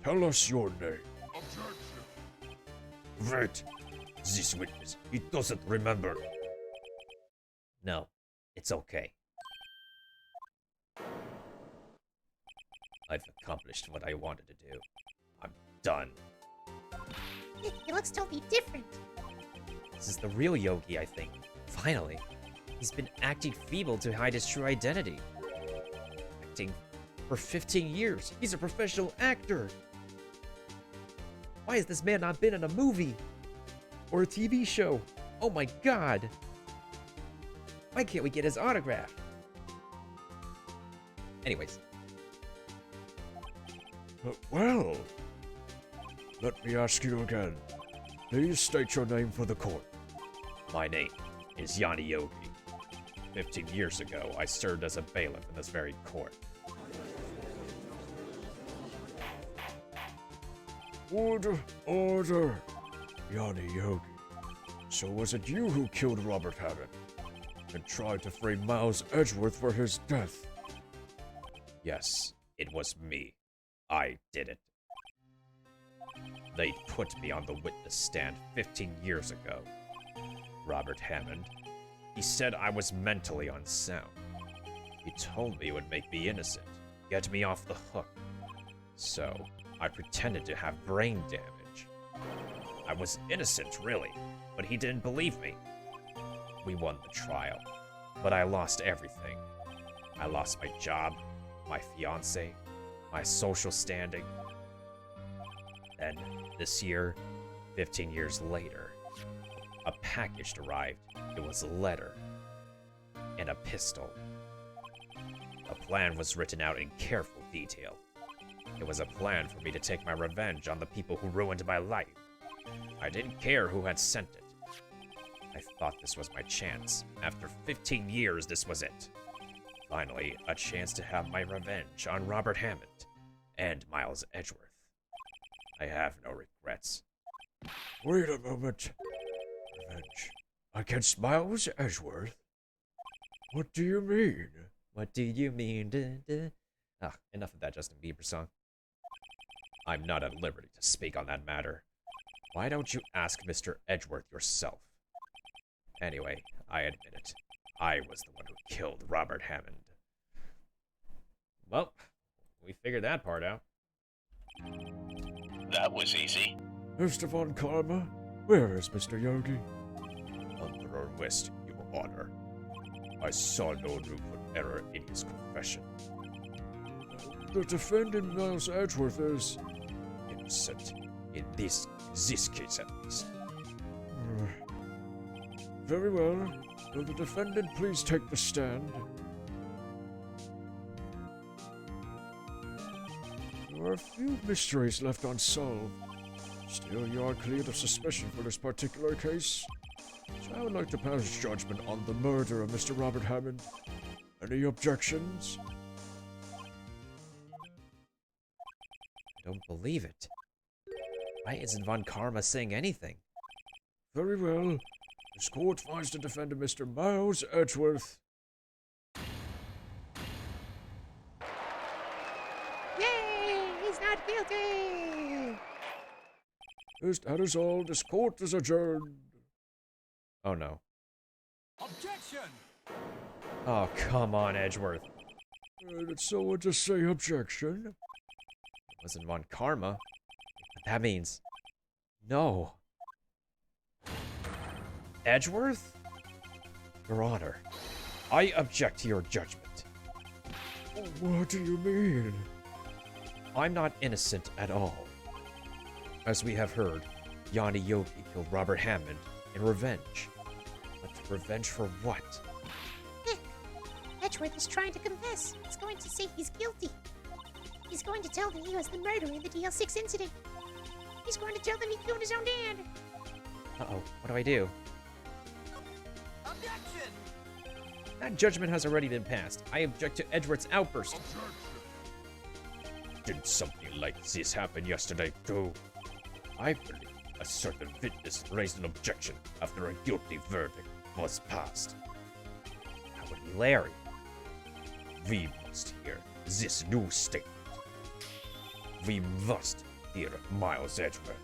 tell us your name. Right. This witness, he doesn't remember. No, it's okay. I've accomplished what I wanted to do. I'm done. He looks totally different. This is the real Yogi, I think. Finally. He's been acting feeble to hide his true identity. Acting for 15 years. He's a professional actor. Why has this man not been in a movie? Or a TV show? Oh my god. Why can't we get his autograph? Anyways. Well, let me ask you again. Please state your name for the court. My name is Yanni Yogi. 15 years ago, I served as a bailiff in this very court. Order, order. Yanni Yogi. So was it you who killed Robert Hammond and tried to frame Miles Edgeworth for his death? Yes, it was me. I did it. They put me on the witness stand 15 years ago. Robert Hammond, he said I was mentally unsound. He told me it would make me innocent, get me off the hook. So, I pretended to have brain damage. I was innocent, really, but he didn't believe me. We won the trial, but I lost everything. I lost my job, my fiancé, my social standing. Then, this year, 15 years later, a package arrived. It was a letter and a pistol. A plan was written out in careful detail. It was a plan for me to take my revenge on the people who ruined my life. I didn't care who had sent it. I thought this was my chance. After 15 years, this was it. Finally, a chance to have my revenge on Robert Hammond and Miles Edgeworth. I have no regrets. Wait a moment. Revenge against Miles Edgeworth? What do you mean? What do you mean? Duh, duh? Ah, enough of that Justin Bieber song. I'm not at liberty to speak on that matter. Why don't you ask Mr. Edgeworth yourself? Anyway, I admit it. I was the one who killed Robert Hammond. Well, we figured that part out. That was easy. Mr. Von Karma, where is Mr. Yogi? Under arrest, Your Honor. I saw no room for error in his confession. The defendant, Miles Edgeworth, is... Innocent. In this case at least. Very well. Will the defendant please take the stand? There are a few mysteries left unsolved. Still, you are cleared of suspicion for this particular case. So I would like to pass judgment on the murder of Mr. Robert Hammond. Any objections? I don't believe it. Why isn't Von Karma saying anything? Very well. This court finds the defendant Mr. Miles Edgeworth. Yay! He's not guilty! That is all. This court is adjourned. Oh no. Objection! Oh, come on, Edgeworth. Did someone just say objection? It wasn't Von Karma. That means... No. Edgeworth? Your Honor, I object to your judgment. What do you mean? I'm not innocent at all. As we have heard, Yanni Yogi killed Robert Hammond in revenge. But revenge for what? Edgeworth is trying to confess. He's going to say he's guilty. He's going to tell them he was the murderer in the DL6 incident. He's going to tell them he killed his own dad. Uh-oh, what do I do? Objection! That judgment has already been passed. I object to Edgeworth's outburst. Did something like this happen yesterday too? I believe a certain witness raised an objection after a guilty verdict was passed. That would be Larry. We must hear this new statement. We must hear Miles Edgeworth.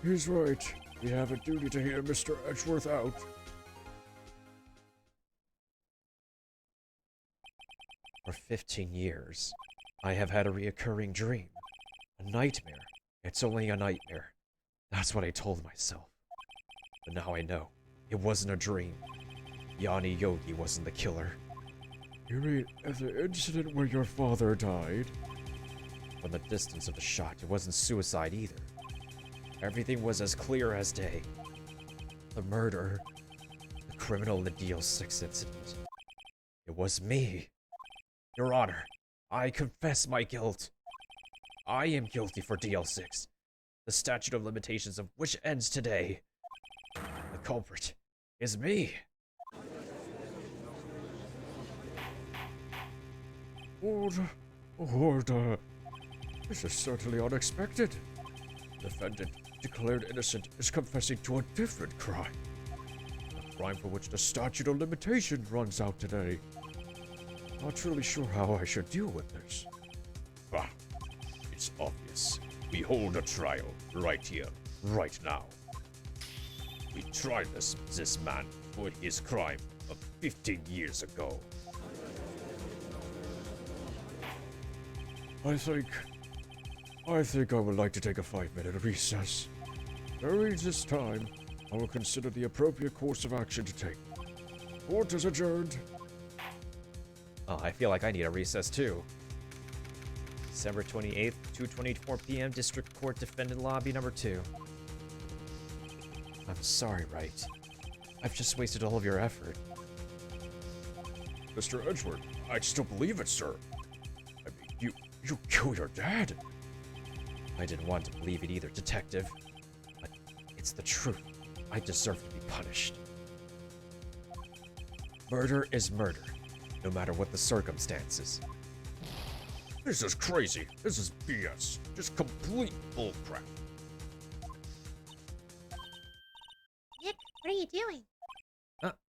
He's right. We have a duty to hear Mr. Edgeworth out. For 15 years, I have had a reoccurring dream. A nightmare. It's only a nightmare. That's what I told myself. But now I know. It wasn't a dream. Yanni Yogi wasn't the killer. You mean at the incident where your father died? From the distance of the shot, it wasn't suicide either. Everything was as clear as day. The murder, the criminal in the DL6 incident. It was me. Your Honor, I confess my guilt. I am guilty for DL6, the statute of limitations of which ends today. The culprit is me. Order. This is certainly unexpected. Defendant declared innocent is confessing to a different crime. A crime for which the statute of limitation runs out today. Not really sure how I should deal with this. Ah, it's obvious. We hold a trial right here, right now. We tried this man for his crime of 15 years ago. I think I would like to take a 5-minute recess. During this time, I will consider the appropriate course of action to take. Court is adjourned. Oh, I feel like I need a recess too. December 28th, 2:24 p.m. District Court Defendant Lobby number 2. I'm sorry, Wright. I've just wasted all of your effort. Mr. Edgeworth, I still believe it, sir. I mean, you killed your dad. I didn't want to believe it either, Detective. But it's the truth. I deserve to be punished. Murder is murder, no matter what the circumstances. This is crazy. This is BS. Just complete bullcrap. Nick, what are you doing?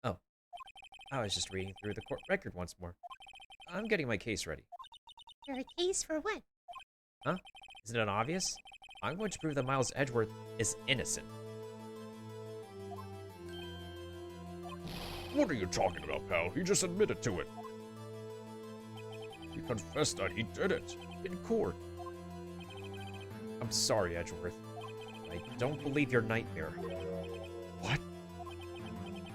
Oh. I was just reading through the court record once more. I'm getting my case ready. You're a case for what? Isn't it obvious? I'm going to prove that Miles Edgeworth is innocent. What are you talking about, pal? He just admitted to it. He confessed that he did it. In court. I'm sorry, Edgeworth. I don't believe your nightmare. What?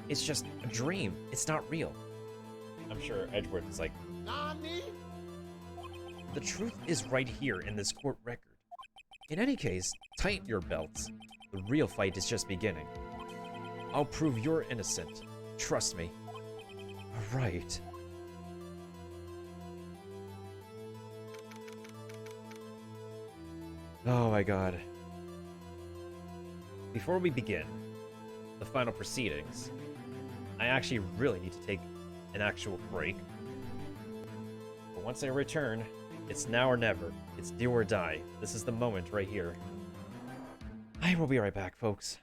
It's just a dream. It's not real. I'm sure Edgeworth is like, the truth is right here in this court record. In any case, tighten your belts. The real fight is just beginning. I'll prove you're innocent. Trust me. Right. Oh my god. Before we begin the final proceedings, I actually really need to take an actual break. But once I return, it's now or never. It's do or die. This is the moment right here. I will be right back, folks.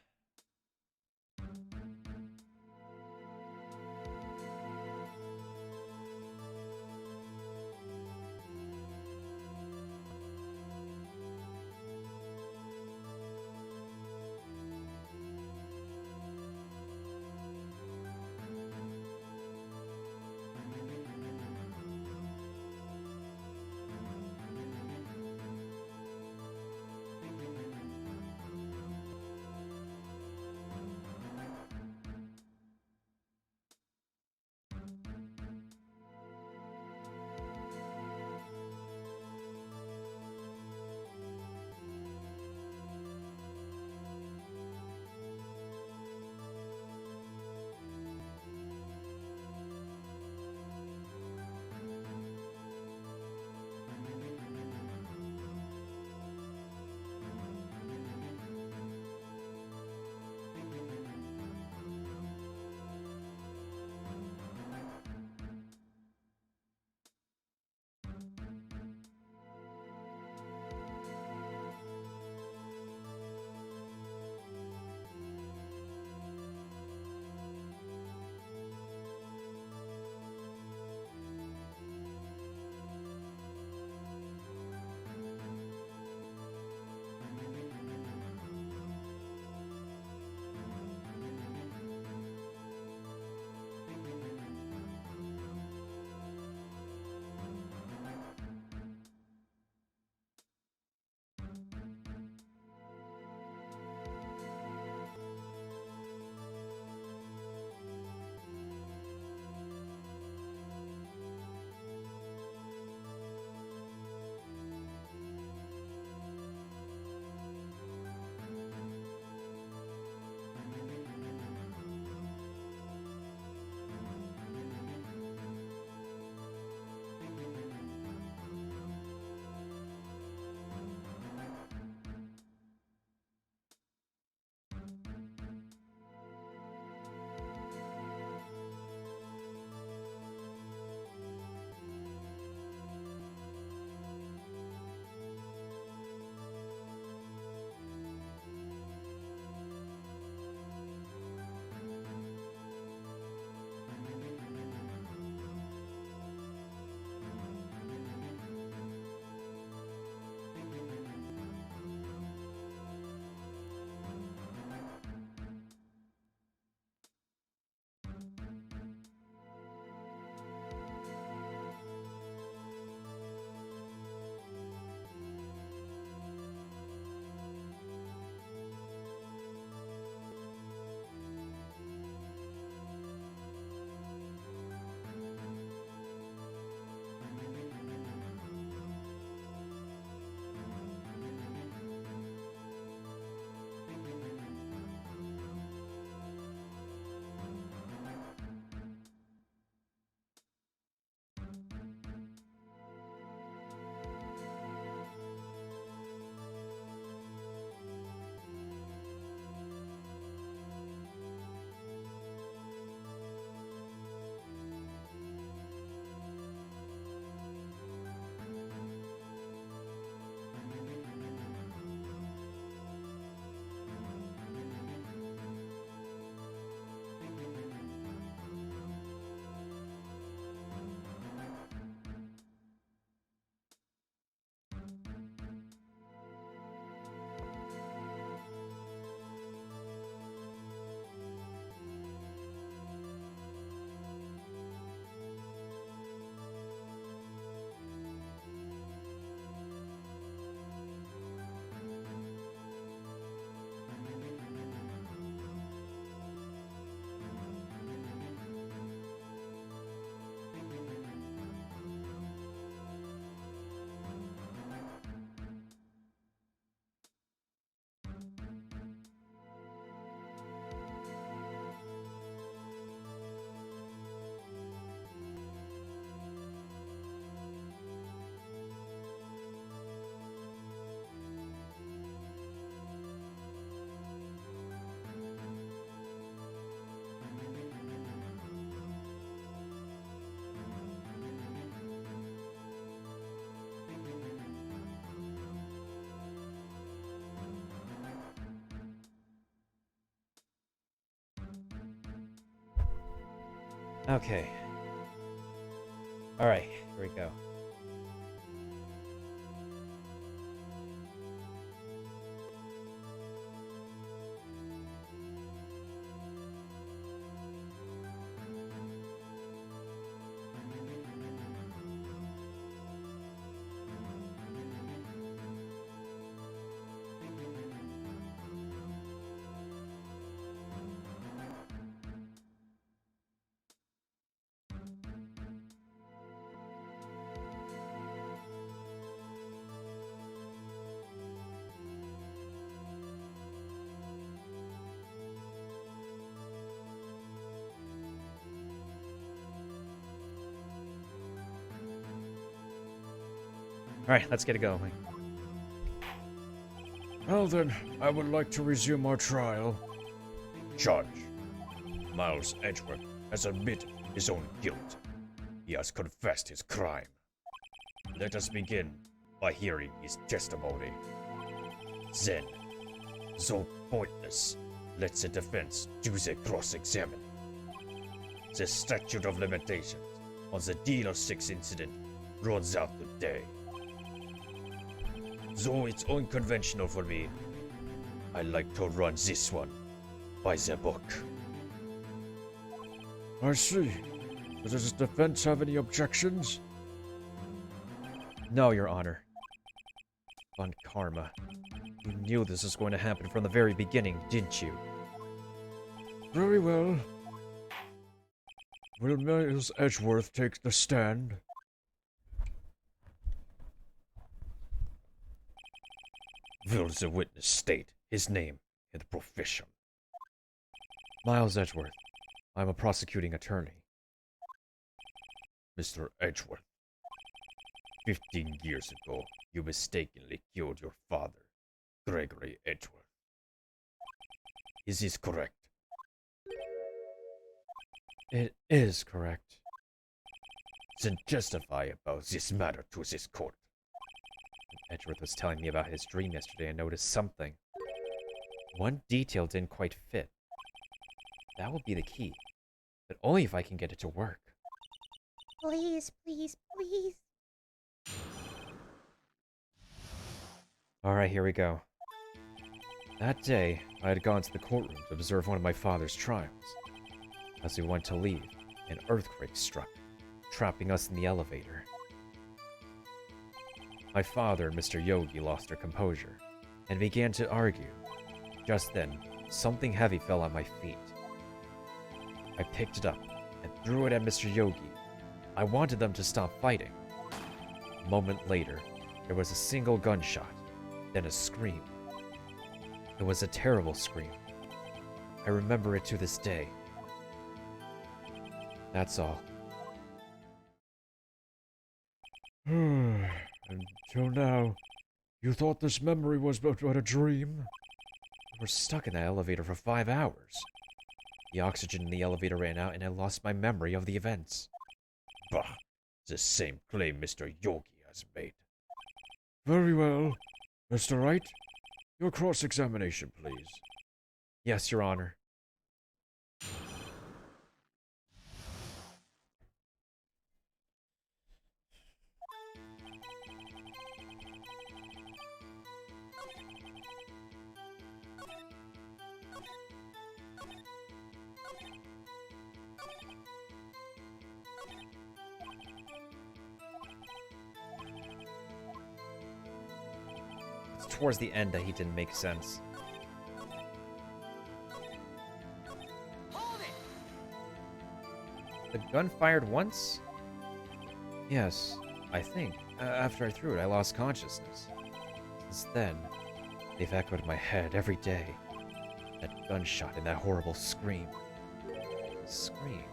Okay. Alright, here we go. Alright, let's get it going. Well then, I would like to resume our trial. Judge, Miles Edgeworth has admitted his own guilt. He has confessed his crime. Let us begin by hearing his testimony. Then, though pointless, let the defense do the cross-examining. The statute of limitations on the Dealer 6 incident runs out today. Though it's unconventional for me, I like to run this one by the book. I see. Does the defense have any objections? No, Your Honor. Von Karma. You knew this was going to happen from the very beginning, didn't you? Very well. Will Miles Edgeworth take the stand? Will the witness state his name and profession? Miles Edgeworth. I'm a prosecuting attorney. Mr. Edgeworth, 15 years ago, you mistakenly killed your father, Gregory Edgeworth. Is this correct? It is correct. Then testify about this matter to this court. Edgeworth was telling me about his dream yesterday and noticed something. One detail didn't quite fit. That will be the key, but only if I can get it to work. Please, please, please. Alright, here we go. That day, I had gone to the courtroom to observe one of my father's trials. As we went to leave, an earthquake struck, trapping us in the elevator. My father and Mr. Yogi lost their composure and began to argue. Just then, something heavy fell on my feet. I picked it up and threw it at Mr. Yogi. I wanted them to stop fighting. A moment later, there was a single gunshot, then a scream. It was a terrible scream. I remember it to this day. That's all. Until now, you thought this memory was but a dream? We were stuck in that elevator for 5 hours. The oxygen in the elevator ran out and I lost my memory of the events. Bah, the same claim Mr. Yogi has made. Very well. Mr. Wright, your cross-examination, please. Yes, Your Honor. It's towards the end that he didn't make sense. The gun fired once? Yes, I think. After I threw it, I lost consciousness. Since then, they've echoed in my head every day. That gunshot and that horrible scream. Scream.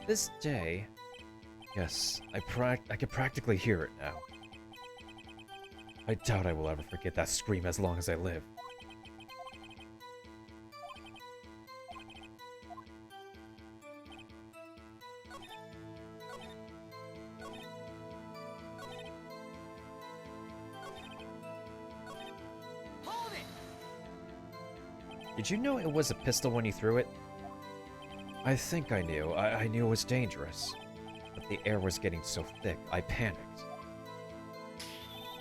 This day, yes, I can practically hear it now. I doubt I will ever forget that scream as long as I live. Did you know it was a pistol when you threw it? I think I knew. I knew it was dangerous. But the air was getting so thick, I panicked.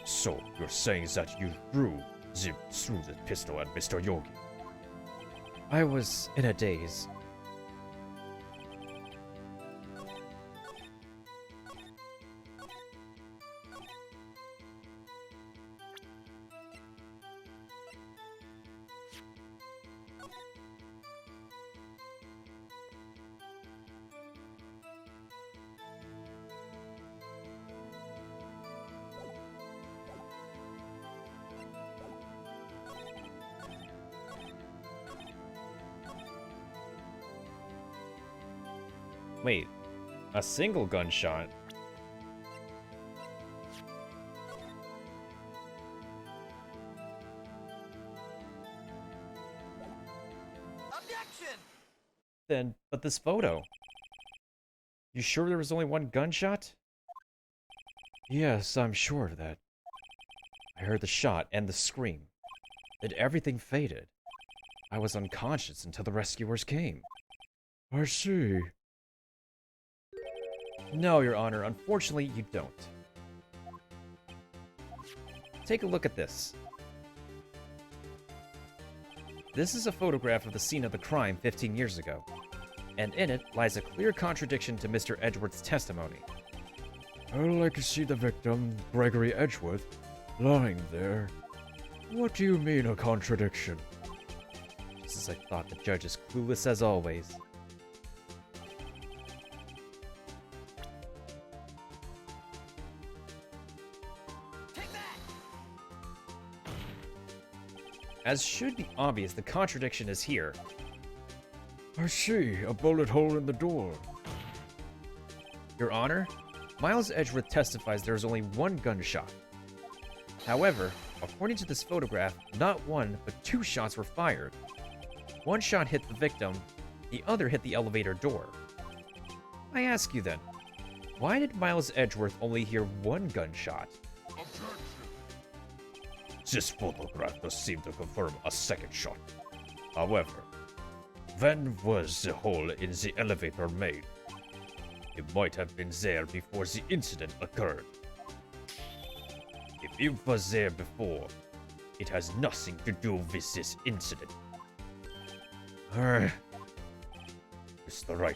So, you're saying that you threw the pistol at Mr. Yogi? I was in a daze. Wait, a single gunshot? Objection! Then, but this photo. You sure there was only one gunshot? Yes, I'm sure of that. I heard the shot and the scream. Then everything faded. I was unconscious until the rescuers came. I see. No, Your Honor, unfortunately, you don't. Take a look at this. This is a photograph of the scene of the crime 15 years ago, and in it lies a clear contradiction to Mr. Edgeworth's testimony. Well, I can see the victim, Gregory Edgeworth, lying there. What do you mean, a contradiction? Just as I thought, the judge is clueless as always. As should be obvious, the contradiction is here. I see, a bullet hole in the door. Your Honor, Miles Edgeworth testifies there is only one gunshot. However, according to this photograph, not one, but two shots were fired. One shot hit the victim, the other hit the elevator door. I ask you then, why did Miles Edgeworth only hear one gunshot? This photograph does seem to confirm a second shot. However, when was the hole in the elevator made? It might have been there before the incident occurred. If it was there before, it has nothing to do with this incident. Mr. Wright,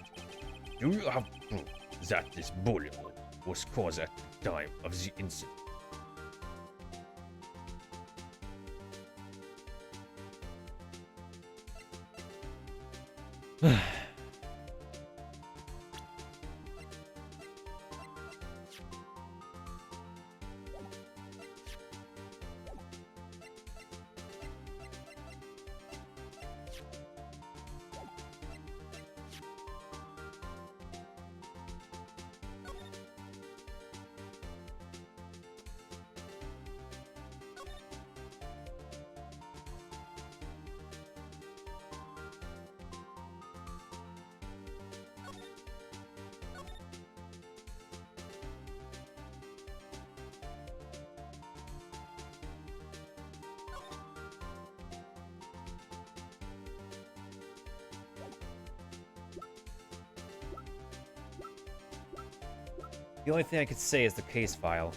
do you have proof that this bullet hole was caused at the time of the incident? The only thing I could say is the case file.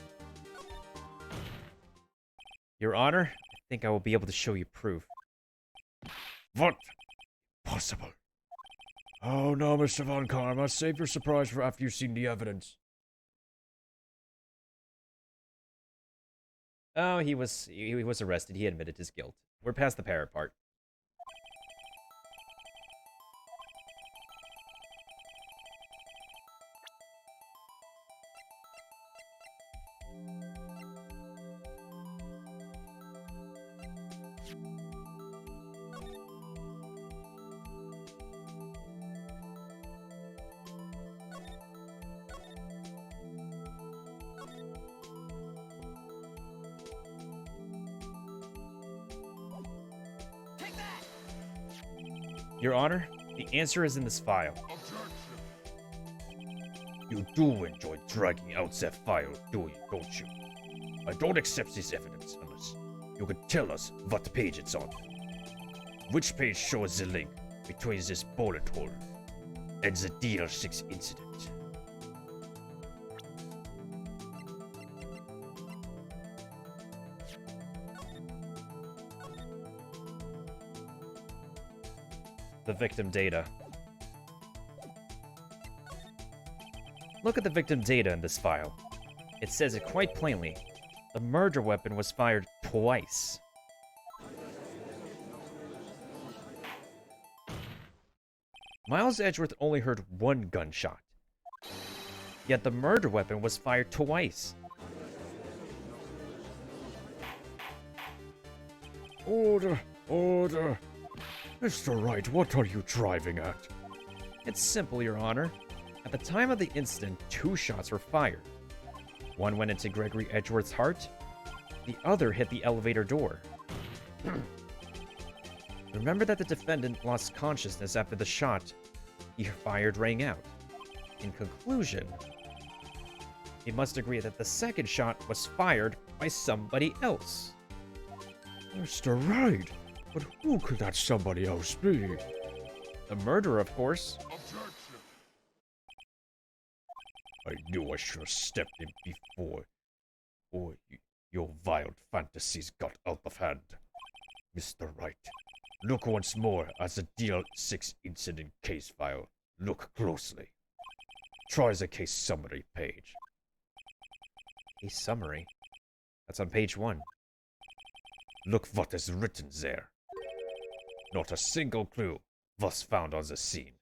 Your Honor, I think I will be able to show you proof. What? Possible. Oh no, Mr. Von Karma, save your surprise for after you've seen the evidence. Oh, he was arrested. He admitted his guilt. We're past the parrot part. Your Honor, the answer is in this file. You do enjoy dragging out that file, don't you? I don't accept this evidence unless you can tell us what page it's on. Which page shows the link between this bullet hole and the DL6 incident? The victim data. Look at the victim data in this file. It says it quite plainly. The murder weapon was fired twice. Miles Edgeworth only heard one gunshot. Yet the murder weapon was fired twice. Order, order. Mr. Wright, what are you driving at? It's simple, Your Honor. At the time of the incident, 2 shots were fired. One went into Gregory Edgeworth's heart. The other hit the elevator door. Remember that the defendant lost consciousness after the shot he fired rang out. In conclusion, he must agree that the second shot was fired by somebody else. Mr. Wright, but who could that somebody else be? The murderer, of course. I knew I should have stepped in before, or your wild fantasies got out of hand. Mr. Wright, look once more at the DL6 incident case file. Look closely. Try the case summary page. Case summary? That's on page 1. Look what is written there. Not a single clue was found on the scene.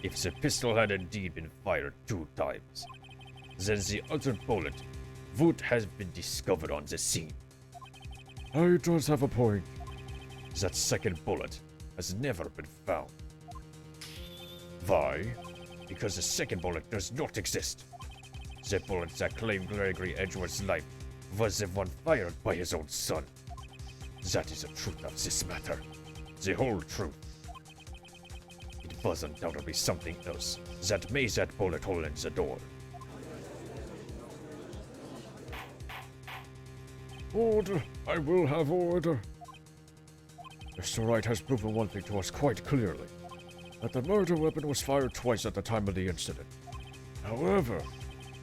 If the pistol had indeed been fired 2 times, then the other bullet would have been discovered on the scene. He does have a point. That second bullet has never been found. Why? Because the second bullet does not exist. The bullet that claimed Gregory Edgeworth's life was the one fired by his own son. That is the truth of this matter. The whole truth. It was undoubtedly something else that made that bullet hole in the door. Order. I will have order. Mr. Wright has proven one thing to us quite clearly. That the murder weapon was fired twice at the time of the incident. However,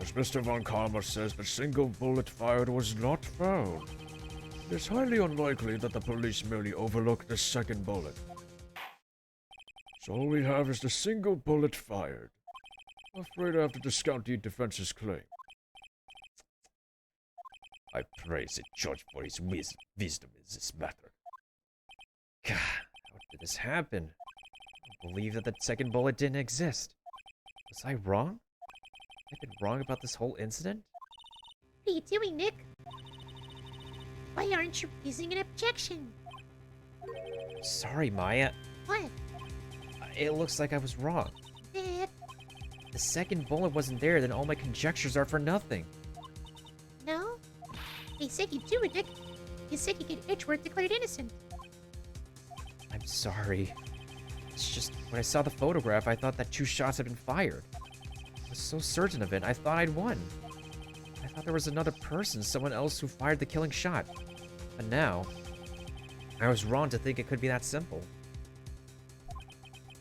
as Mr. Von Karma says, the single bullet fired was not found. It is highly unlikely that the police merely overlooked the second bullet. So all we have is the single bullet fired. I'm afraid I have to discount the defense's claim. I praise the judge for his wisdom in this matter. God, how did this happen? I believe that the second bullet didn't exist. Was I wrong? I've been wrong about this whole incident? What are you doing, Nick? Why aren't you raising an objection? Sorry, Maya. What? It looks like I was wrong. Nick? The second bullet wasn't there, then all my conjectures are for nothing. No? They said you'd do it, Nick. You said you'd get Edgeworth declared innocent. I'm sorry. It's just, when I saw the photograph, I thought that 2 shots had been fired. I was so certain of it, I thought I'd won. I thought there was another person, someone else who fired the killing shot. But now, I was wrong to think it could be that simple.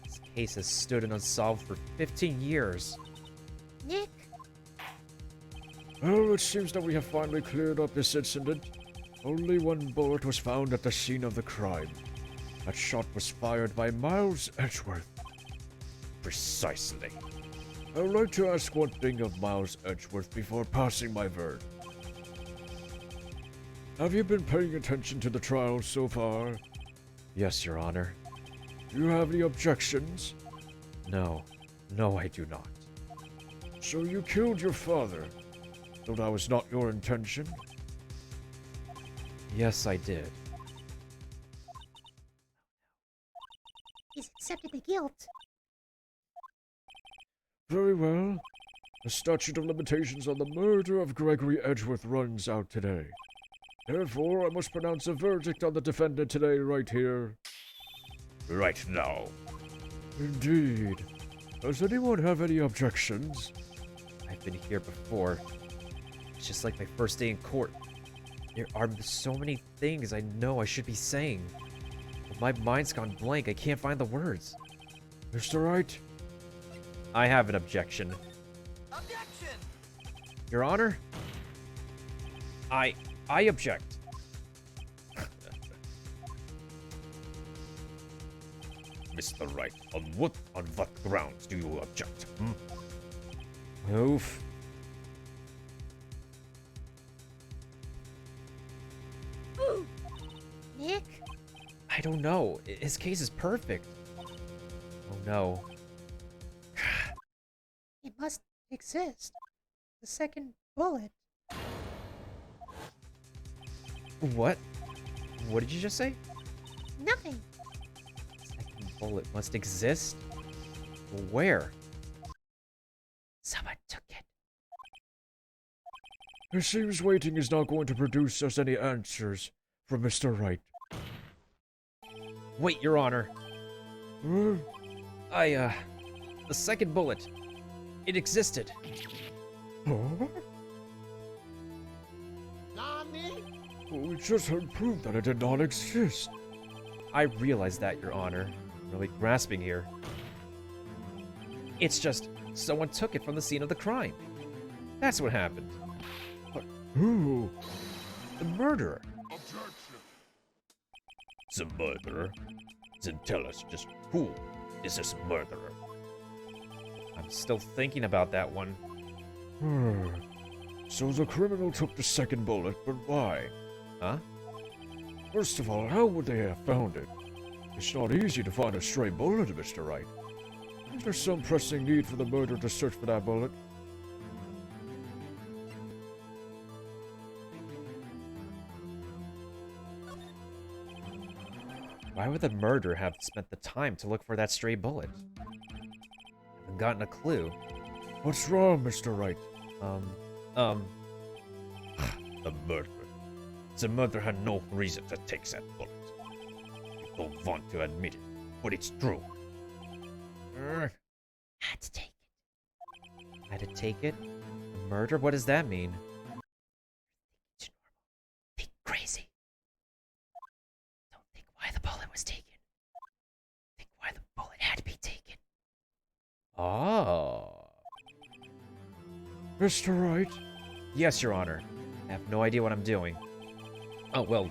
This case has stood unsolved for 15 years. Nick? Well, it seems that we have finally cleared up this incident. Only one bullet was found at the scene of the crime. That shot was fired by Miles Edgeworth. Precisely. I would like to ask one thing of Miles Edgeworth before passing my verdict. Have you been paying attention to the trial so far? Yes, Your Honor. Do you have any objections? No. No, I do not. So you killed your father, though that was not your intention? Yes, I did. He's accepted the guilt. Very well. The statute of limitations on the murder of Gregory Edgeworth runs out today. Therefore, I must pronounce a verdict on the defendant today right here. Right now. Indeed. Does anyone have any objections? I've been here before. It's just like my first day in court. There are so many things I know I should be saying. But my mind's gone blank. I can't find the words. Mr. Wright? I have an objection. Objection! Your Honor? I object. Mr. Wright, on what grounds do you object? Oof. Nick? I don't know. His case is perfect. Oh no. It must exist. The second bullet. What? What did you just say? Nothing. Second bullet must exist? Where? Someone took it. It seems waiting is not going to produce us any answers from Mr. Wright. Wait, Your Honor. Huh? The second bullet. It existed. Huh? Well, we just heard proof that it did not exist. I realize that, Your Honor. I'm really grasping here. It's just someone took it from the scene of the crime. That's what happened. Who? The murderer. The murderer? Then tell us just who is this murderer? I'm still thinking about that one. So the criminal took the second bullet, but why? Huh? First of all, how would they have found it? It's not easy to find a stray bullet, Mr. Wright. Is there some pressing need for the murderer to search for that bullet? Why would the murderer have spent the time to look for that stray bullet? Haven't gotten a clue. What's wrong, Mr. Wright? The murderer. The murderer had no reason to take that bullet. I don't want to admit it, but it's true. Had to take it. Had to take it? The murder? What does that mean? It's normal. Think crazy. Don't think why the bullet was taken. Think why the bullet had to be taken. Oh. Mr. Wright? Yes, Your Honor. I have no idea what I'm doing. Oh, well,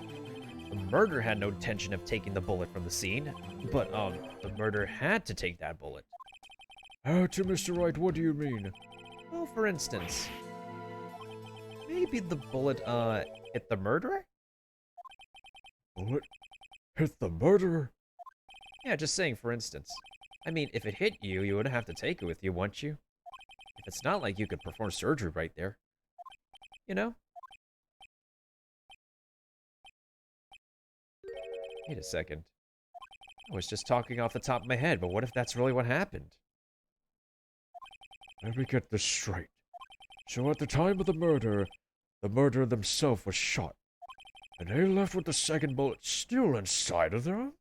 the murderer had no intention of taking the bullet from the scene, but, the murderer had to take that bullet. How to, Mr. Wright, what do you mean? Well, for instance, maybe the bullet, hit the murderer? Bullet? Hit the murderer? Yeah, just saying, for instance. I mean, if it hit you, you would have to take it with you, wouldn't you? If it's not like you could perform surgery right there. You know? Wait a second. I was just talking off the top of my head, but what if that's really what happened? Let me get this straight. So at the time of the murderer themselves was shot, and they left with the second bullet still inside of them?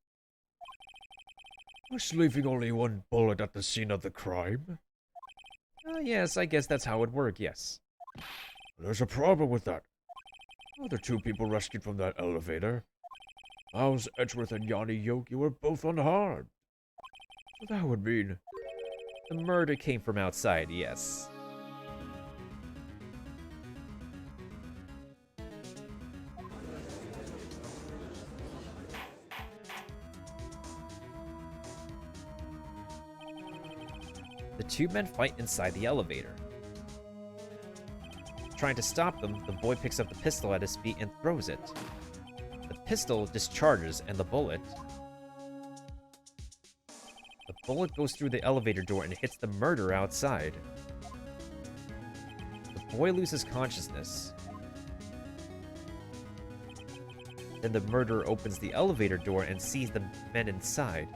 Thus leaving only one bullet at the scene of the crime? Yes, I guess that's how it worked, yes. There's a problem with that. The two people rescued from that elevator, Miles Edgeworth and Yanni Yogi, were both unharmed. So that would mean... The murder came from outside, yes. The two men fight inside the elevator. Trying to stop them, the boy picks up the pistol at his feet and throws it. The pistol discharges and the bullet goes through the elevator door and hits the murderer outside. The boy loses consciousness. Then the murderer opens the elevator door and sees the men inside.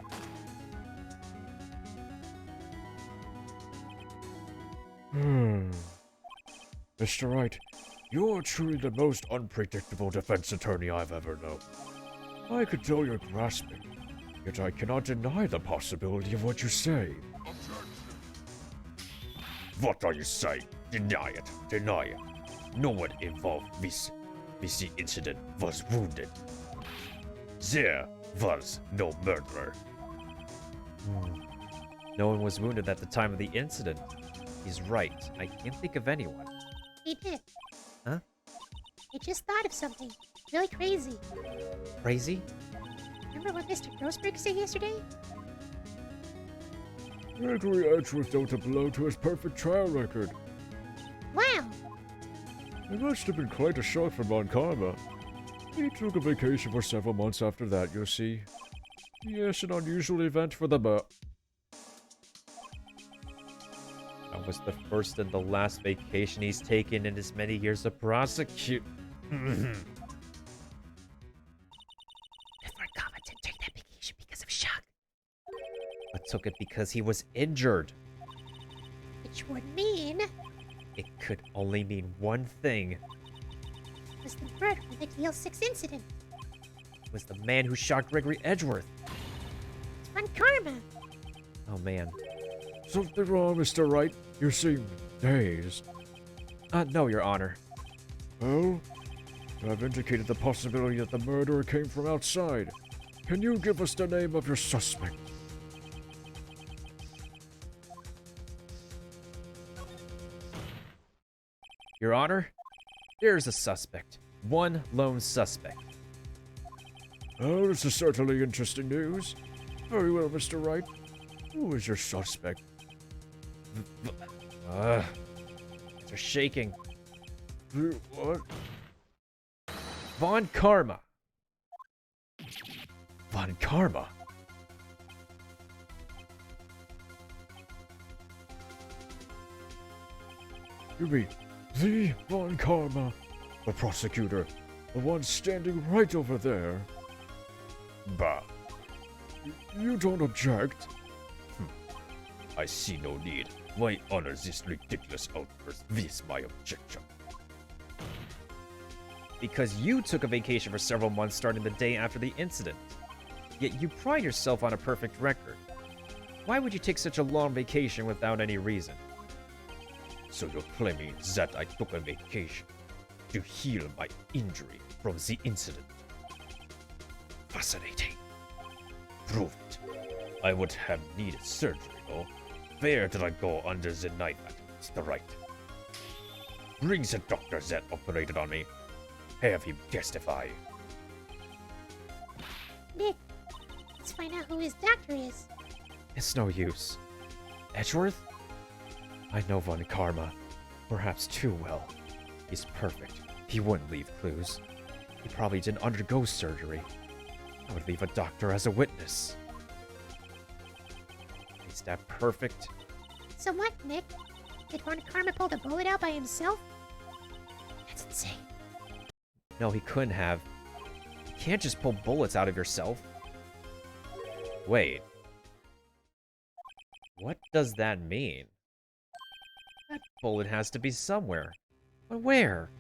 Mr. Wright, you are truly the most unpredictable defense attorney I've ever known. I could tell you're grasping, yet I cannot deny the possibility of what you say. What are you saying? Deny it. Deny it. No one involved this. with the incident was wounded. There was no murderer. No one was wounded at the time of the incident. He's right. I can't think of anyone. Hey, Nick. Huh? I just thought of something. Really crazy. Crazy? Remember what Mr. Grossberg said yesterday? Gregory Edgeworth dealt a blow to his perfect trial record. Wow. It must have been quite a shock for Von Karma. He took a vacation for several months after that, you see. Yes, an unusual event for the That was the first and the last vacation he's taken in his many years of prosecute. If Arkama didn't take that vacation because of shock, But took it because he was injured. Which would mean It could only mean one thing. it was the murder of the DL6 incident. It was the man who shot Gregory Edgeworth. It's Von Karma. Oh man. Something wrong, Mr. Wright? You seem dazed. No, Your Honor. Well, I've indicated the possibility that the murderer came from outside. Can you give us the name of your suspect? Your Honor, there's a suspect. One lone suspect. Oh, this is certainly interesting news. Very well, Mr. Wright. Who is your suspect? They're shaking. What? Von Karma. Von Karma? You mean the Von Karma, the prosecutor, the one standing right over there? Bah, You don't object? I see no need. Why honor this ridiculous outburst with my objection? Because you took a vacation for several months starting the day after the incident. Yet you pride yourself on a perfect record. Why would you take such a long vacation without any reason? So you're claiming that I took a vacation to heal my injury from the incident? Fascinating. Prove it. I would have needed surgery, though. Where did I go under the knife at, Mr. Wright? Bring the doctor that operated on me. Have him testify. Nick, let's find out who his doctor is. It's no use. Edgeworth? I know Von Karma. Perhaps too well. He's perfect. He wouldn't leave clues. He probably didn't undergo surgery. I would leave a doctor as a witness. Is that perfect? So what, Nick? Did Von Karma pull the bullet out by himself? That's insane. No, he couldn't have. You can't just pull bullets out of yourself. Wait. What does that mean? That bullet has to be somewhere. But where?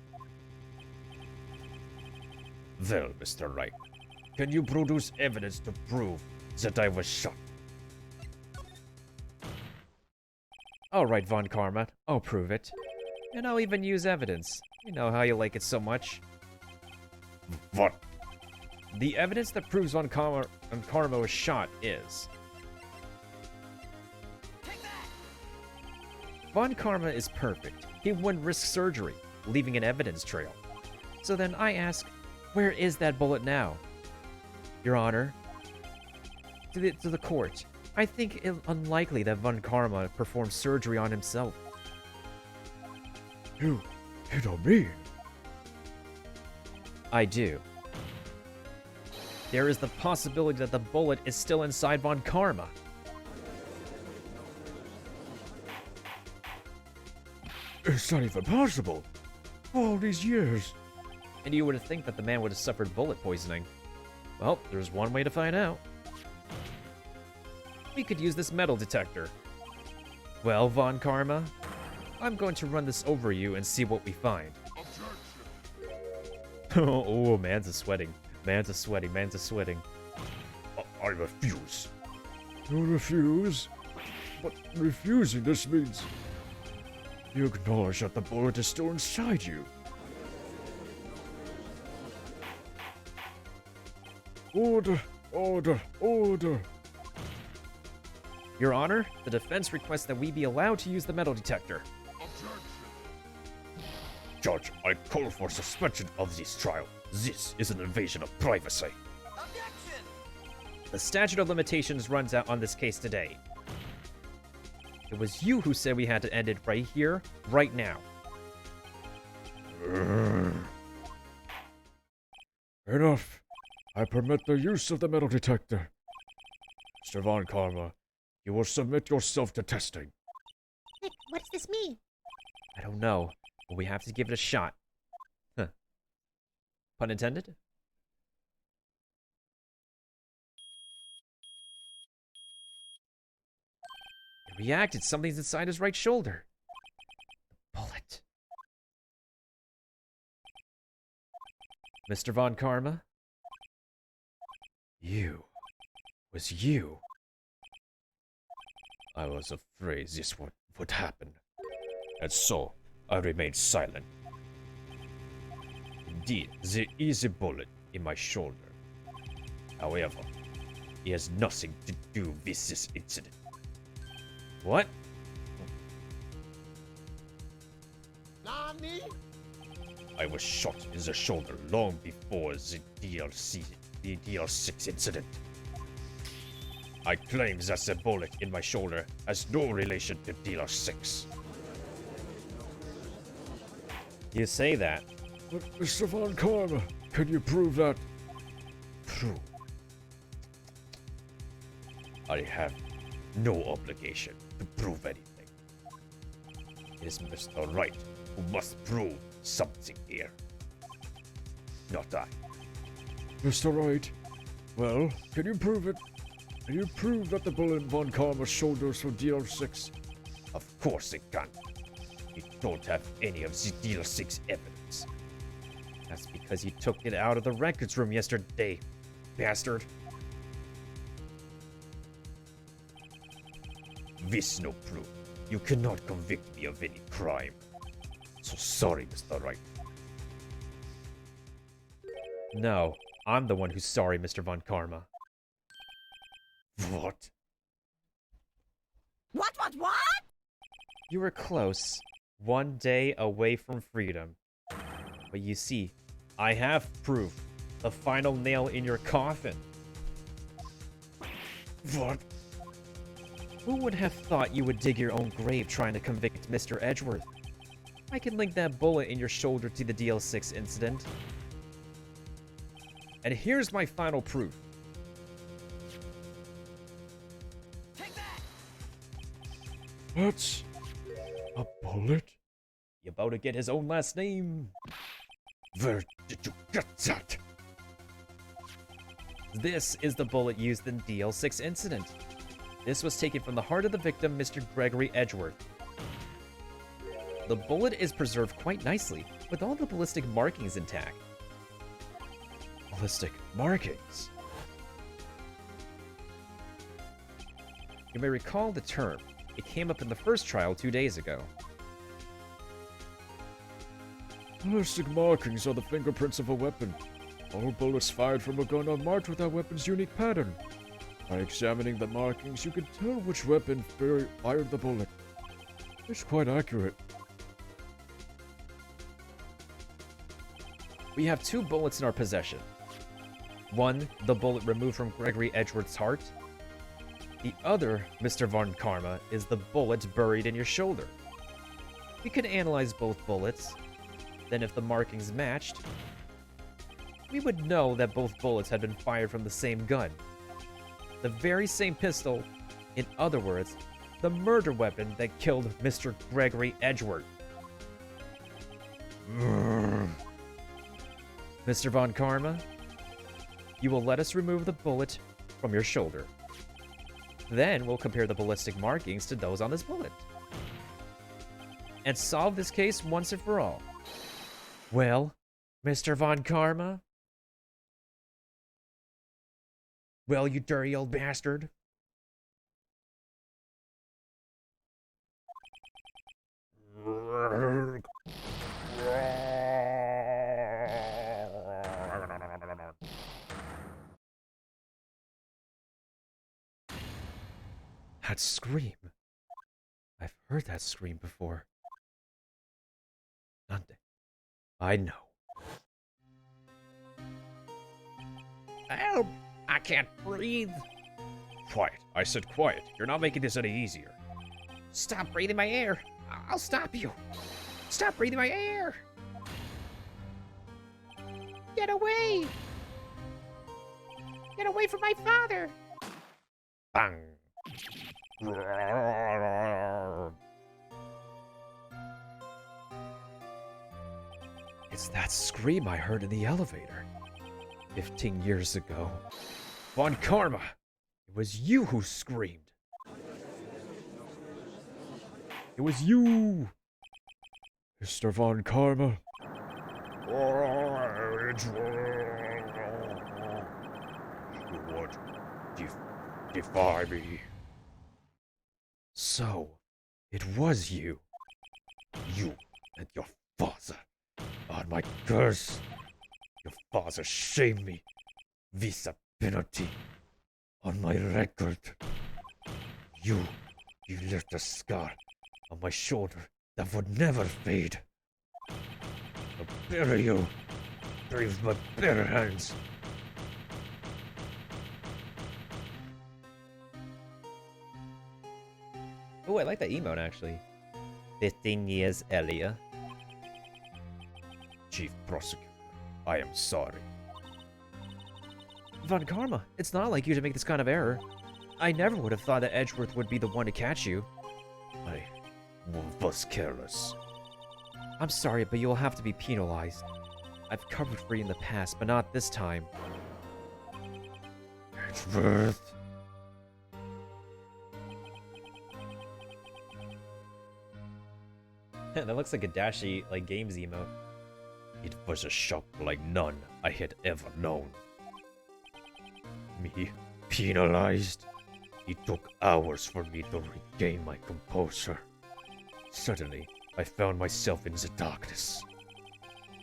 Well, Mr. Wright, can you produce evidence to prove that I was shot? All right, Von Karma. I'll prove it. And I'll even use evidence. You know how you like it so much. What? The evidence that proves Von Karma was shot is... Von Karma is perfect. He wouldn't risk surgery, leaving an evidence trail. So then I ask, where is that bullet now? Your Honor, to the court, I think it unlikely that Von Karma performed surgery on himself. You don't mean? I do. There is the possibility that the bullet is still inside Von Karma. It's not even possible. All these years. And you would think that the man would have suffered bullet poisoning. Well, there's one way to find out. We could use this metal detector. Well, Von Karma, I'm going to run this over you and see what we find. Oh, man's a sweating. Man's a sweating. Man's a sweating. I refuse. You refuse? But refusing this means... You acknowledge that the bullet is still inside you. Order, order, order. Your Honor, the defense requests that we be allowed to use the metal detector. Judge, I call for suspension of this trial. This is an invasion of privacy. The statute of limitations runs out on this case today. It was you who said we had to end it right here, right now. Enough. I permit the use of the metal detector. Mr. Von Karma, you will submit yourself to testing. Nick, what does this mean? I don't know, but we have to give it a shot. Huh. Pun intended? It reacted. Something's inside his right shoulder. The bullet. Mr. Von Karma? You. Was you. I was afraid this would happen. And so, I remained silent. Indeed, there is a bullet in my shoulder. However, it has nothing to do with this incident. What? I was shot in the shoulder long before the DL6 incident. I claim that the bullet in my shoulder has no relation to DL6. You say that. But Mr. Von Karma, can you prove that? True. I have no obligation to prove anything. It is Mr. Wright who must prove something here. Not I. Mr. Wright, well, can you prove it? Can you prove that the bullet in Von Karma's shoulder is from DL6? Of course it can. You don't have any of the DL6 evidence. That's because you took it out of the records room yesterday, bastard. With no proof, you cannot convict me of any crime. So sorry, Mr. Wright. No, I'm the one who's sorry, Mr. Von Karma. What? What? You were close. One day away from freedom. But you see, I have proof. The final nail in your coffin. What? Who would have thought you would dig your own grave trying to convict Mr. Edgeworth? I can link that bullet in your shoulder to the DL6 incident. And here's my final proof. That's a bullet? You about to get his own last name. Where did you get that? This is the bullet used in DL6 incident. This was taken from the heart of the victim, Mr. Gregory Edgeworth. The bullet is preserved quite nicely, with all the ballistic markings intact. Ballistic markings? You may recall the term. It came up in the first trial 2 days ago. Ballistic markings are the fingerprints of a weapon. All bullets fired from a gun are marked with that weapon's unique pattern. By examining the markings, you can tell which weapon fired the bullet. It's quite accurate. We have 2 bullets in our possession. One, the bullet removed from Gregory Edgeworth's heart. The other, Mr. Von Karma, is the bullet buried in your shoulder. We could analyze both bullets. Then if the markings matched, we would know that both bullets had been fired from the same gun. The very same pistol, in other words, the murder weapon that killed Mr. Gregory Edgeworth. Mr. Von Karma, you will let us remove the bullet from your shoulder. Then we'll compare the ballistic markings to those on this bullet. And solve this case once and for all. Well, Mr. Von Karma? Well, you dirty old bastard? That scream. I've heard that scream before. Nande. I know. Help! I can't breathe. Quiet. I said quiet. You're not making this any easier. Stop breathing my air. I'll stop you. Stop breathing my air. Get away! Get away from my father! Bang. It's that scream I heard in the elevator 15 years ago. Von Karma. It was you who screamed. It was you! Mr. Von Karma. You would defy me. So, it was you. You and your father are my curse. Your father shamed me. This a penalty on my record. You left a scar on my shoulder that would never fade. I'll bury you. Bury with my bare hands. Oh, I like that emote actually. 15 years earlier. Chief Prosecutor, I am sorry. Von Karma, it's not like you to make this kind of error. I never would have thought that Edgeworth would be the one to catch you. I was careless. I'm sorry, but you'll have to be penalized. I've covered for you in the past, but not this time. Edgeworth. That looks like a Dashi, like, games emote. It was a shock like none I had ever known. Me penalized? It took hours for me to regain my composure. Suddenly, I found myself in the darkness.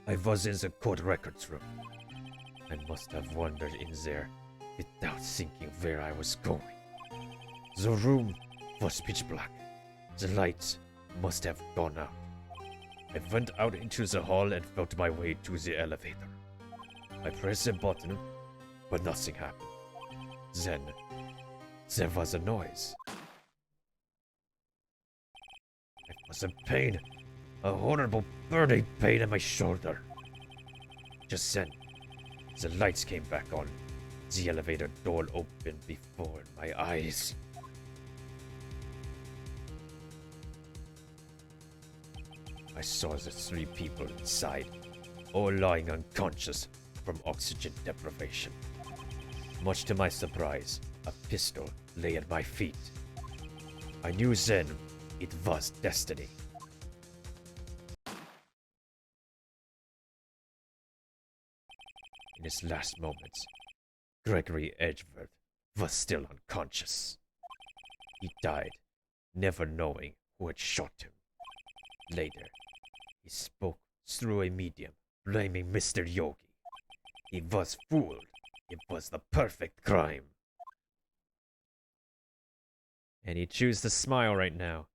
I was in the court records room. I must have wandered in there without thinking where I was going. The room was pitch black. The lights must have gone out. I went out into the hall and felt my way to the elevator. I pressed a button, but nothing happened. Then, there was a noise. It was a pain, a horrible burning pain in my shoulder. Just then, the lights came back on. The elevator door opened before my eyes. I saw the three people inside, all lying unconscious from oxygen deprivation. Much to my surprise, a pistol lay at my feet. I knew then it was destiny. In his last moments, Gregory Edgeworth was still unconscious. He died, never knowing who had shot him. Later, he spoke through a medium, blaming Mr. Yogi. He was fooled. It was the perfect crime. And he chooses to smile right now.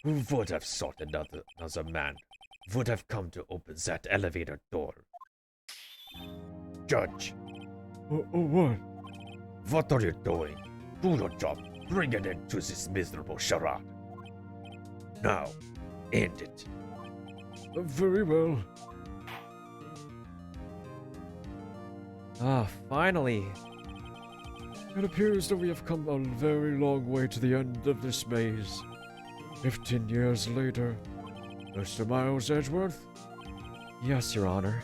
Who would have thought another man would have come to open that elevator door? Judge, What? what are you doing? Do your job. Bring an end to this miserable charade. Now, end it. Very well. Ah, finally. It appears that we have come a very long way to the end of this maze. 15 years later. Mr. Miles Edgeworth, Yes, Your Honor.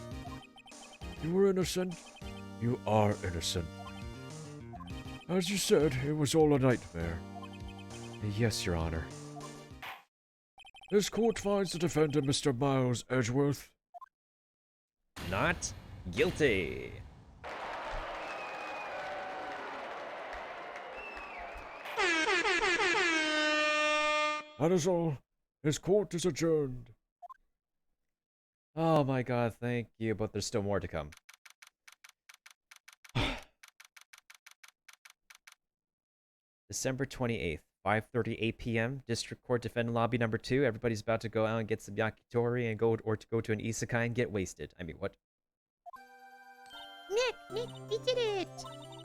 you were innocent. You are innocent. As you said, it was all a nightmare. Yes, Your Honor. This court finds the defendant, Mr. Miles Edgeworth. Not guilty. That is all. His court is adjourned. Oh my god, thank you, but there's still more to come. December 28th, 5:38 p.m. District Court Defendant Lobby number 2. Everybody's about to go out and get some yakitori and go to an isekai and get wasted. I mean, what? Nick, we did it!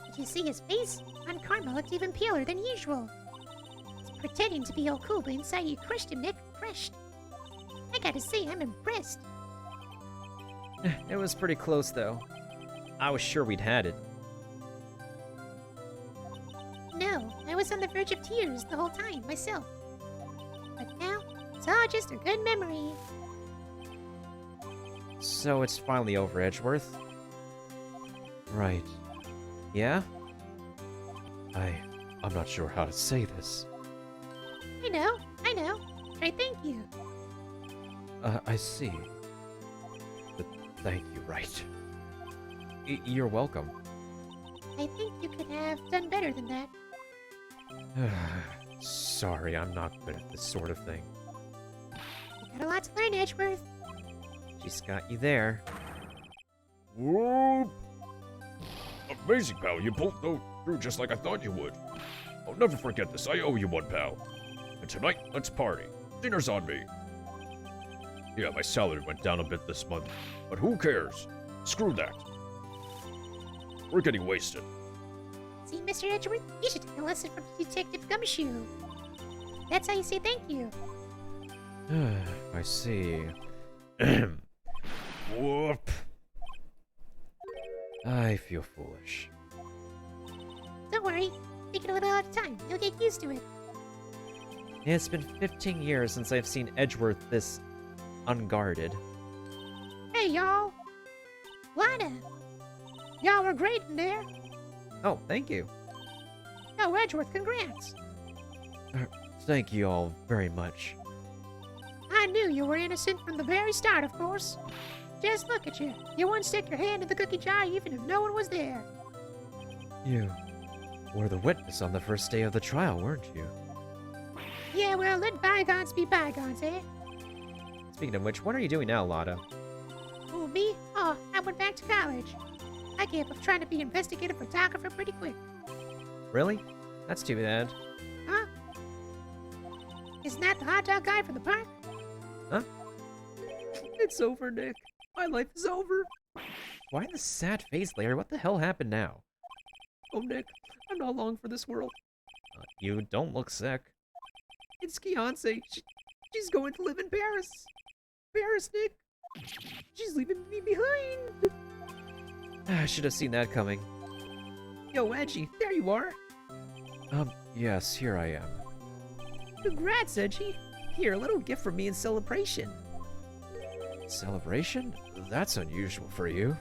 Did you see his face? On Karma looked even paler than usual. He's pretending to be all cool, but inside you crushed him, Nick. Crushed. I gotta say, I'm impressed. It was pretty close, though. I was sure we'd had it. No, I was on the verge of tears the whole time, myself. But now, it's all just a good memory. So it's finally over, Edgeworth. Right. Yeah? I'm not sure how to say this. I know. Try thank you. I see. But thank you, right? You're welcome. I think you could have done better than that. Sorry, I'm not good at this sort of thing. You got a lot to learn, Edgeworth. She's got you there. Whoop! Amazing, pal. You pulled through just like I thought you would. I'll never forget this. I owe you one, pal. And tonight, let's party. Dinner's on me. Yeah, my salary went down a bit this month, but who cares? Screw that. We're getting wasted. See, Mr. Edgeworth, you should take a lesson from Detective Gumshoe. That's how you say thank you. I see. Whoop! I feel foolish. Don't worry, take it a little at a time. You'll get used to it. It's been 15 years since I've seen Edgeworth this unguarded. Hey, y'all. Lana, Y'all were great in there. Oh, thank you. Oh, Edgeworth, congrats. Thank you all very much. I knew you were innocent from the very start, of course. Just look at you. You wouldn't stick your hand in the cookie jar even if no one was there. You were the witness on the first day of the trial, weren't you? Yeah, well, let bygones be bygones, eh? Speaking of which, what are you doing now, Lotta? Who, me? Oh, I went back to college. I gave up trying to be investigative photographer pretty quick. Really? That's too bad. Huh? Isn't that the hot dog guy from the park? Huh? It's over, Nick. My life is over. Why the sad face, Larry? What the hell happened now? Oh, Nick, I'm not long for this world. You don't look sick. It's Beyonce. She's going to live in Paris. Paris, Nick. She's leaving me behind. I should have seen that coming. Yo, Edgy, there you are. Yes, here I am. Congrats, Edgy. Here, a little gift from me in celebration. Celebration? That's unusual for you.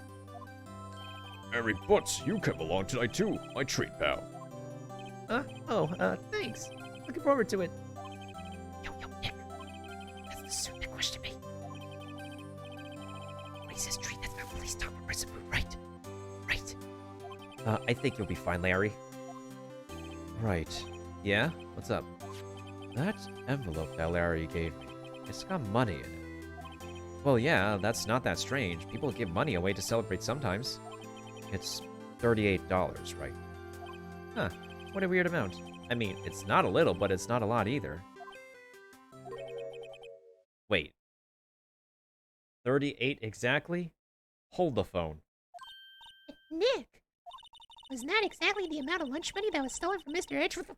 Harry Butts, you came along tonight too. My treat, pal. Thanks. Looking forward to it. Yo, Nick. That's the suit that questioned me. When he says treat, that's not police talk for prison boot, right? Right. I think you'll be fine, Larry. Right. Yeah? What's up? That envelope that Larry gave me, it's got money in it. Well, yeah, that's not that strange. People give money away to celebrate sometimes. It's $38, right? Huh. What a weird amount. I mean, it's not a little, but it's not a lot either. Wait. 38 exactly? Hold the phone. Nick, was that exactly the amount of lunch money that was stolen from Mr. Edgeworth?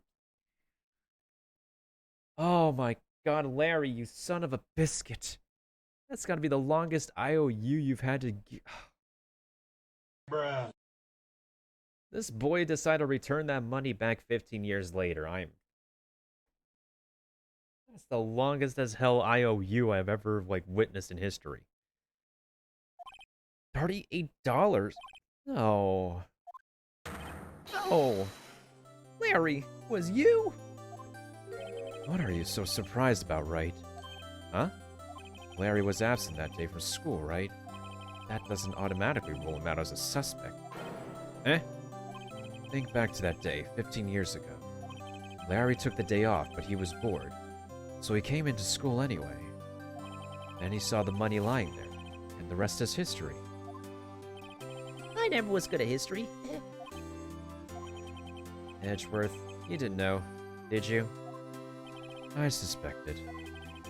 Oh my god, Larry, you son of a biscuit. That's gotta be the longest IOU you've had to give. Bruh. This boy decided to return that money back 15 years later. That's the longest as hell IOU I've ever, witnessed in history. $38? No. Oh. Larry, was you? What are you so surprised about, right? Huh? Larry was absent that day from school, right? That doesn't automatically rule him out as a suspect. Eh? Think back to that day, 15 years ago. Larry took the day off, but he was bored. So he came into school anyway. Then he saw the money lying there, and the rest is history. I never was good at history. Edgeworth, You didn't know, did you? I suspected.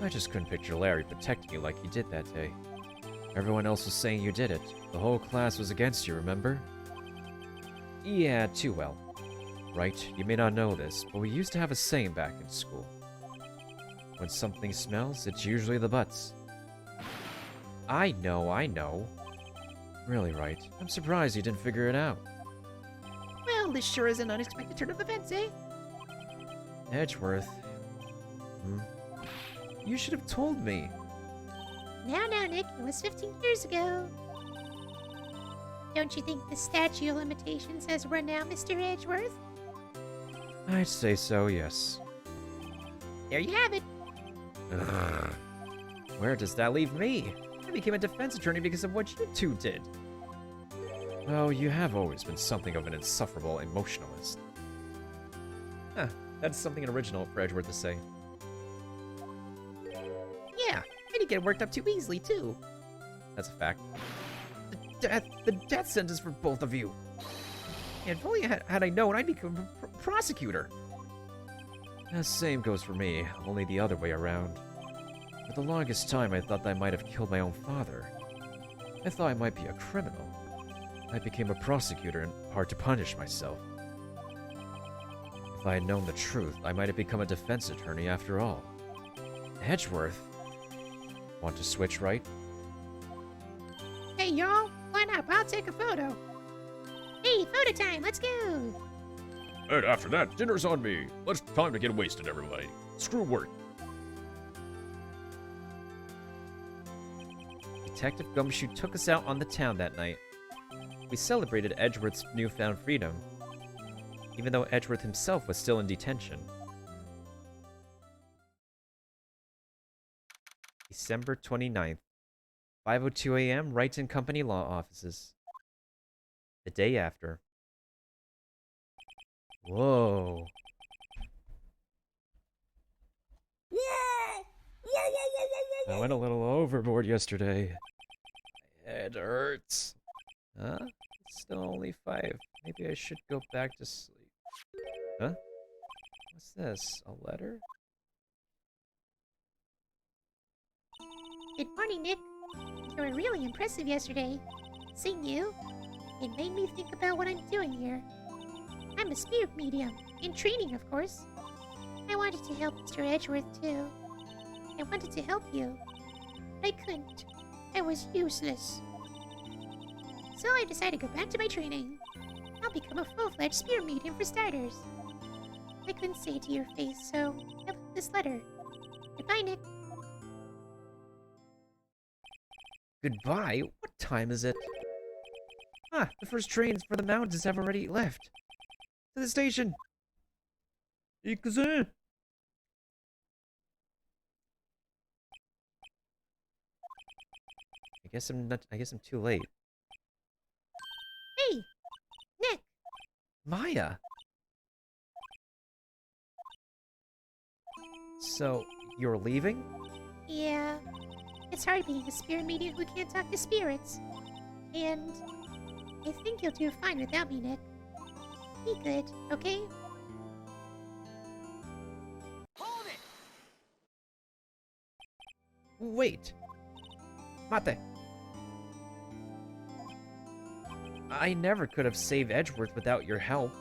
I just couldn't picture Larry protecting you like he did that day. Everyone else was saying you did it. The whole class was against you, remember? Yeah, too well. Right, you may not know this, but we used to have a saying back in school. When something smells, it's usually the butts. I know. Really, right. I'm surprised you didn't figure it out. Well, this sure is an unexpected turn of events, eh? Edgeworth. You should have told me. Now, Nick, it was 15 years ago. Don't you think the statute of limitations has run out, Mr. Edgeworth? I'd say so, yes. There you have it. Where does that leave me? I became a defense attorney because of what you two did. Well, you have always been something of an insufferable emotionalist. Huh, that's something original for Edgeworth to say. Yeah, and you get worked up too easily, too. That's a fact. The death sentence for both of you. And if only had I known, I'd become a prosecutor. The same goes for me, only the other way around. For the longest time, I thought that I might have killed my own father. I thought I might be a criminal. I became a prosecutor and hard to punish myself. If I had known the truth, I might have become a defense attorney after all. Edgeworth. Want to switch, right? Hey, y'all, line up. I'll take a photo. Hey, photo time, let's go. And after that, dinner's on me. Let's time to get wasted, everybody. Screw work. Detective Gumshoe took us out on the town that night. We celebrated Edgeworth's newfound freedom, even though Edgeworth himself was still in detention. December 29th, 5:02 a.m., Wright & Company Law Offices. The day after. Whoa. I went a little overboard yesterday. My head hurts. Huh? It's still only 5. Maybe I should go back to sleep. Huh? What's this? A letter? Good morning, Nick. You were really impressive yesterday. Seeing you, it made me think about what I'm doing here. I'm a spirit medium, in training, of course. I wanted to help Mr. Edgeworth, too. I wanted to help you, but I couldn't. I was useless. So I decided to go back to my training. I'll become a full-fledged spirit medium for starters. I couldn't say it to your face, so I left this letter. Goodbye, Nick. Goodbye? What time is it? Ah, the first trains for the mountains have already left. To the station! Ikuzen! I guess I'm too late. Hey! Nick! Maya! So, you're leaving? Yeah. It's hard being a spirit medium who can't talk to spirits. And I think you'll do fine without me, Nick. Be good, okay? Wait! Mate! I never could have saved Edgeworth without your help.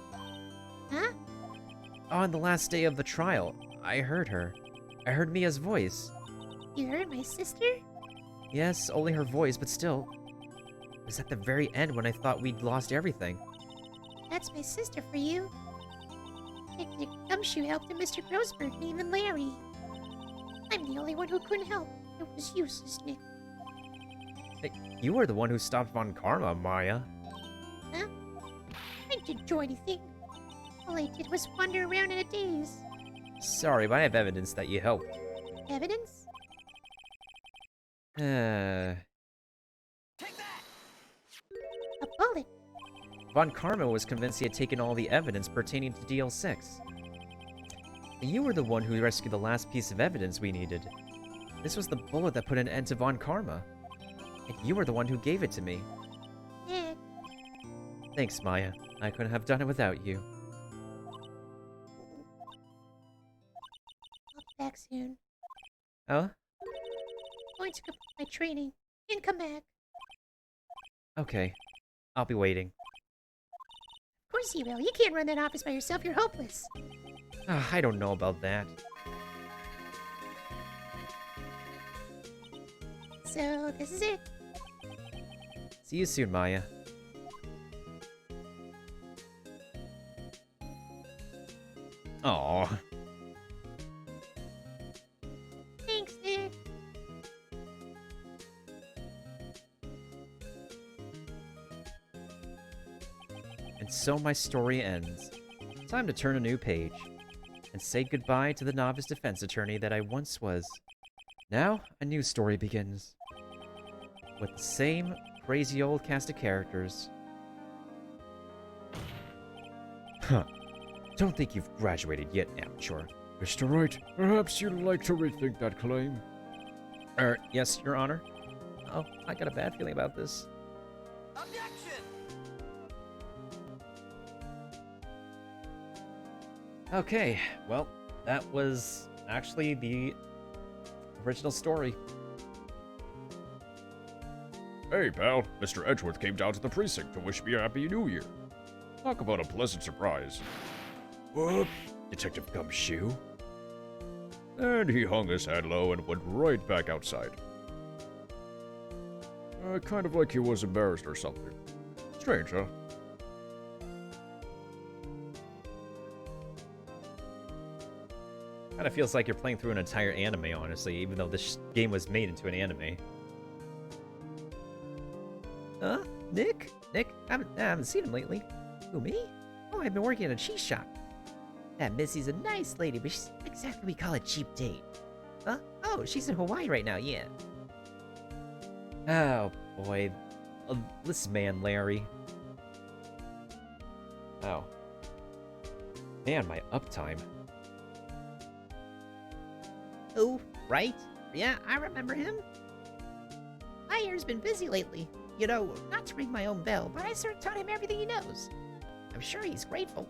Huh? On the last day of the trial, I heard her. I heard Mia's voice. You heard my sister? Yes, only her voice, but still. It was at the very end when I thought we'd lost everything. That's my sister for you. Nick Gumshoe helped and Mr. Grossberg and even Larry. I'm the only one who couldn't help. It was useless, Nick. Hey, you were the one who stopped Von Karma, Maya. Huh? I didn't do anything. All I did was wander around in a daze. Sorry, but I have evidence that you helped. Evidence? A bullet. Von Karma was convinced he had taken all the evidence pertaining to DL6. You were the one who rescued the last piece of evidence we needed. This was the bullet that put an end to Von Karma. And you were the one who gave it to me. Nick. Thanks, Maya. I couldn't have done it without you. back soon. Oh? Going to complete my training and come back. Okay. I'll be waiting. Of course you will. You can't run that office by yourself. You're hopeless. I don't know about that. So, this is it. See you soon, Maya. Aw. Thanks, Nick. And so my story ends. Time to turn a new page. And say goodbye to the novice defense attorney that I once was. Now, a new story begins. With the same crazy old cast of characters. Huh. Don't think you've graduated yet, amateur. Mr. Wright, perhaps you'd like to rethink that claim. Yes, Your Honor. Oh, I got a bad feeling about this. Okay, well, that was actually the original story. Hey, pal. Mr. Edgeworth came down to the precinct to wish me a happy new year. Talk about a pleasant surprise. What? Detective Gumshoe? And he hung his head low and went right back outside. Kind of like he was embarrassed or something. Strange, huh? Kind of feels like you're playing through an entire anime, honestly, even though this game was made into an anime. Huh? Nick? Nick? I haven't seen him lately. Who, me? Oh, I've been working at a cheese shop. That Missy's a nice lady, but she's exactly what we call a cheap date. Huh? Oh, she's in Hawaii right now, yeah. Oh, boy. This man, Larry. Oh. Man, my uptime. Oh, right? Yeah, I remember him. My ear's been busy lately. You know, not to ring my own bell, but I sort of taught him everything he knows. I'm sure he's grateful.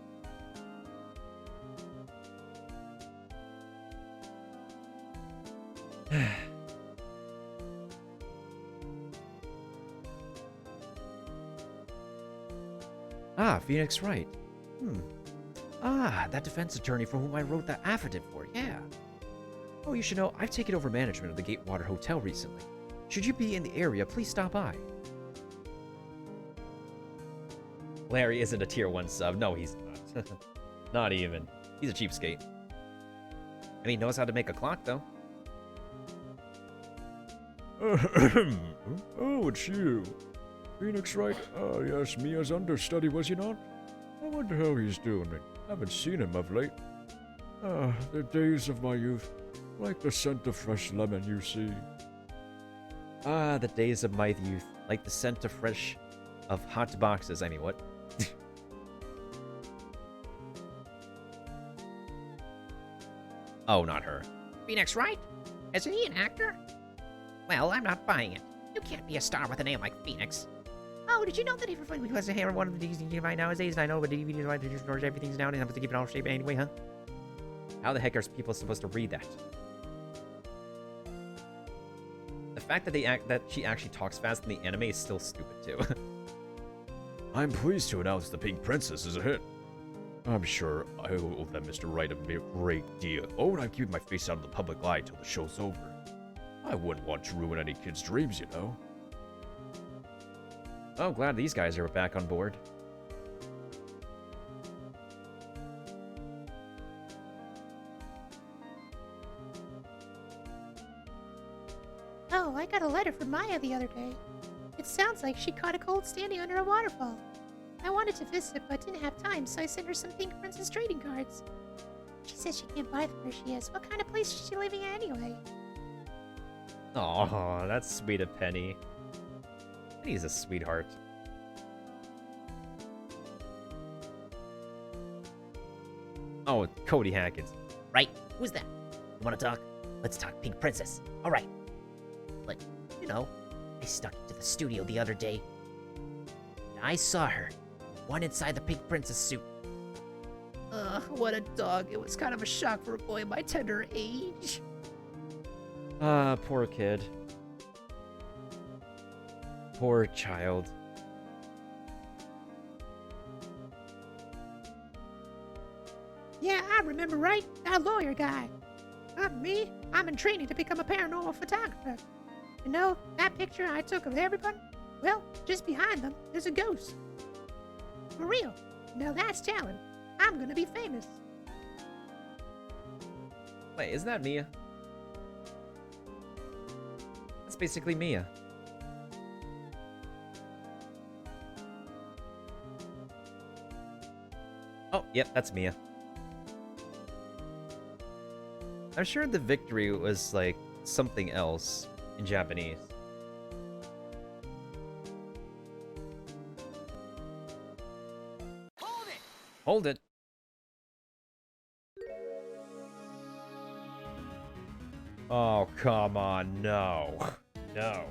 Ah, Phoenix Wright. Ah, that defense attorney for whom I wrote that affidavit for, yeah. Oh, you should know, I've taken over management of the Gatewater Hotel recently. Should you be in the area, please stop by. Larry isn't a tier 1 sub. No, he's not. Not even. He's a cheapskate. And he knows how to make a clock, though. Oh, it's you. Phoenix Wright? Yes, Mia's understudy, was he not? I wonder how he's doing. I haven't seen him of late. The days of my youth. Like the scent of fresh lemon, you see. Ah, the days of my youth. Like the scent of fresh... of hot boxes. I mean, what? Oh, not her. Phoenix Wright? Isn't he an actor? Well, I'm not buying it. You can't be a star with a name like Phoenix. Oh, did you know that if you're because of one of the DVDs you can buy nowadays? I know, but DVDs like to storage everything's down and I'm supposed to keep it all shape anyway, huh? How the heck are people supposed to read that? The fact that she actually talks fast in the anime is still stupid too. I'm pleased to announce The Pink Princess is a hit. I'm sure I owe that Mr. Wright a great deal. Oh, and I'm keeping my face out of the public eye till the show's over. I wouldn't want to ruin any kid's dreams, you know. Oh, glad these guys are back on board. Oh, I got a letter from Maya the other day. It sounds like she caught a cold standing under a waterfall. I wanted to visit, but didn't have time, so I sent her some Pink Princess trading cards. She says she can't buy them where she is. What kind of place is she living at anyway? Aw, that's sweet of Penny. Penny's a sweetheart. Oh, Cody Hackins. Right? Who's that? You want to talk? Let's talk Pink Princess. All right. But, you know, I stuck into the studio the other day. And I saw her. One inside the Pink Princess suit. What a dog. It was kind of a shock for a boy my tender age. Ah, poor kid. Poor child. Yeah, I remember, right? That lawyer guy. Not me. I'm in training to become a paranormal photographer. You know, that picture I took of everyone? Well, just behind them, there's a ghost. For real. Now that's talent. I'm gonna be famous. Wait, isn't that Mia? That's basically Mia. Oh, yep, that's Mia. I'm sure the victory was like something else in Japanese. Hold it! Oh, come on, no. No.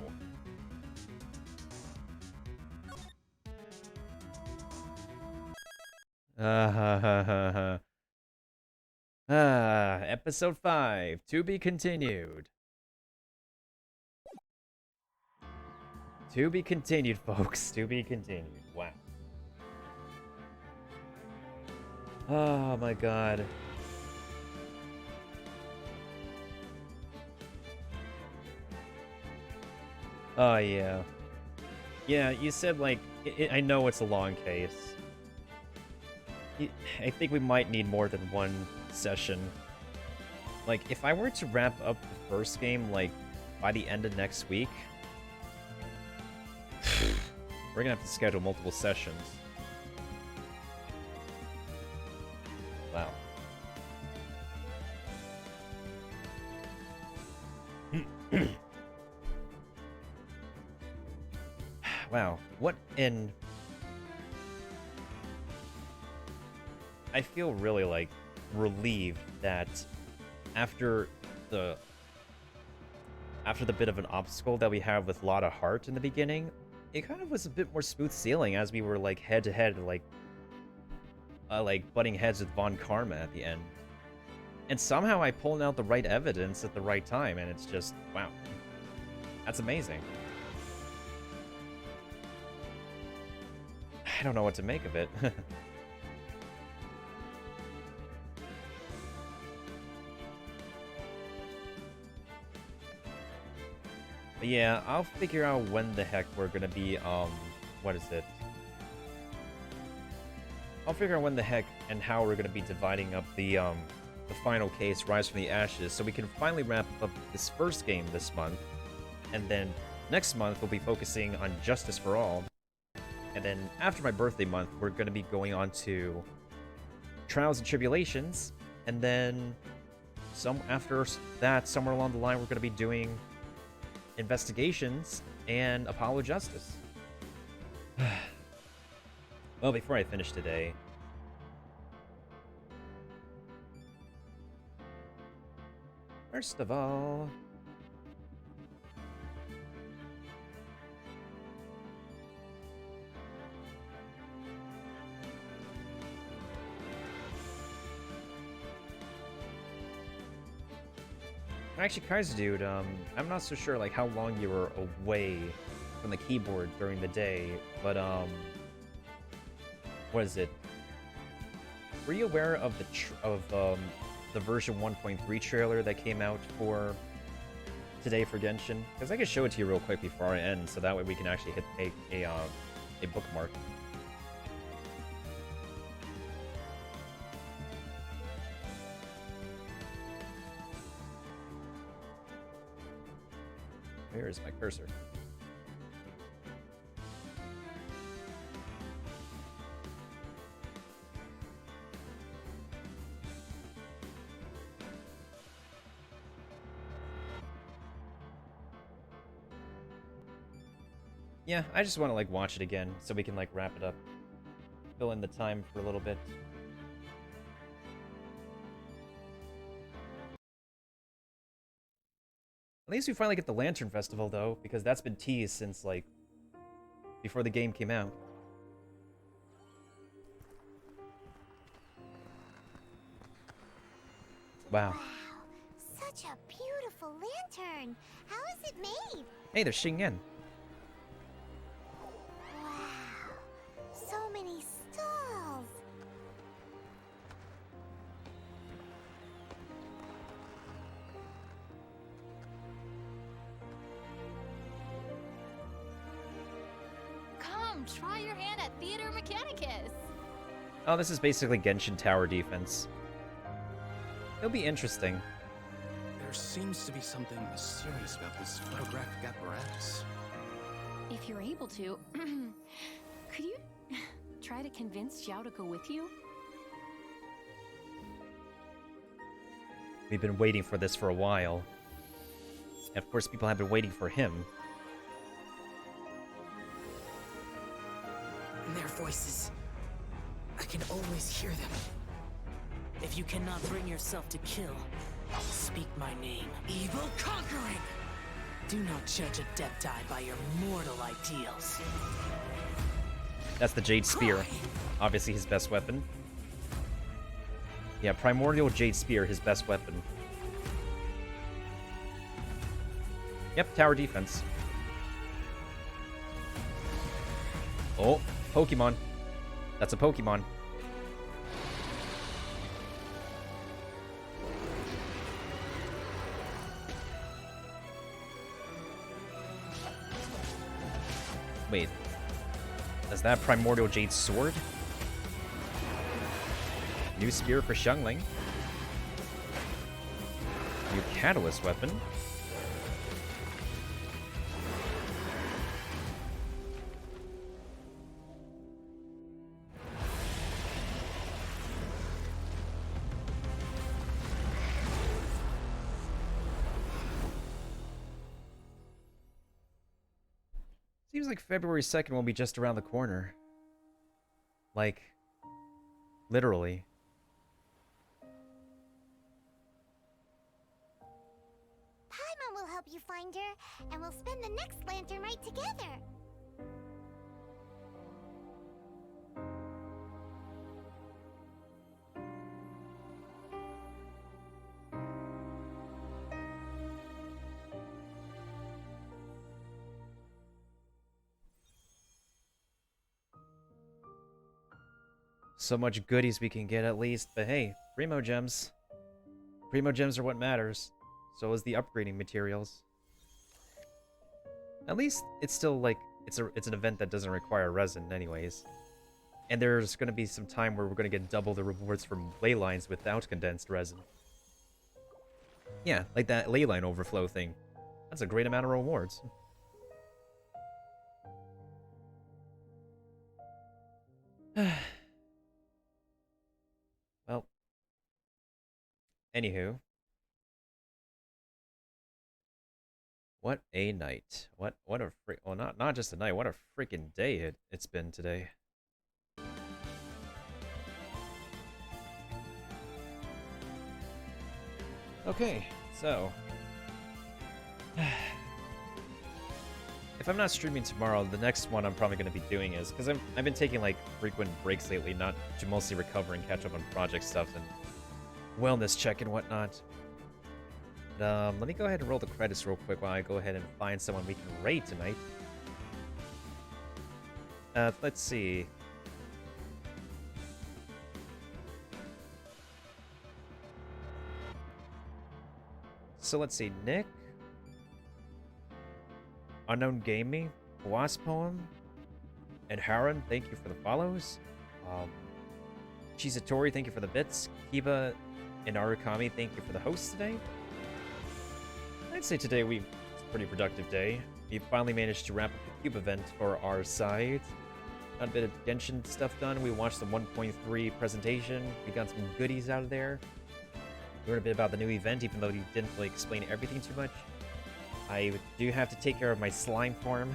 Episode 5, to be continued. To be continued, folks. To be continued. Wow. Oh my god. Oh yeah. Yeah, you said like, I know it's a long case. I think we might need more than one session. Like, if I were to wrap up the first game, like, by the end of next week, we're gonna have to schedule multiple sessions. Wow. Wow, what in... I feel really, like, relieved that after the bit of an obstacle that we have with Lotta Hart in the beginning, it kind of was a bit more smooth sailing as we were, like, head-to-head, like butting heads with Von Karma at the end. And somehow I pulled out the right evidence at the right time, and it's just, wow. That's amazing. I don't know what to make of it. But yeah, I'll figure out when the heck we're gonna be, what is it? I'll figure out when the heck and how we're gonna be dividing up the final case, Rise from the Ashes, so we can finally wrap up this first game this month. And then next month, we'll be focusing on Justice for All. And then after my birthday month, we're gonna be going on to Trials and Tribulations. And then after that, somewhere along the line, we're gonna be doing Investigations and Apollo Justice. Well, before I finish today, first of all, actually, Kaiser Dude, I'm not so sure like how long you were away from the keyboard during the day, but what is it? Were you aware of the version 1.3 trailer that came out for today for Genshin? Because I can show it to you real quick before I end, so that way we can actually hit a bookmark. Where is my cursor? Yeah, I just want to like watch it again so we can like wrap it up. Fill in the time for a little bit. At least we finally get the Lantern Festival, though, because that's been teased since, like, before the game came out. Wow. Such a beautiful lantern. How is it made? Hey, there's Shingen. Wow. So many stalls. Come, try your hand at Theater Mechanicus. Oh, this is basically Genshin Tower defense. It'll be interesting. There seems to be something mysterious about this photographic apparatus. If you're able to, could you try to convince Xiao to go with you? We've been waiting for this for a while. And of course, people have been waiting for him. Their voices. I can always hear them. If you cannot bring yourself to kill, speak my name. Evil conquering! Do not judge a Adepti by your mortal ideals. That's the Jade Spear. Obviously his best weapon. Yeah, Primordial Jade Spear, his best weapon. Yep, tower defense. Oh, Pokemon. That's a Pokemon. Wait. Is that Primordial Jade Sword? New Spear for Xiangling. New Catalyst Weapon. Seems like February 2nd will be just around the corner. Like, literally. Paimon will help you find her, and we'll spend the next lantern night together. So much goodies we can get at least, but hey, Primo Gems. Primo Gems are what matters. So is the upgrading materials. At least it's still like it's an event that doesn't require resin anyways. And there's gonna be some time where we're gonna get double the rewards from ley lines without condensed resin. Yeah, like that ley line overflow thing. That's a great amount of rewards. Well, anywho, what a night! What a well, not just a night. What a freaking day it's been today. Okay, so if I'm not streaming tomorrow, the next one I'm probably going to be doing is because I've been taking like frequent breaks lately, not to mostly recover and catch up on project stuff and wellness check and whatnot. But, let me go ahead and roll the credits real quick while I go ahead and find someone we can raid tonight. Let's see. So let's see, Nick, Unknown Gaming, Wasp Poem, and Haran, thank you for the follows. Chisatori, thank you for the bits. Kiba and Arukami, thank you for the hosts today. I'd say today it's a pretty productive day. We finally managed to wrap up the Cube event for our side. Got a bit of Genshin stuff done. We watched the 1.3 presentation. We got some goodies out of there. Learned a bit about the new event, even though he didn't really explain everything too much. I do have to take care of my slime farm,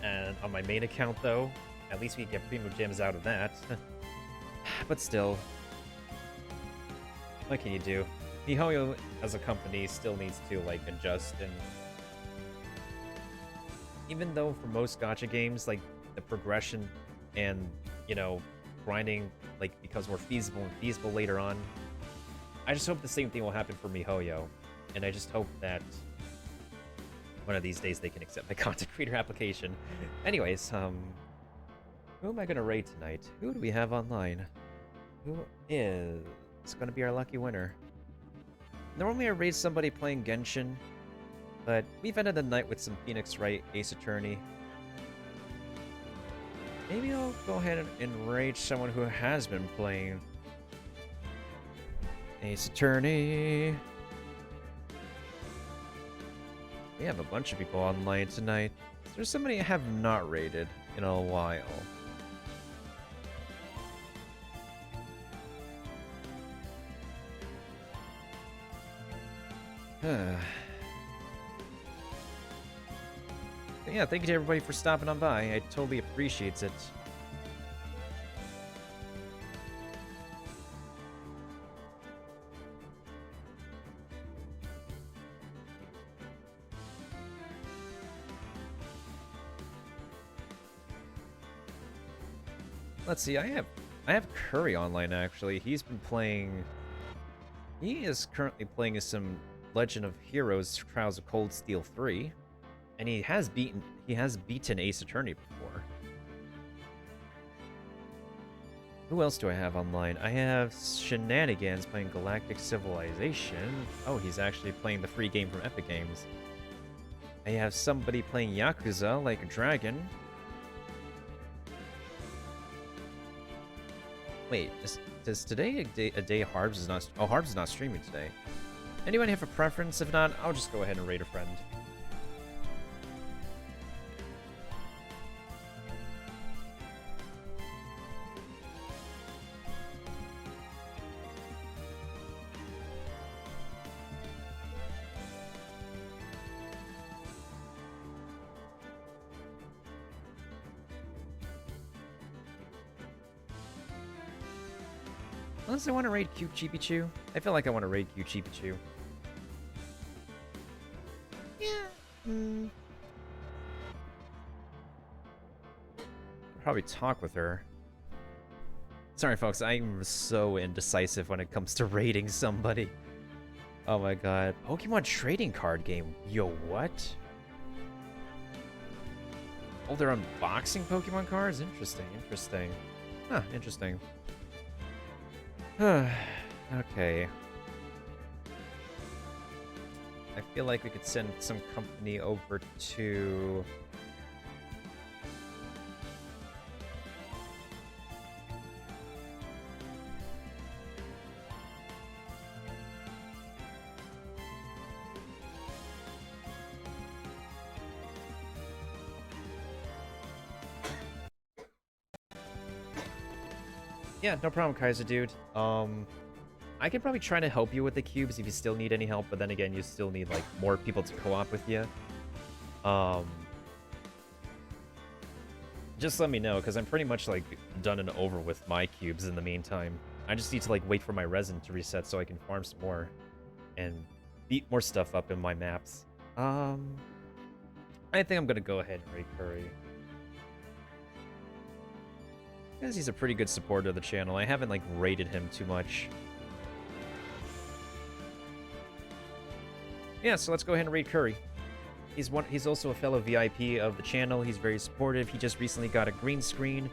and on my main account though, at least we get Primo Gems out of that. But still, what can you do? miHoYo as a company still needs to like adjust, and even though for most gacha games like the progression and grinding like becomes more feasible later on, I just hope the same thing will happen for MiHoYo. And I just hope that one of these days they can accept my content creator application. Anyways, who am I gonna raid tonight? Who do we have online? Who is gonna be our lucky winner? Normally I raid somebody playing Genshin, but we've ended the night with some Phoenix Wright, Ace Attorney. Maybe I'll go ahead and raid someone who has been playing Ace Attorney. We have a bunch of people online tonight. There's somebody I have not raided in a while. Yeah, thank you to everybody for stopping on by. I totally appreciate it. Let's see, I have Curry online actually. He's been playing. He is currently playing as some Legend of Heroes Trials of Cold Steel 3. And he has beaten Ace Attorney before. Who else do I have online? I have Shenanigans playing Galactic Civilization. Oh, he's actually playing the free game from Epic Games. I have somebody playing Yakuza like a dragon. Wait, is today a day Harbs is not... Oh, Harbs is not streaming today. Anyone have a preference? If not, I'll just go ahead and raid a friend. Unless I want to raid Cute Cheepy I feel like I want to raid Cute Cheepy Yeah. Probably talk with her. Sorry, folks. I'm so indecisive when it comes to raiding somebody. Oh my god. Pokemon trading card game. Yo, what? Oh, they're unboxing Pokemon cards? Interesting, interesting. Huh, interesting. Okay. I feel like we could send some company over to... Yeah, no problem, Kaiser dude. I could probably try to help you with the cubes if you still need any help, but then again, you still need, like, more people to co-op with you. Just let me know, because I'm pretty much, like, done and over with my cubes in the meantime. I just need to, like, wait for my resin to reset so I can farm some more and beat more stuff up in my maps. I think I'm gonna go ahead and raid Curry. Because he's a pretty good supporter of the channel. I haven't, like, rated him too much. Yeah, so let's go ahead and raid Curry. He's also a fellow VIP of the channel. He's very supportive. He just recently got a green screen.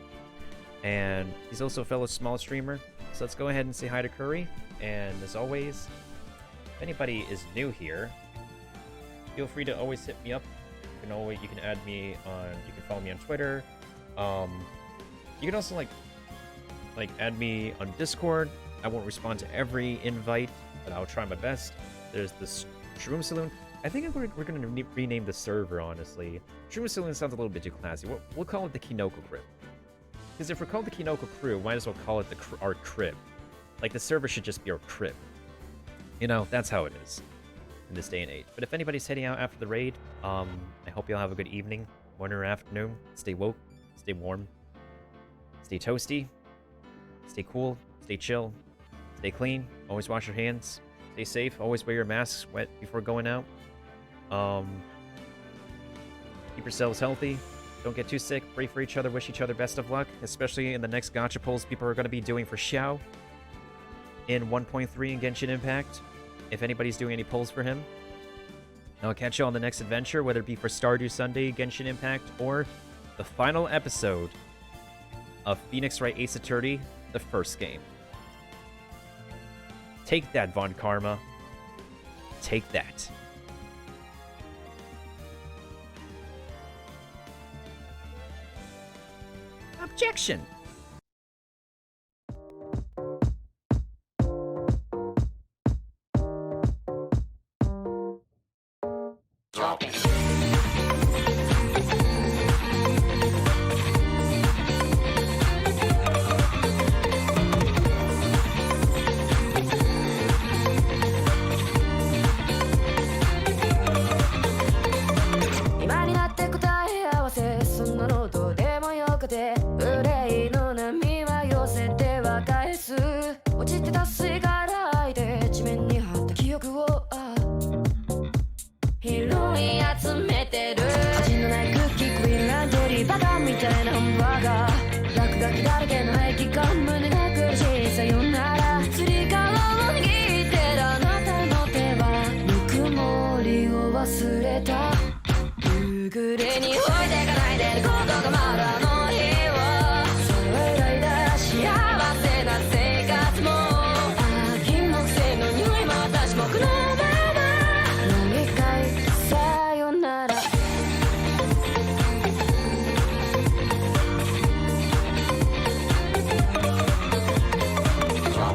And he's also a fellow small streamer. So let's go ahead and say hi to Curry. And as always, if anybody is new here, feel free to always hit me up. You can add me on, you can follow me on Twitter. You can also like add me on Discord. I won't respond to every invite, but I'll try my best. There's this Shroom Saloon. I think we're going to rename the server, honestly. Shroom Saloon sounds a little bit too classy. We'll call it the Kinoko Crib. Because if we're called the Kinoko Crew, might as well call it our crib. Like, the server should just be our crib. You know, that's how it is in this day and age. But if anybody's heading out after the raid, I hope you'll have a good evening, morning or afternoon. Stay woke, stay warm. Stay toasty, stay cool, stay chill, stay clean, always wash your hands, stay safe, always wear your masks wet before going out. Keep yourselves healthy, don't get too sick, pray for each other, wish each other best of luck, especially in the next gacha polls people are going to be doing for Xiao. in 1.3 in Genshin Impact, if anybody's doing any polls for him. And I'll catch you on the next adventure, whether it be for Stardew Sunday, Genshin Impact, or the final episode of Phoenix Wright Ace Attorney, the first game. Take that, Von Karma. Take that. Objection! Drop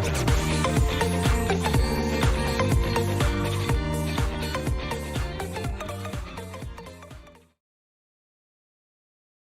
it.